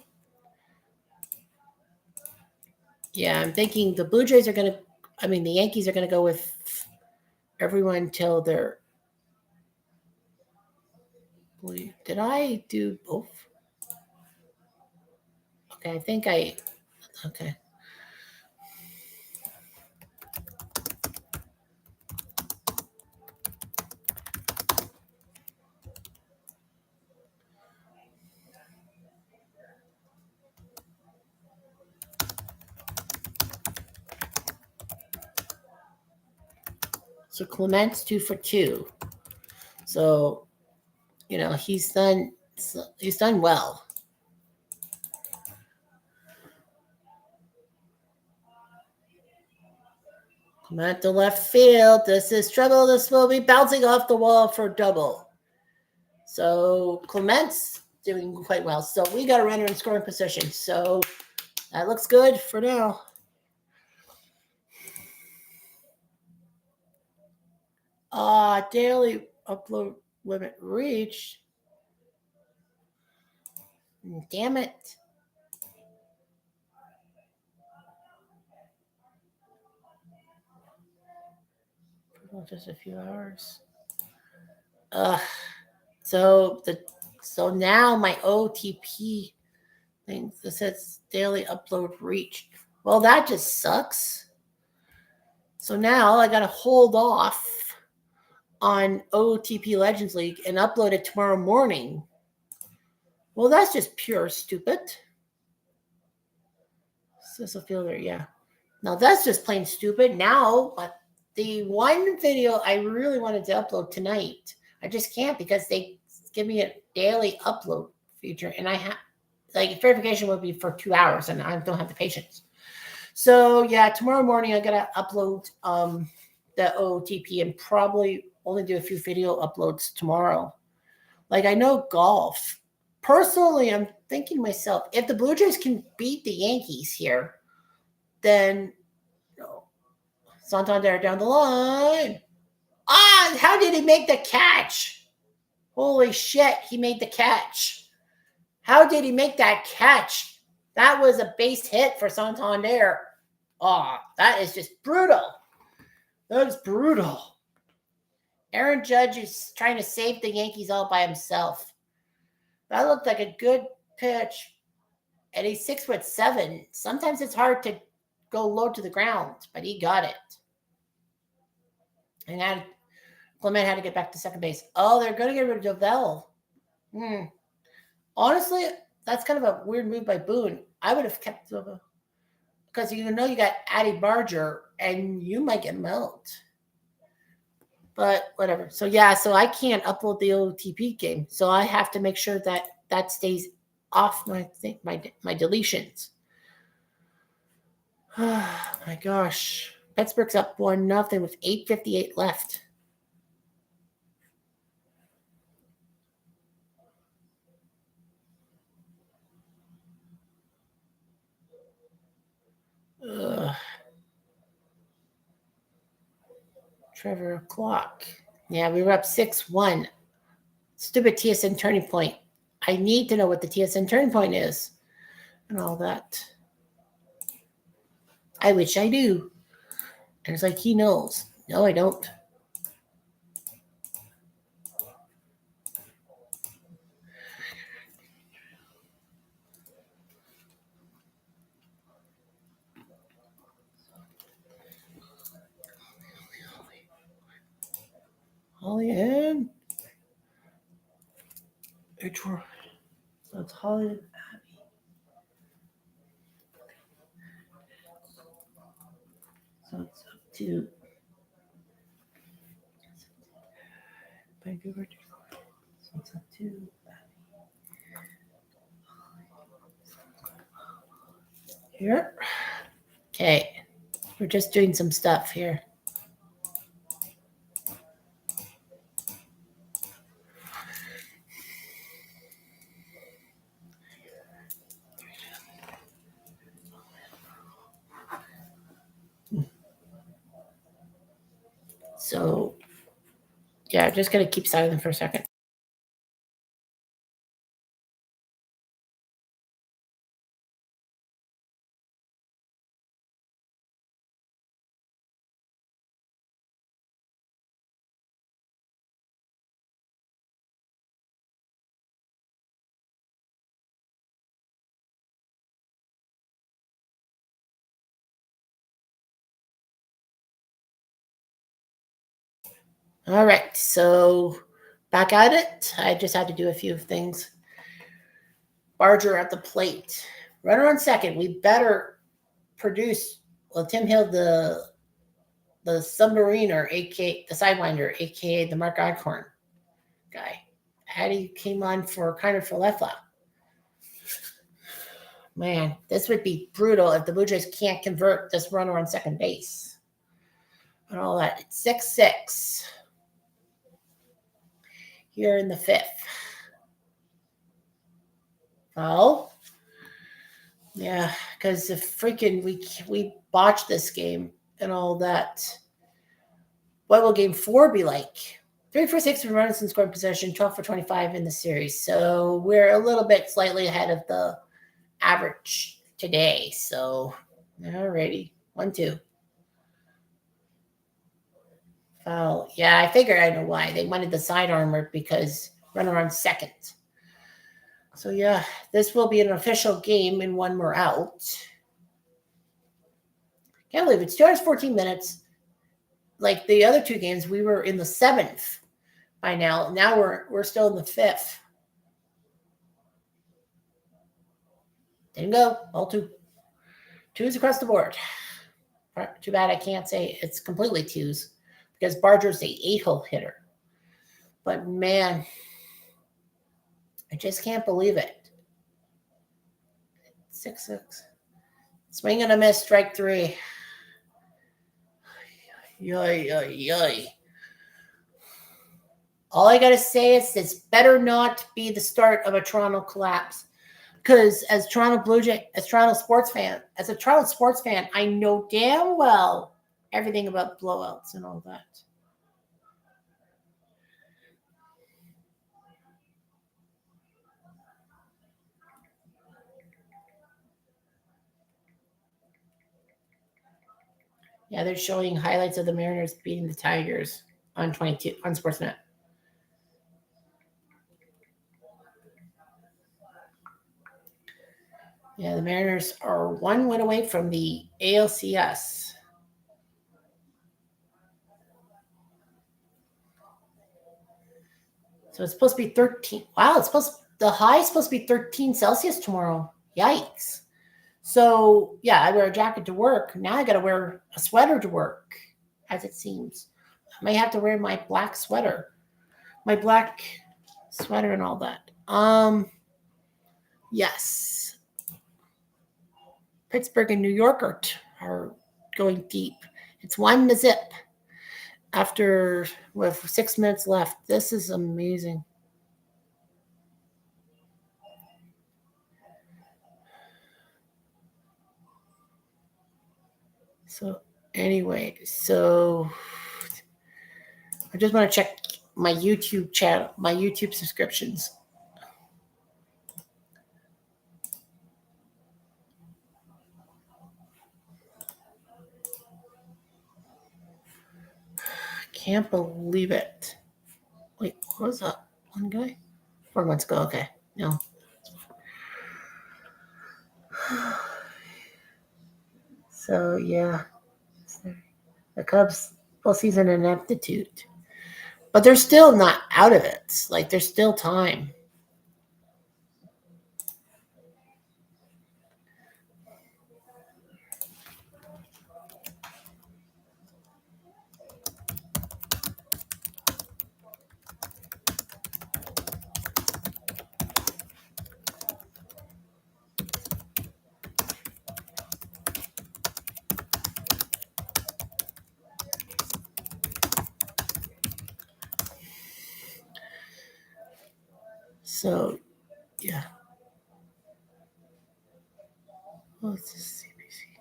A: Yeah, I'm thinking the Blue Jays are going to, the Yankees are going to go with everyone till they're. Did I do both? Okay, I think okay. So Clement's 2 for 2. So, he's done well. Clement to left field. This is trouble. This will be bouncing off the wall for double. So Clement's doing quite well. So we got a runner in scoring position. So that looks good for now. Daily upload limit reached. Damn it. Just a few hours. So now my OTP thing, this says daily upload reached. Well, that just sucks. So now I got to hold off on OTP Legends League and upload it tomorrow morning. Well, that's just pure stupid. Cecil Fielder, yeah. Now that's just plain stupid. Now, the one video I really wanted to upload tonight, I just can't because they give me a daily upload feature, and I have verification would be for 2 hours, and I don't have the patience. So yeah, tomorrow morning I gotta upload the OTP and probably only do a few video uploads tomorrow. Like, I know golf. Personally, I'm thinking to myself, if the Blue Jays can beat the Yankees here, Then Santander down the line. Ah, how did he make the catch? Holy shit, he made the catch. How did he make that catch? That was a base hit for Santander. Oh, that is just brutal. That is brutal. Aaron Judge is trying to save the Yankees all by himself. That looked like a good pitch. And he's 6'7". Sometimes it's hard to go low to the ground, but he got it. And Clement had to get back to second base. Oh, they're going to get rid of Dovell. Honestly, that's kind of a weird move by Boone. I would have kept Dovell because you got Addy Barger, and you might get Melt. But whatever. So I can't upload the OTP game. So I have to make sure that stays off my deletions. Oh my gosh. Pittsburgh's up 1-0 with 8:58 left. Trevor Clock. Yeah, we were up 6-1. Stupid TSN turning point. I need to know what the TSN turning point is and all that. I wish I do. And it's like he knows. No, I don't. Holly and so it's Holly and Abby. So it's up to Vancouver. So it's up to Abby. Here. Okay. We're just doing some stuff here. So, yeah, just going to keep silent for a second. All right, so back at it. I just had to do a few things. Barger at the plate. Runner on second. We better produce. Well, Tim Hill, the submariner, aka the sidewinder, aka the Mark Eichhorn guy. Hattie came on for Kiner Falefa. Man, this would be brutal if the Blue Jays can't convert this runner on second base. And all that. It's 6-6. Here in the fifth. Foul. Yeah, because if freaking we botched this game and all that, what will game 4 be like? 3 for 6 for runners in scoring possession, 12 for 25 in the series. So we're a little bit slightly ahead of the average today. So, alrighty. 1-2. Foul. Yeah, I figure I know why. They wanted the side armor because runner on second. So, yeah, this will be an official game and one more out. Can't believe it's 2 hours, 14 minutes. Like the other two games, we were in the 7th by now. Now we're still in the 5th. Didn't go. All two. Twos across the board. Too bad I can't say it's completely twos because Barger's the 8-hole hitter. But man, I just can't believe it. 6-6. Swing and a miss, strike 3. Yoy. All I got to say is this better not be the start of a Toronto collapse because as a Toronto sports fan, I know damn well everything about blowouts and all that. Yeah, they're showing highlights of the Mariners beating the Tigers on 22 on Sportsnet. Yeah, the Mariners are one win away from the ALCS. So it's supposed to be 13. Wow, the high is supposed to be 13 Celsius tomorrow. Yikes. So yeah, I wear a jacket to work. Now I gotta wear a sweater to work, as it seems. I may have to wear my black sweater. My black sweater and all that. Yes. Pittsburgh and New York are going deep. It's 1-0 after with 6 minutes left. This is amazing. So anyway, I just want to check my YouTube channel, my YouTube subscriptions. Can't believe it. Wait, what was that? One guy? 4 months ago. Okay. No. So, yeah. The Cubs postseason ineptitude. But they're still not out of it. Like, there's still time. So, yeah. Oh, it's just CBC.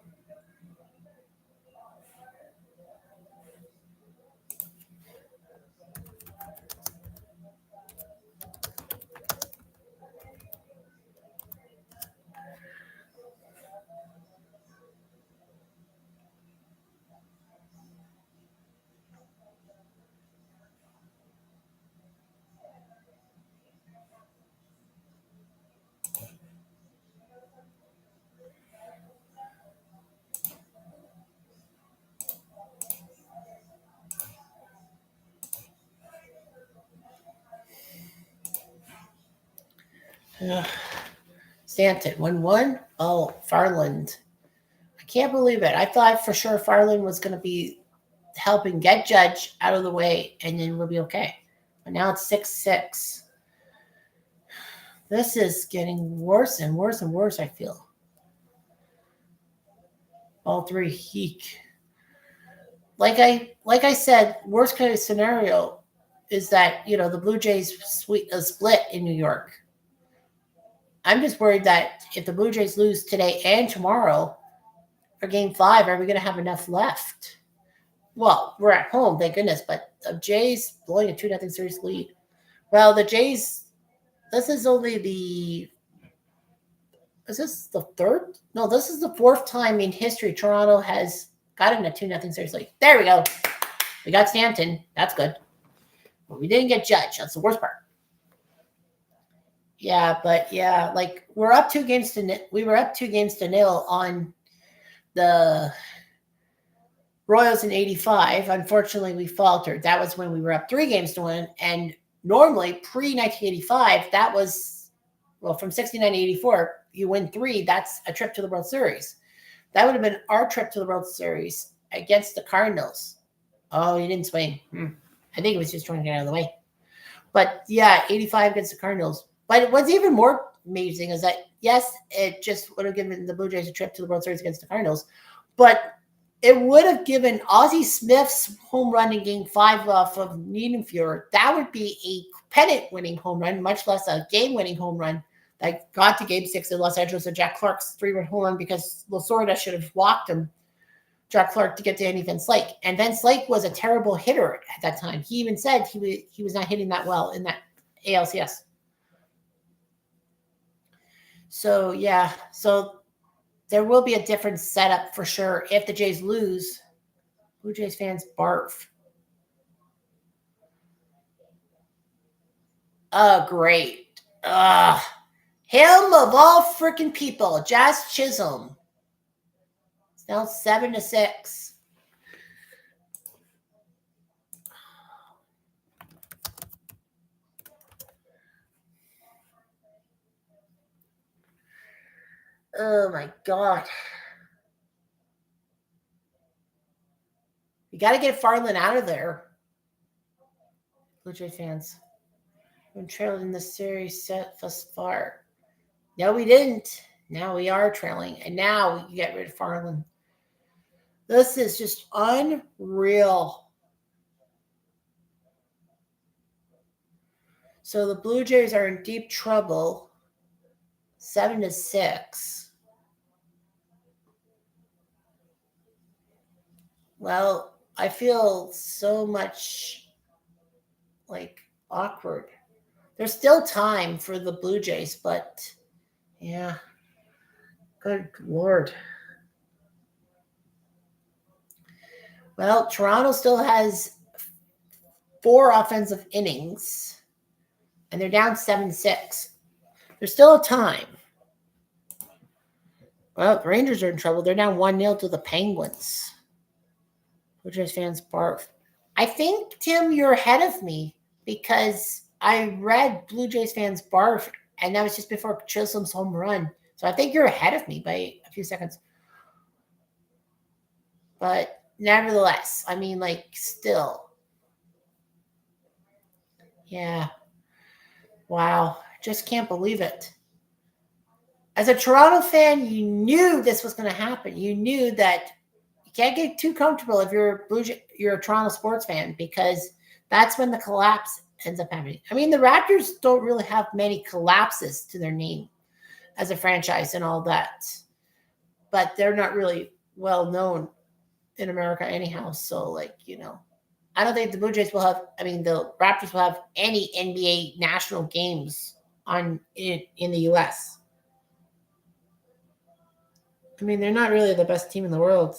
A: Stanton 1-1. Oh, Farland. I can't believe it. I thought for sure Farland was going to be helping get Judge out of the way and then we'll be okay. But now it's 6-6. This is getting worse and worse and worse, I feel. All three heek. Like I said, worst case scenario is that, the Blue Jays split in New York. I'm just worried that if the Blue Jays lose today and tomorrow for Game 5, are we going to have enough left? Well, we're at home, thank goodness, but the Jays blowing a 2-0 series lead. Well, the Jays, this is the third? No, this is the fourth time in history Toronto has gotten a 2-0 series lead. There we go. We got Stanton. That's good. But we didn't get Judge. That's the worst part. Yeah, but yeah, like we were up 2 games to nil on the Royals in 85. Unfortunately, we faltered. That was when we were up 3 games to 1. And normally, pre-1985, that was, from 69 to 84, you win 3. That's a trip to the World Series. That would have been our trip to the World Series against the Cardinals. Oh, he didn't swing. I think he was just trying to get out of the way. But yeah, 85 against the Cardinals. But what's even more amazing is that, yes, it just would have given the Blue Jays a trip to the World Series against the Cardinals, but it would have given Ozzie Smith's home run in Game 5 off of Niedenfuhr. That would be a pennant-winning home run, much less a game-winning home run. that got to Game 6 in Los Angeles, and Jack Clark's 3-run home run because Lasorda should have walked him, Jack Clark, to get to Andy Van Slyke. And Van Slyke was a terrible hitter at that time. He even said he was not hitting that well in that ALCS. So, yeah. So there will be a different setup for sure if the Jays lose. Blue Jays fans barf. Oh, great. Him of all freaking people, Jazz Chisholm. It's now 7-6. Oh my God. You got to get Farland out of there. Blue Jay fans. We trailed in the series set thus far. No, we didn't. Now we are trailing. And now we can get rid of Farland. This is just unreal. So the Blue Jays are in deep trouble. 7-6. Well, I feel so much like awkward. There's still time for the Blue Jays, but yeah. Good Lord. Well, Toronto still has 4 offensive innings, and they're down 7-6. There's still a time. Well, the Rangers are in trouble. They're down 1-0 to the Penguins. Blue Jays fans barf. I think, Tim, you're ahead of me because I read Blue Jays fans barf, and that was just before Chisholm's home run. So I think you're ahead of me by a few seconds. But nevertheless, I mean, like, still. Yeah. Wow. Just can't believe it. As a Toronto fan, you knew this was going to happen. You knew that you can't get too comfortable if you're a Toronto sports fan, because that's when the collapse ends up happening. I mean, the Raptors don't really have many collapses to their name as a franchise and all that, but they're not really well known in America anyhow. So, like, I don't think the Blue Jays will have, the Raptors will have any NBA national games in the U.S. I mean, they're not really the best team in the world.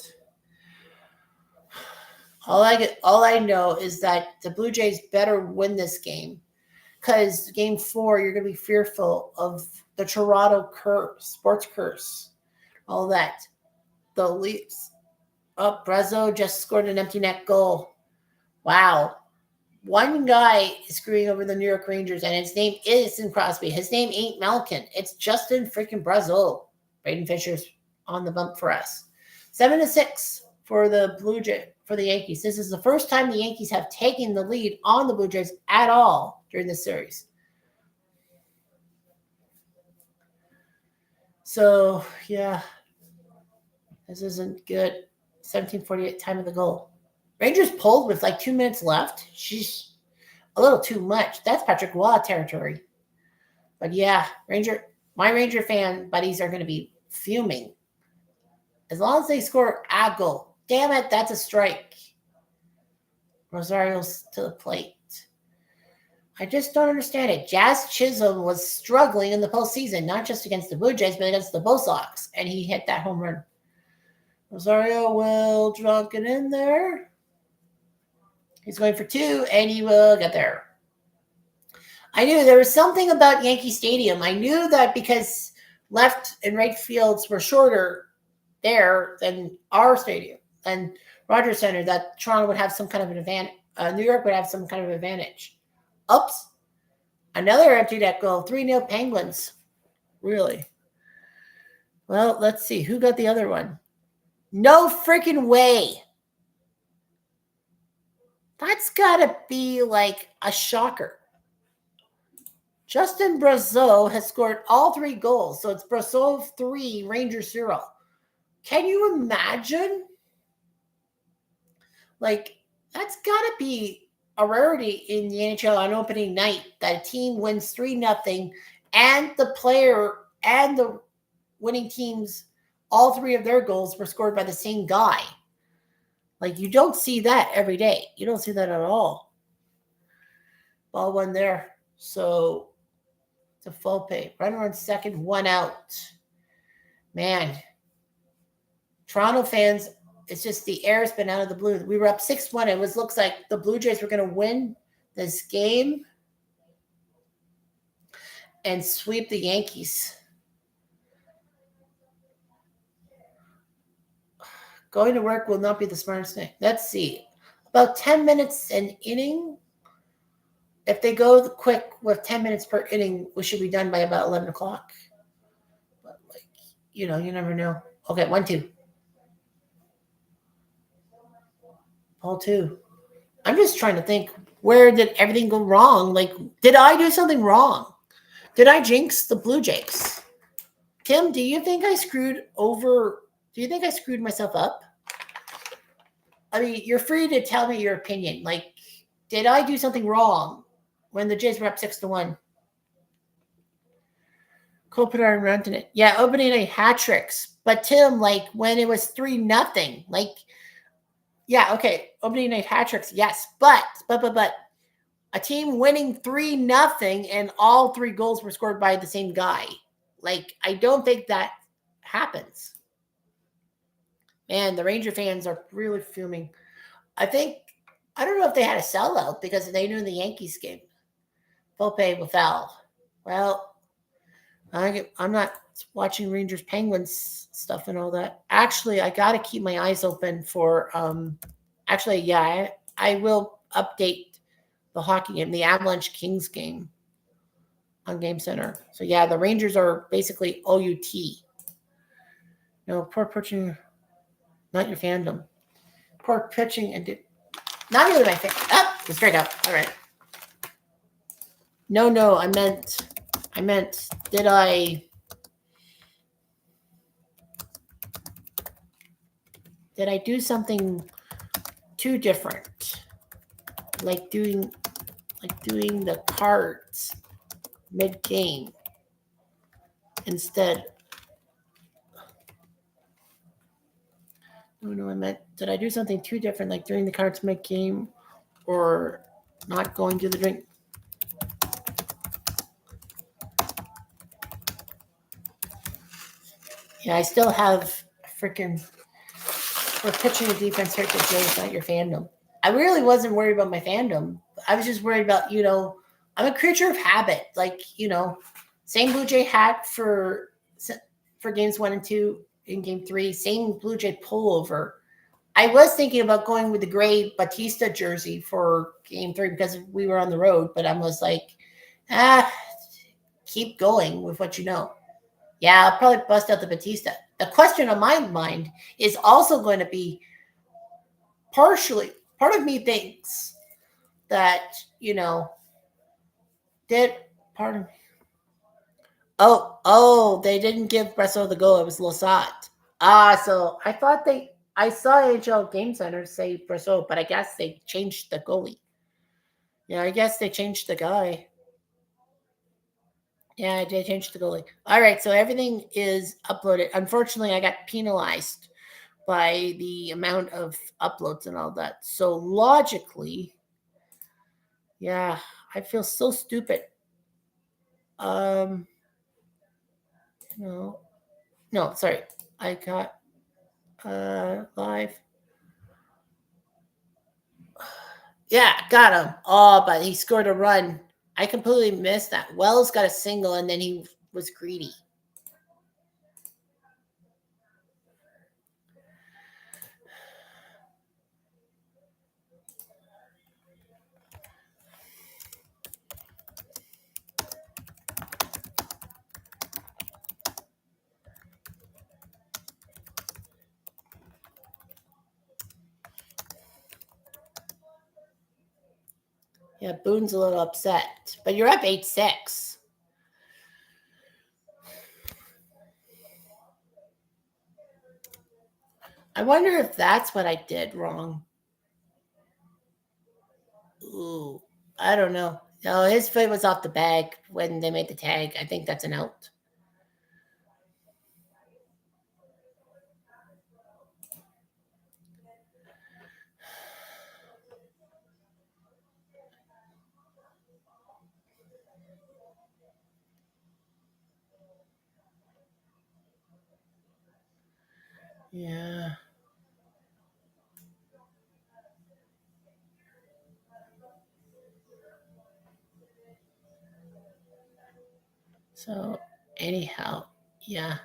A: All I know is that the Blue Jays better win this game, because Game 4, you're going to be fearful of the Toronto sports curse, all that. The Leafs. Oh, Brazo just scored an empty net goal. Wow. One guy is screwing over the New York Rangers, and his name isn't Crosby. His name ain't Malkin. It's Justin freaking Brazo. Braden Fisher's on the bump for us. 7-6 for the Yankees. This is the first time the Yankees have taken the lead on the Blue Jays at all during this series. So, yeah, this isn't good. 17:48 time of the goal. Rangers pulled with like 2 minutes left. She's a little too much. That's Patrick Waugh territory. But yeah, my Ranger fan buddies are going to be fuming. As long as they score a goal. Damn it, that's a strike. Rosario's to the plate. I just don't understand it. Jazz Chisholm was struggling in the postseason, not just against the Blue Jays, but against the Bo Sox, and he hit that home run. Rosario will drunk it in there. He's going for 2, and he will get there. I knew there was something about Yankee Stadium. I knew that because left and right fields were shorter there than our stadium and Rogers Center, that Toronto would have some kind of an advantage. New York would have some kind of advantage. Oops. Another empty net goal. 3-0 Penguins. Really? Well, let's see. Who got the other one? No freaking way. That's got to be like a shocker. Justin Brazeau has scored all 3 goals. So it's Brazeau 3, Rangers 0. Can you imagine? Like, that's got to be a rarity in the NHL on opening night, that a team wins 3-0 and the player and the winning teams, all three of their goals were scored by the same guy. Like, you don't see that every day. You don't see that at all. Ball one there. So it's a full pay. Runner on second, one out. Man, Toronto fans, it's just the air's been out of the blue. We were up 6-1. It looks like the Blue Jays were going to win this game and sweep the Yankees. Going to work will not be the smartest thing. Let's see. About 10 minutes an inning. If they go quick with 10 minutes per inning, we should be done by about 11 o'clock. But, like, you never know. Okay, 1-2. Ball two. I'm just trying to think, where did everything go wrong? Like, did I do something wrong? Did I jinx the Blue Jays? Tim, do you think I screwed myself up? I mean, you're free to tell me your opinion. Like, did I do something wrong when the Jays were up 6-1? Kopitar and Rantanen. Yeah, opening night hat tricks. But Tim, like, when it was 3-0, like, yeah, okay, opening night hat tricks, yes. But a team winning 3-0 and all three goals were scored by the same guy. Like, I don't think that happens. Man, the Ranger fans are really fuming. I don't know if they had a sellout because they knew the Yankees game. Volpe with foul. Well, I'm not watching Rangers Penguins stuff and all that. Actually, I got to keep my eyes open for I will update the hockey game, the Avalanche Kings game on Game Center. So yeah, the Rangers are basically OUT. No, poor pitching, not your fandom. Poor pitching and not really my fandom. Oh, the strikeout. All right. No, I meant, did I do something too different? Like doing the cards mid-game instead. No, I meant, did I do something too different, like doing the cards mid-game or not going to the drink? Yeah, I still have freaking, we're pitching a defense hurt the Jays, not your fandom. I really wasn't worried about my fandom. I was just worried about, I'm a creature of habit. Like, same Blue Jay hat for games 1 and 2 in game 3, same Blue Jay pullover. I was thinking about going with the gray Batista jersey for game 3 because we were on the road, but I was like, keep going with what you know. Yeah, I'll probably bust out the Batista. The question on my mind is also going to be partially, part of me thinks that, pardon me. Oh, they didn't give Bresso the goal. It was Losat. So I saw NHL Game Center say Bresso, but I guess they changed the goalie. Yeah, I guess they changed the guy. Yeah, they changed the goalie. All right, so everything is uploaded. Unfortunately, I got penalized by the amount of uploads and all that. So logically, yeah, I feel so stupid. No, sorry. I got live. Yeah, got him. Oh, but he scored a run. I completely missed that. Wells got a single, and then he was greedy. Yeah, Boone's a little upset. But you're up 8-6. I wonder if that's what I did wrong. Ooh, I don't know. No, his foot was off the bag when they made the tag. I think that's an out. Yeah. So anyhow, yeah.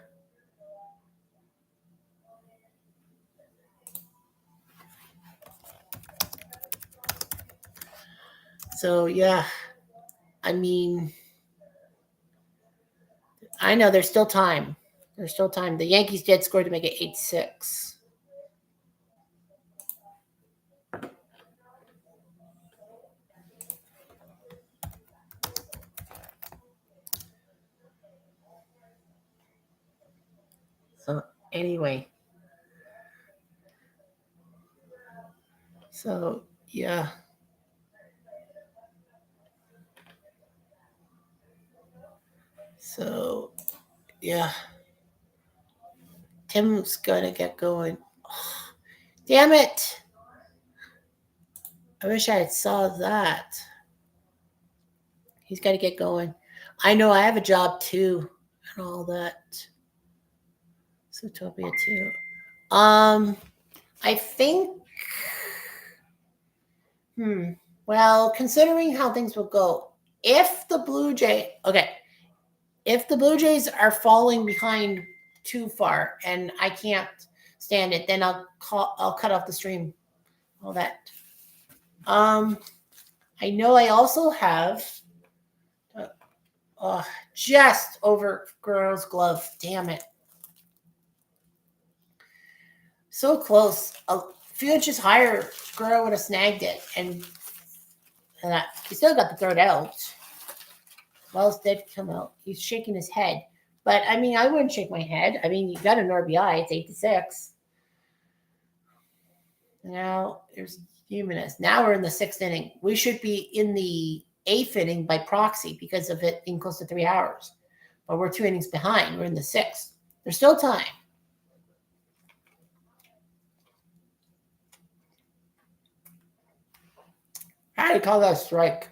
A: So yeah, I mean, I know there's still time. There's still time. The Yankees did score to make it 8-6. So anyway, so yeah. So yeah, Tim's gonna get going. Oh, damn it! I wish I had saw that. He's got to get going. I know I have a job too, and all that. Zootopia too. I think. Well, considering how things will go, if the if the Blue Jays are falling behind too far and I can't stand it, then I'll cut off the stream. All that. I know I also have just over girl's glove. Damn it. So close. A few inches higher, girl would have snagged it. And he still got the third out. Wells did come out. He's shaking his head. But I mean, I wouldn't shake my head. I mean, you got an RBI. It's 8-6. Now there's Humanist. Now we're in the 6th inning. We should be in the 8th inning by proxy because of it being close to 3 hours. But we're 2 innings behind. We're in the 6th. There's still time. How do you call that a strike?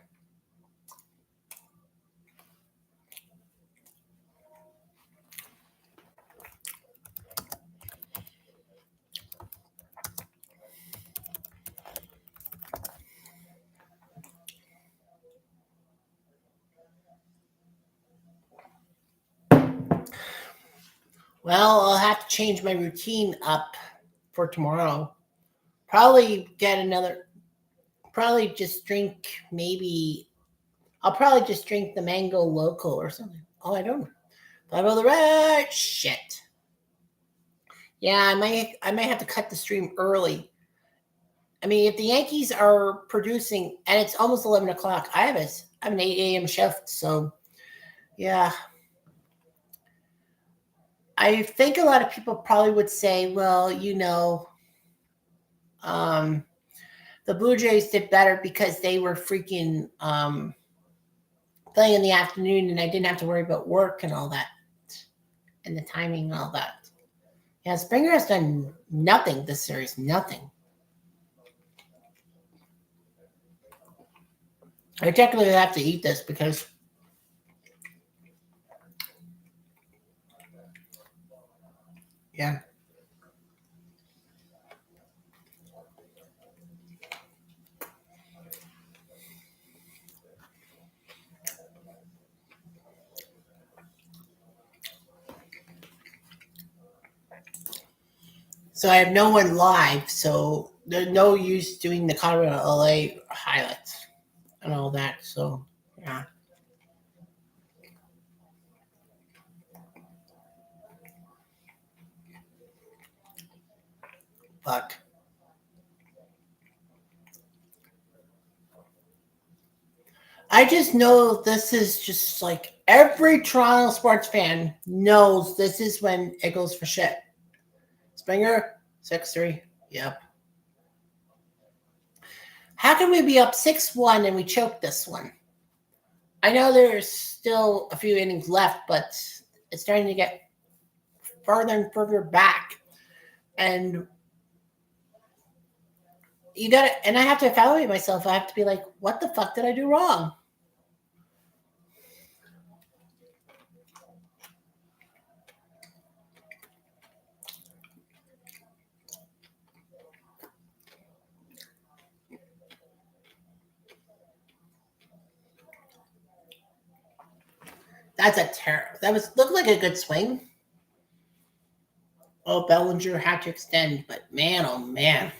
A: Well, I'll have to change my routine up for tomorrow. Probably just drink maybe, I'll probably just drink the mango local or something. Oh, I don't know. Follow the red shit. Yeah, I might have to cut the stream early. I mean, if the Yankees are producing and it's almost 11 o'clock, I have an 8 a.m. shift. So, yeah. I think a lot of people probably would say, well, the Blue Jays did better because they were freaking playing in the afternoon and I didn't have to worry about work and all that and the timing and all that. Yeah, Springer has done nothing this series, nothing. I technically have to eat this because yeah. So I have no one live, so there's no use doing the Colorado LA highlights and all that. So yeah. But I just know this is just like every Toronto sports fan knows this is when it goes for shit. Springer, 6-3. Yep. How can we be up 6-1 and we choke this one? I know there's still a few innings left, but it's starting to get further and further back. And you got to, and I have to evaluate myself. I have to be like, what the fuck did I do wrong? That's a terrible. That was looked like a good swing. Oh, Bellinger had to extend, but man, oh man.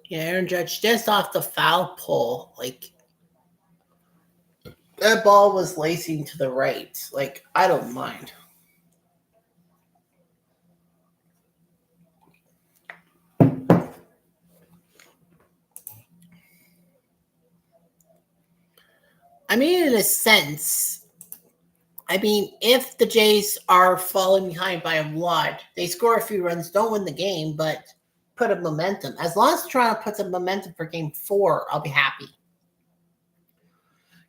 A: Yeah, Aaron Judge just off the foul pole. Like that ball was lacing to the right. Like I don't mind. I mean, in a sense, I mean, if the Jays are falling behind by a lot, they score a few runs, don't win the game, but put a momentum. As long as Toronto puts a momentum for game 4, I'll be happy.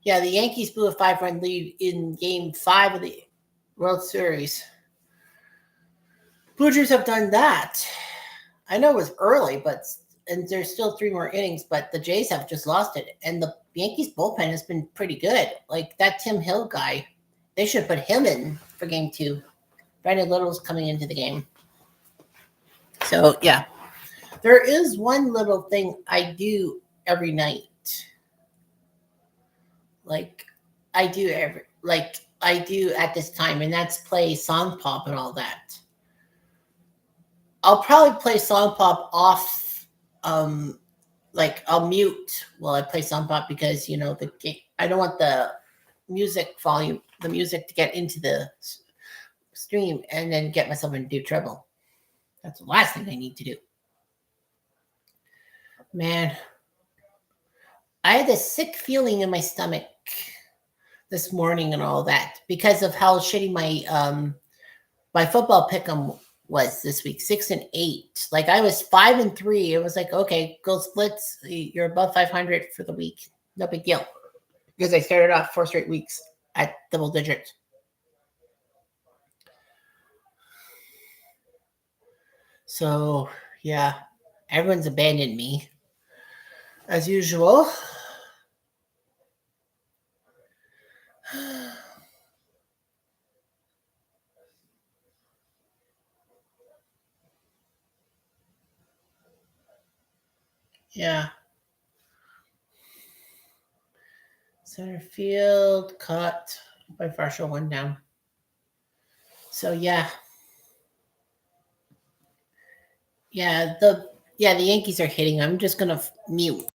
A: Yeah, the Yankees blew a 5-run lead in game 5 of the World Series. Blue Jays have done that. I know it was early, but and there's still 3 more innings, but the Jays have just lost it. And the Yankees bullpen has been pretty good. Like that Tim Hill guy, they should put him in for game 2. Brandon Little's coming into the game. So yeah, there is one little thing I do every night. Like I do at this time, and that's play song pop and all that. I'll probably play song pop off. Like I'll mute while I play song pop because I don't want the music to get into the stream and then get myself into trouble. That's the last thing I need to do. Man, I had this sick feeling in my stomach this morning and all that because of how shitty my football pick'em was this week, 6-8. Like I was 5-3. It was like, okay, go splits. You're above 500 for the week. No big deal. Because I started off 4 straight weeks at double digits. So yeah, everyone's abandoned me as usual. Yeah. Center field caught by Varsho, one down. So yeah. The Yankees are hitting. I'm just gonna mute.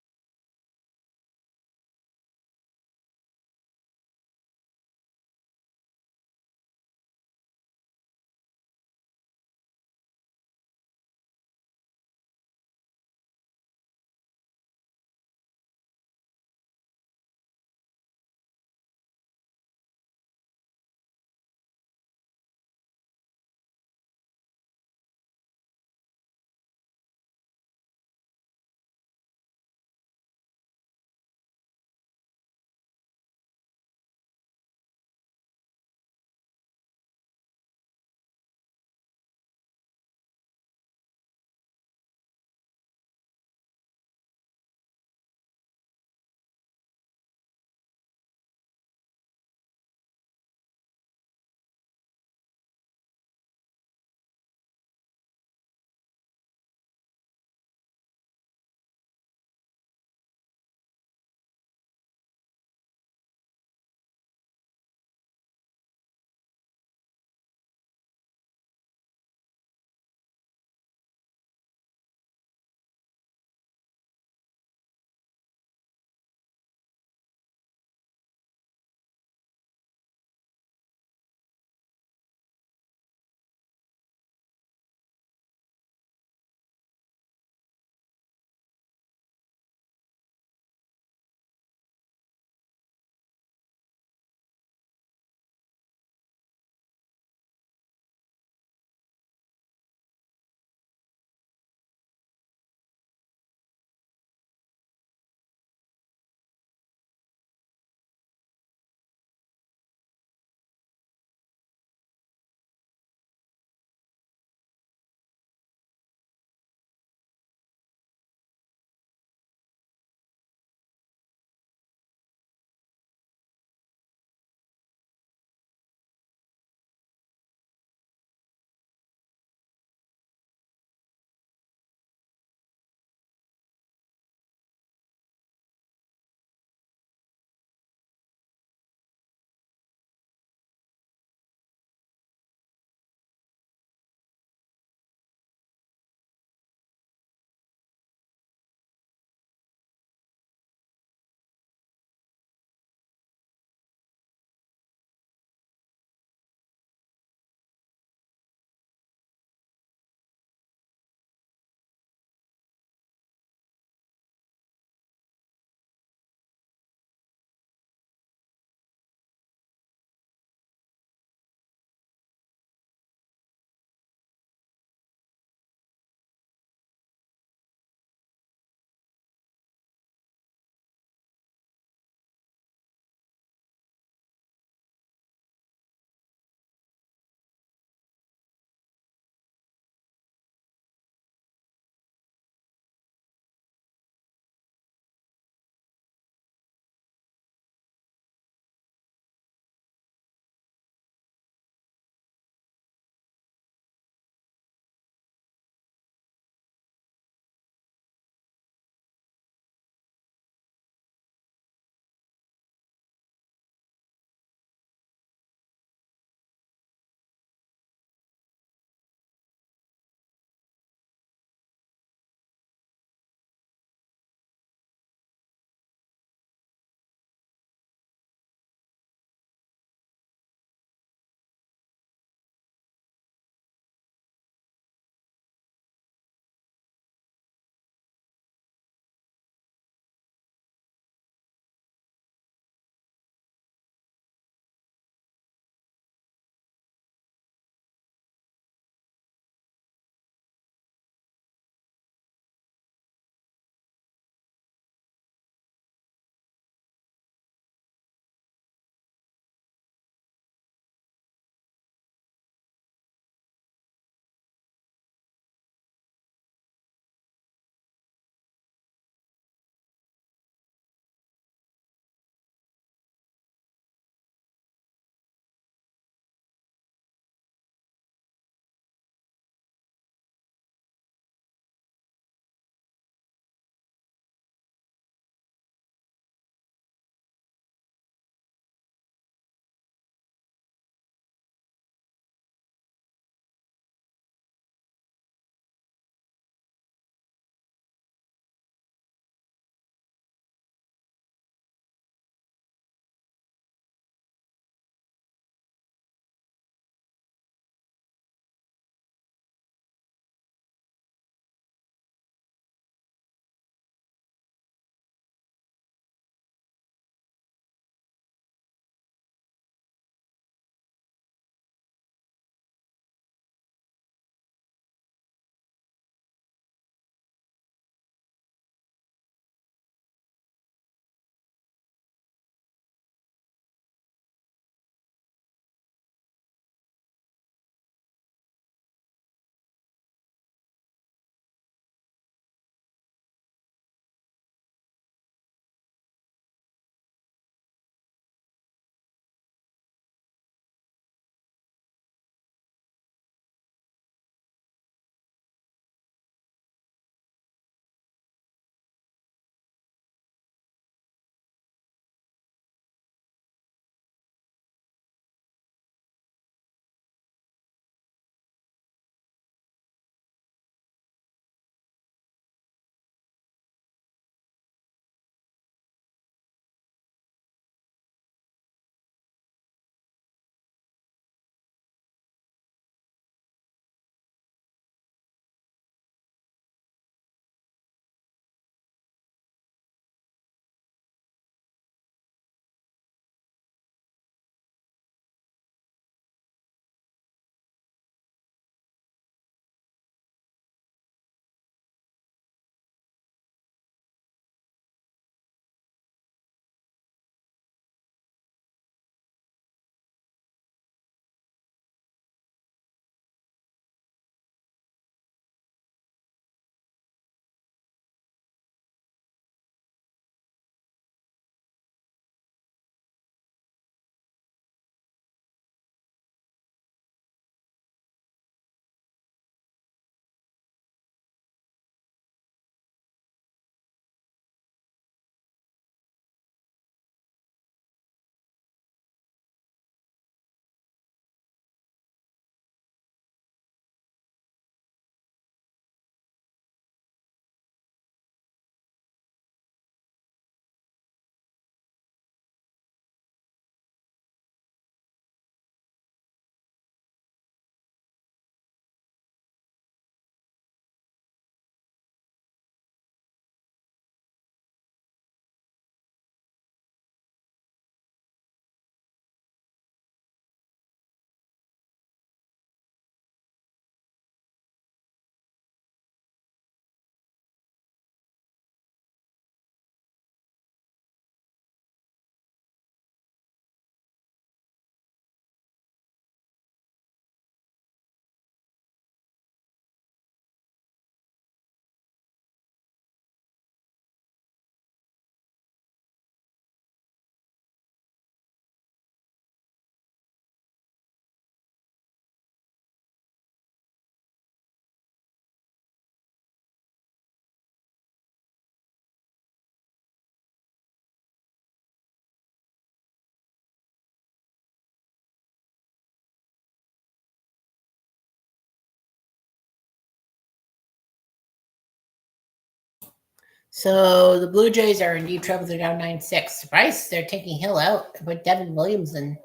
A: So the Blue Jays are in deep trouble. They're down 9-6. Surprised they're taking Hill out and put Devin Williams in.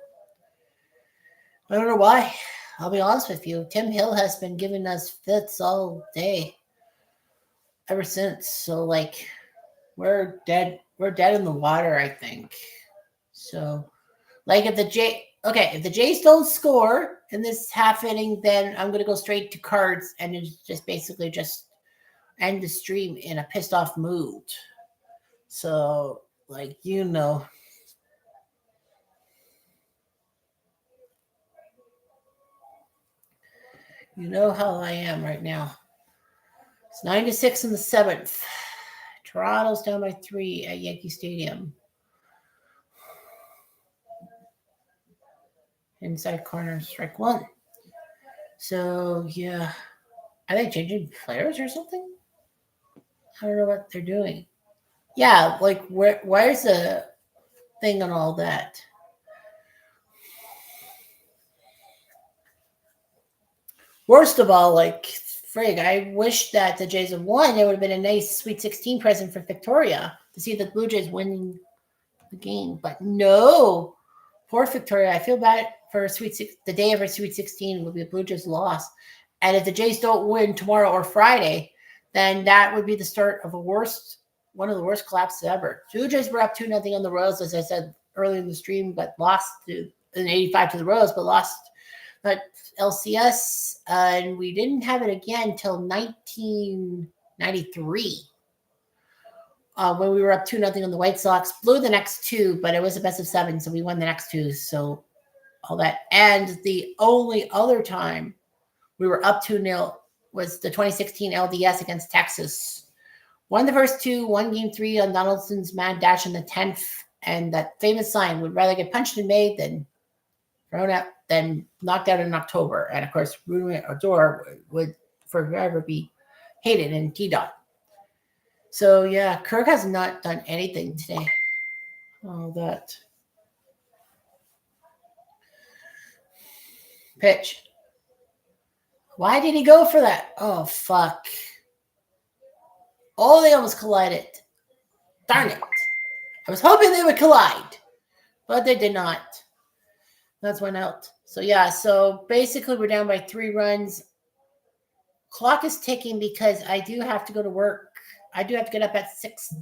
A: I don't know why. I'll be honest with you. Tim Hill has been giving us fits all day ever since. So like we're dead. We're dead in the water, I think. So like if the Jays don't score in this half inning, then I'm gonna go straight to cards and it's just basically just end the stream in a pissed off mood. So like you know how I am right now. It's 9-6 in the seventh. Toronto's down by 3 at Yankee Stadium. Inside corner, strike one. So yeah, are they changing players or something? I don't know what they're doing. Yeah, like where's the thing on all that? Worst of all, like frig, I wish that the Jays had won. It would have been a nice Sweet 16 present for Victoria to see the Blue Jays winning the game. But no, poor Victoria. I feel bad for the day of her Sweet 16 would be a Blue Jays loss. And if the Jays don't win tomorrow or Friday, then that would be the start of one of the worst collapses ever. Blue Jays were up 2-0 on the Royals, as I said earlier in the stream, but lost to an 85 to the Royals, but lost but LCS, and we didn't have it again until 1993 when we were up 2-0 on the White Sox. Blew the next two, but it was a best of 7, so we won the next two. So all that. And the only other time we were up 2-0 was the 2016 LDS against Texas. Won the first two, won game 3 on Donaldson's mad dash in the 10th, and that famous sign, would rather get punched in May than thrown out, then knocked out in October. And of course, Rudy Odor would forever be hated in T-Dot. So yeah, Kirk has not done anything today. All that. Pitch. Why did he go for that? Oh, fuck. Oh, they almost collided. Darn it. I was hoping they would collide, but they did not. That's one out. So yeah, so basically we're down by 3 runs. Clock is ticking because I do have to go to work. I do have to get up at 6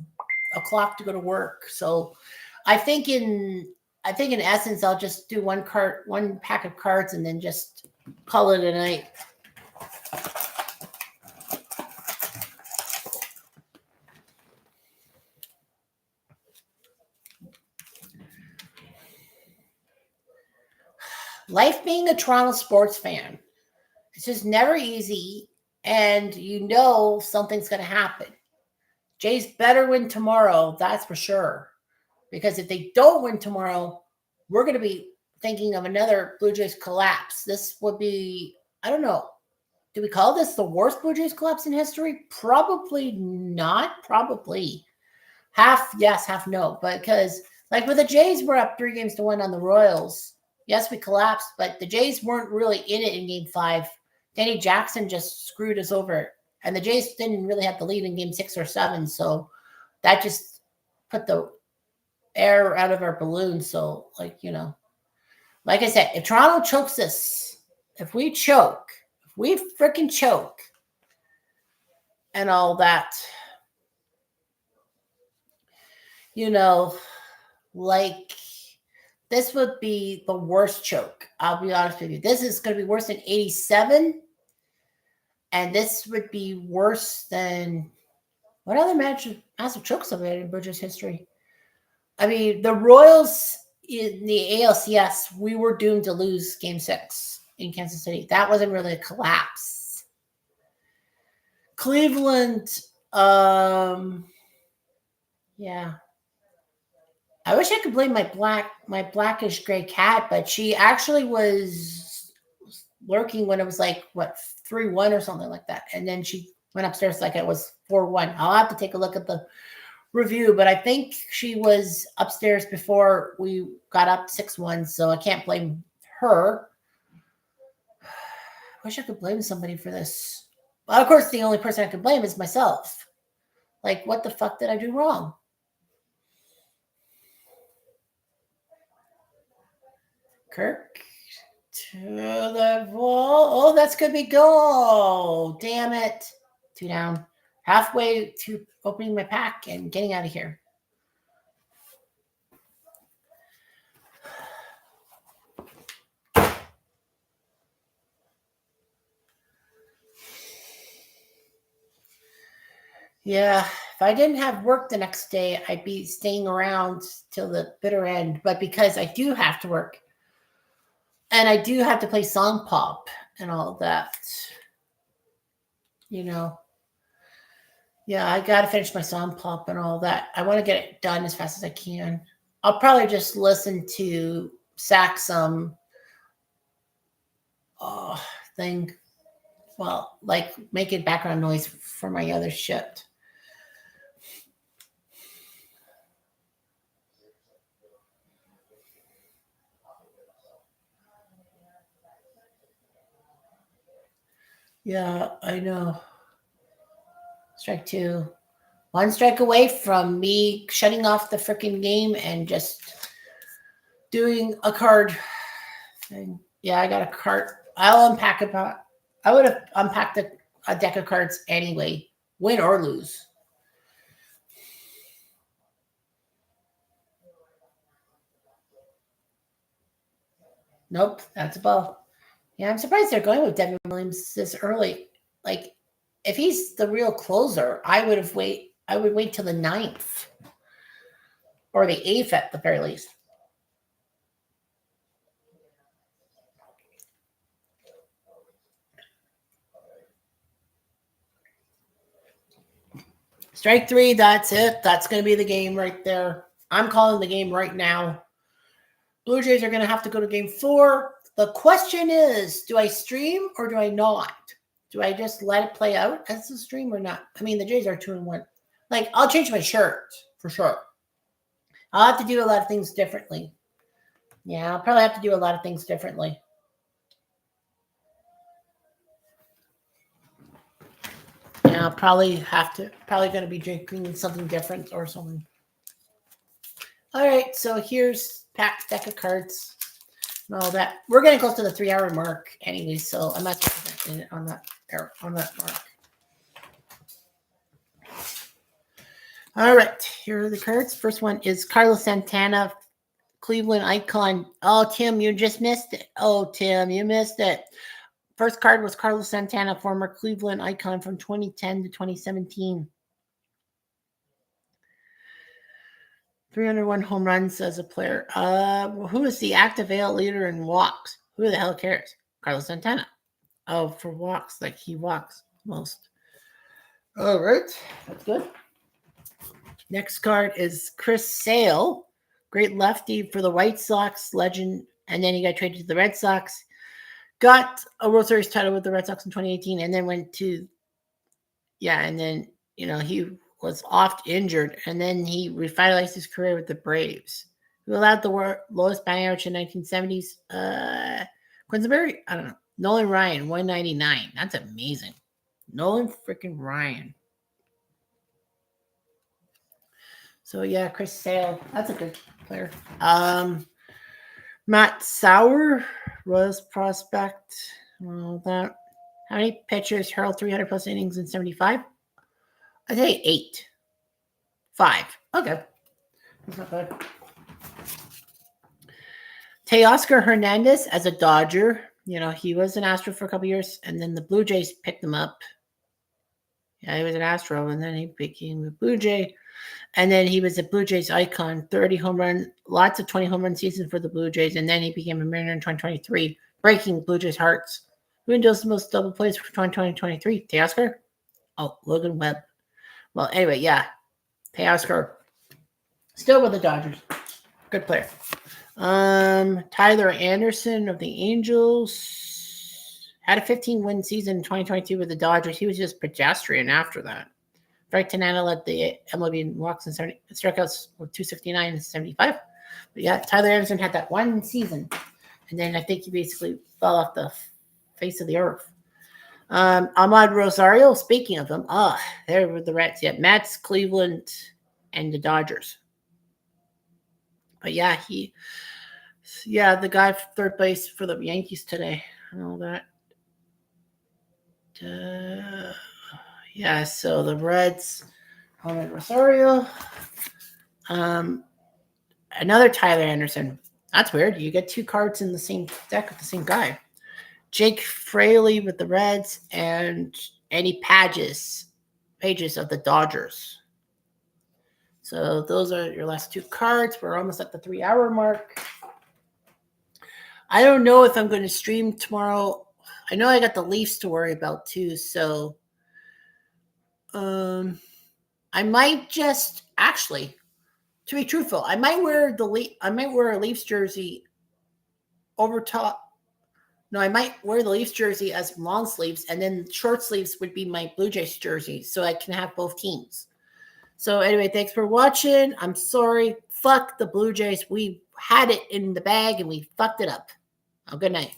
A: o'clock to go to work. So I think in essence, I'll just do one pack of cards and then just call it a night. Life being a Toronto sports fan, it's just never easy, and you know something's going to happen. Jays better win tomorrow, that's for sure. Because if they don't win tomorrow, we're going to be thinking of another Blue Jays collapse. This would be, I don't know, do we call this the worst Blue Jays collapse in history? Probably not. Probably. Half yes, half no. Because like with the Jays, we're up 3-1 on the Royals. Yes, we collapsed, but the Jays weren't really in it in game 5. Danny Jackson just screwed us over. And the Jays didn't really have the lead in game 6 or 7. So that just put the air out of our balloon. So, like I said, if Toronto chokes us, if we freaking choke and all that, like this would be the worst choke. I'll be honest with you. This is going to be worse than 87. And this would be worse than what other massive chokes have we had in Blue Jays history? I mean, the Royals in the ALCS, we were doomed to lose game 6 in Kansas City. That wasn't really a collapse. Cleveland, yeah. I wish I could blame my blackish gray cat, but she actually was lurking when it was like 3-1 or something like that, and then she went upstairs like it was 4-1. I'll have to take a look at the review, but I think she was upstairs before we got up 6-1, so I can't blame her. I wish I could blame somebody for this. Well, of course, the only person I could blame is myself. Like, what the fuck did I do wrong? Kirk to the wall. Oh, that's going to be goal. Damn it. 2 down. Halfway to opening my pack and getting out of here. Yeah, if I didn't have work the next day, I'd be staying around till the bitter end. But because I do have to work, and I do have to play song pop and all that, Yeah, I got to finish my song pop and all that. I want to get it done as fast as I can. I'll probably just listen to Saxum thing. Well, like making background noise for my other shit. Yeah, I know. Strike 2. 1 strike away from me shutting off the freaking game and just doing a card thing. Yeah, I got a card. I'll unpack about. I would have unpacked a deck of cards anyway, win or lose. Nope, that's a ball. Yeah, I'm surprised they're going with Devin Williams this early. Like, if he's the real closer, I would wait till the 9th or the 8th at the very least. Strike 3, that's it. That's going to be the game right there. I'm calling the game right now. Blue Jays are going to have to go to game 4. The question is, do I stream or do I not? Do I just let it play out as a stream or not? I mean, the Jays are 2-1. Like, I'll change my shirt for sure. I'll have to do a lot of things differently. Yeah, I'll probably have to do a lot of things differently. Yeah, I'll probably going to be drinking something different or something. All right, so here's packed deck of cards and all that. We're getting close to the 3-hour mark anyway, so I'm not on that mark. All right, here are the cards. First one is Carlos Santana, Cleveland icon. Oh, Tim, you just missed it. Oh, Tim, you missed it. First card was Carlos Santana, former Cleveland icon from 2010 to 2017. 301 home runs as a player. Who is the active AL leader in walks? Who the hell cares? Carlos Santana. Oh, for walks, like he walks most. All right, that's good. Next card is Chris Sale, great lefty for the White Sox, legend, and then he got traded to the Red Sox. Got a World Series title with the Red Sox in 2018, and then went to, and then he was oft injured, and then he revitalized his career with the Braves, who allowed the lowest batting average in 1970s. Quinsberry, I don't know. Nolan Ryan, 199. That's amazing. Nolan freaking Ryan. So yeah, Chris Sale, that's a good player. Matt Sauer, Royals prospect. All that. How many pitchers hurled 300 plus innings in 75? I'd say 8. 5. Okay. That's not bad. Teoscar Hernandez as a Dodger. He was an Astro for a couple years, and then the Blue Jays picked him up. Yeah, he was an Astro, and then he became a Blue Jay. And then he was a Blue Jays icon, 30 home run, lots of 20 home run seasons for the Blue Jays. And then he became a Mariner in 2023, breaking Blue Jays' hearts. Who does the most double plays for 2023? Teoscar? Oh, Logan Webb. Well, anyway, yeah. Teoscar. Still with the Dodgers. Good player. Tyler Anderson of the Angels had a 15-win season in 2022 with the Dodgers. He was just pedestrian after that. Frank Tanana led the MLB in walks and strikeouts with 269 and 75. But yeah, Tyler Anderson had that one season, and then I think he basically fell off the face of the earth. Ahmad Rosario, speaking of them, there were the Reds. Yeah, Mets, Cleveland, and the Dodgers. But yeah, the guy third base for the Yankees today and all that. So the Reds, Ahmad Rosario, another Tyler Anderson. That's weird. You get 2 cards in the same deck with the same guy. Jake Fraley with the Reds and Andy Pages of the Dodgers. So those are your last 2 cards. We're almost at the 3-hour mark. I don't know if I'm going to stream tomorrow. I know I got the Leafs to worry about too, so I might just actually, to be truthful, I might wear a Leafs jersey over top. No, I might wear the Leafs jersey as long sleeves, and then short sleeves would be my Blue Jays jersey, so I can have both teams. So anyway, thanks for watching. I'm sorry. Fuck the Blue Jays. We had it in the bag and we fucked it up. Good night.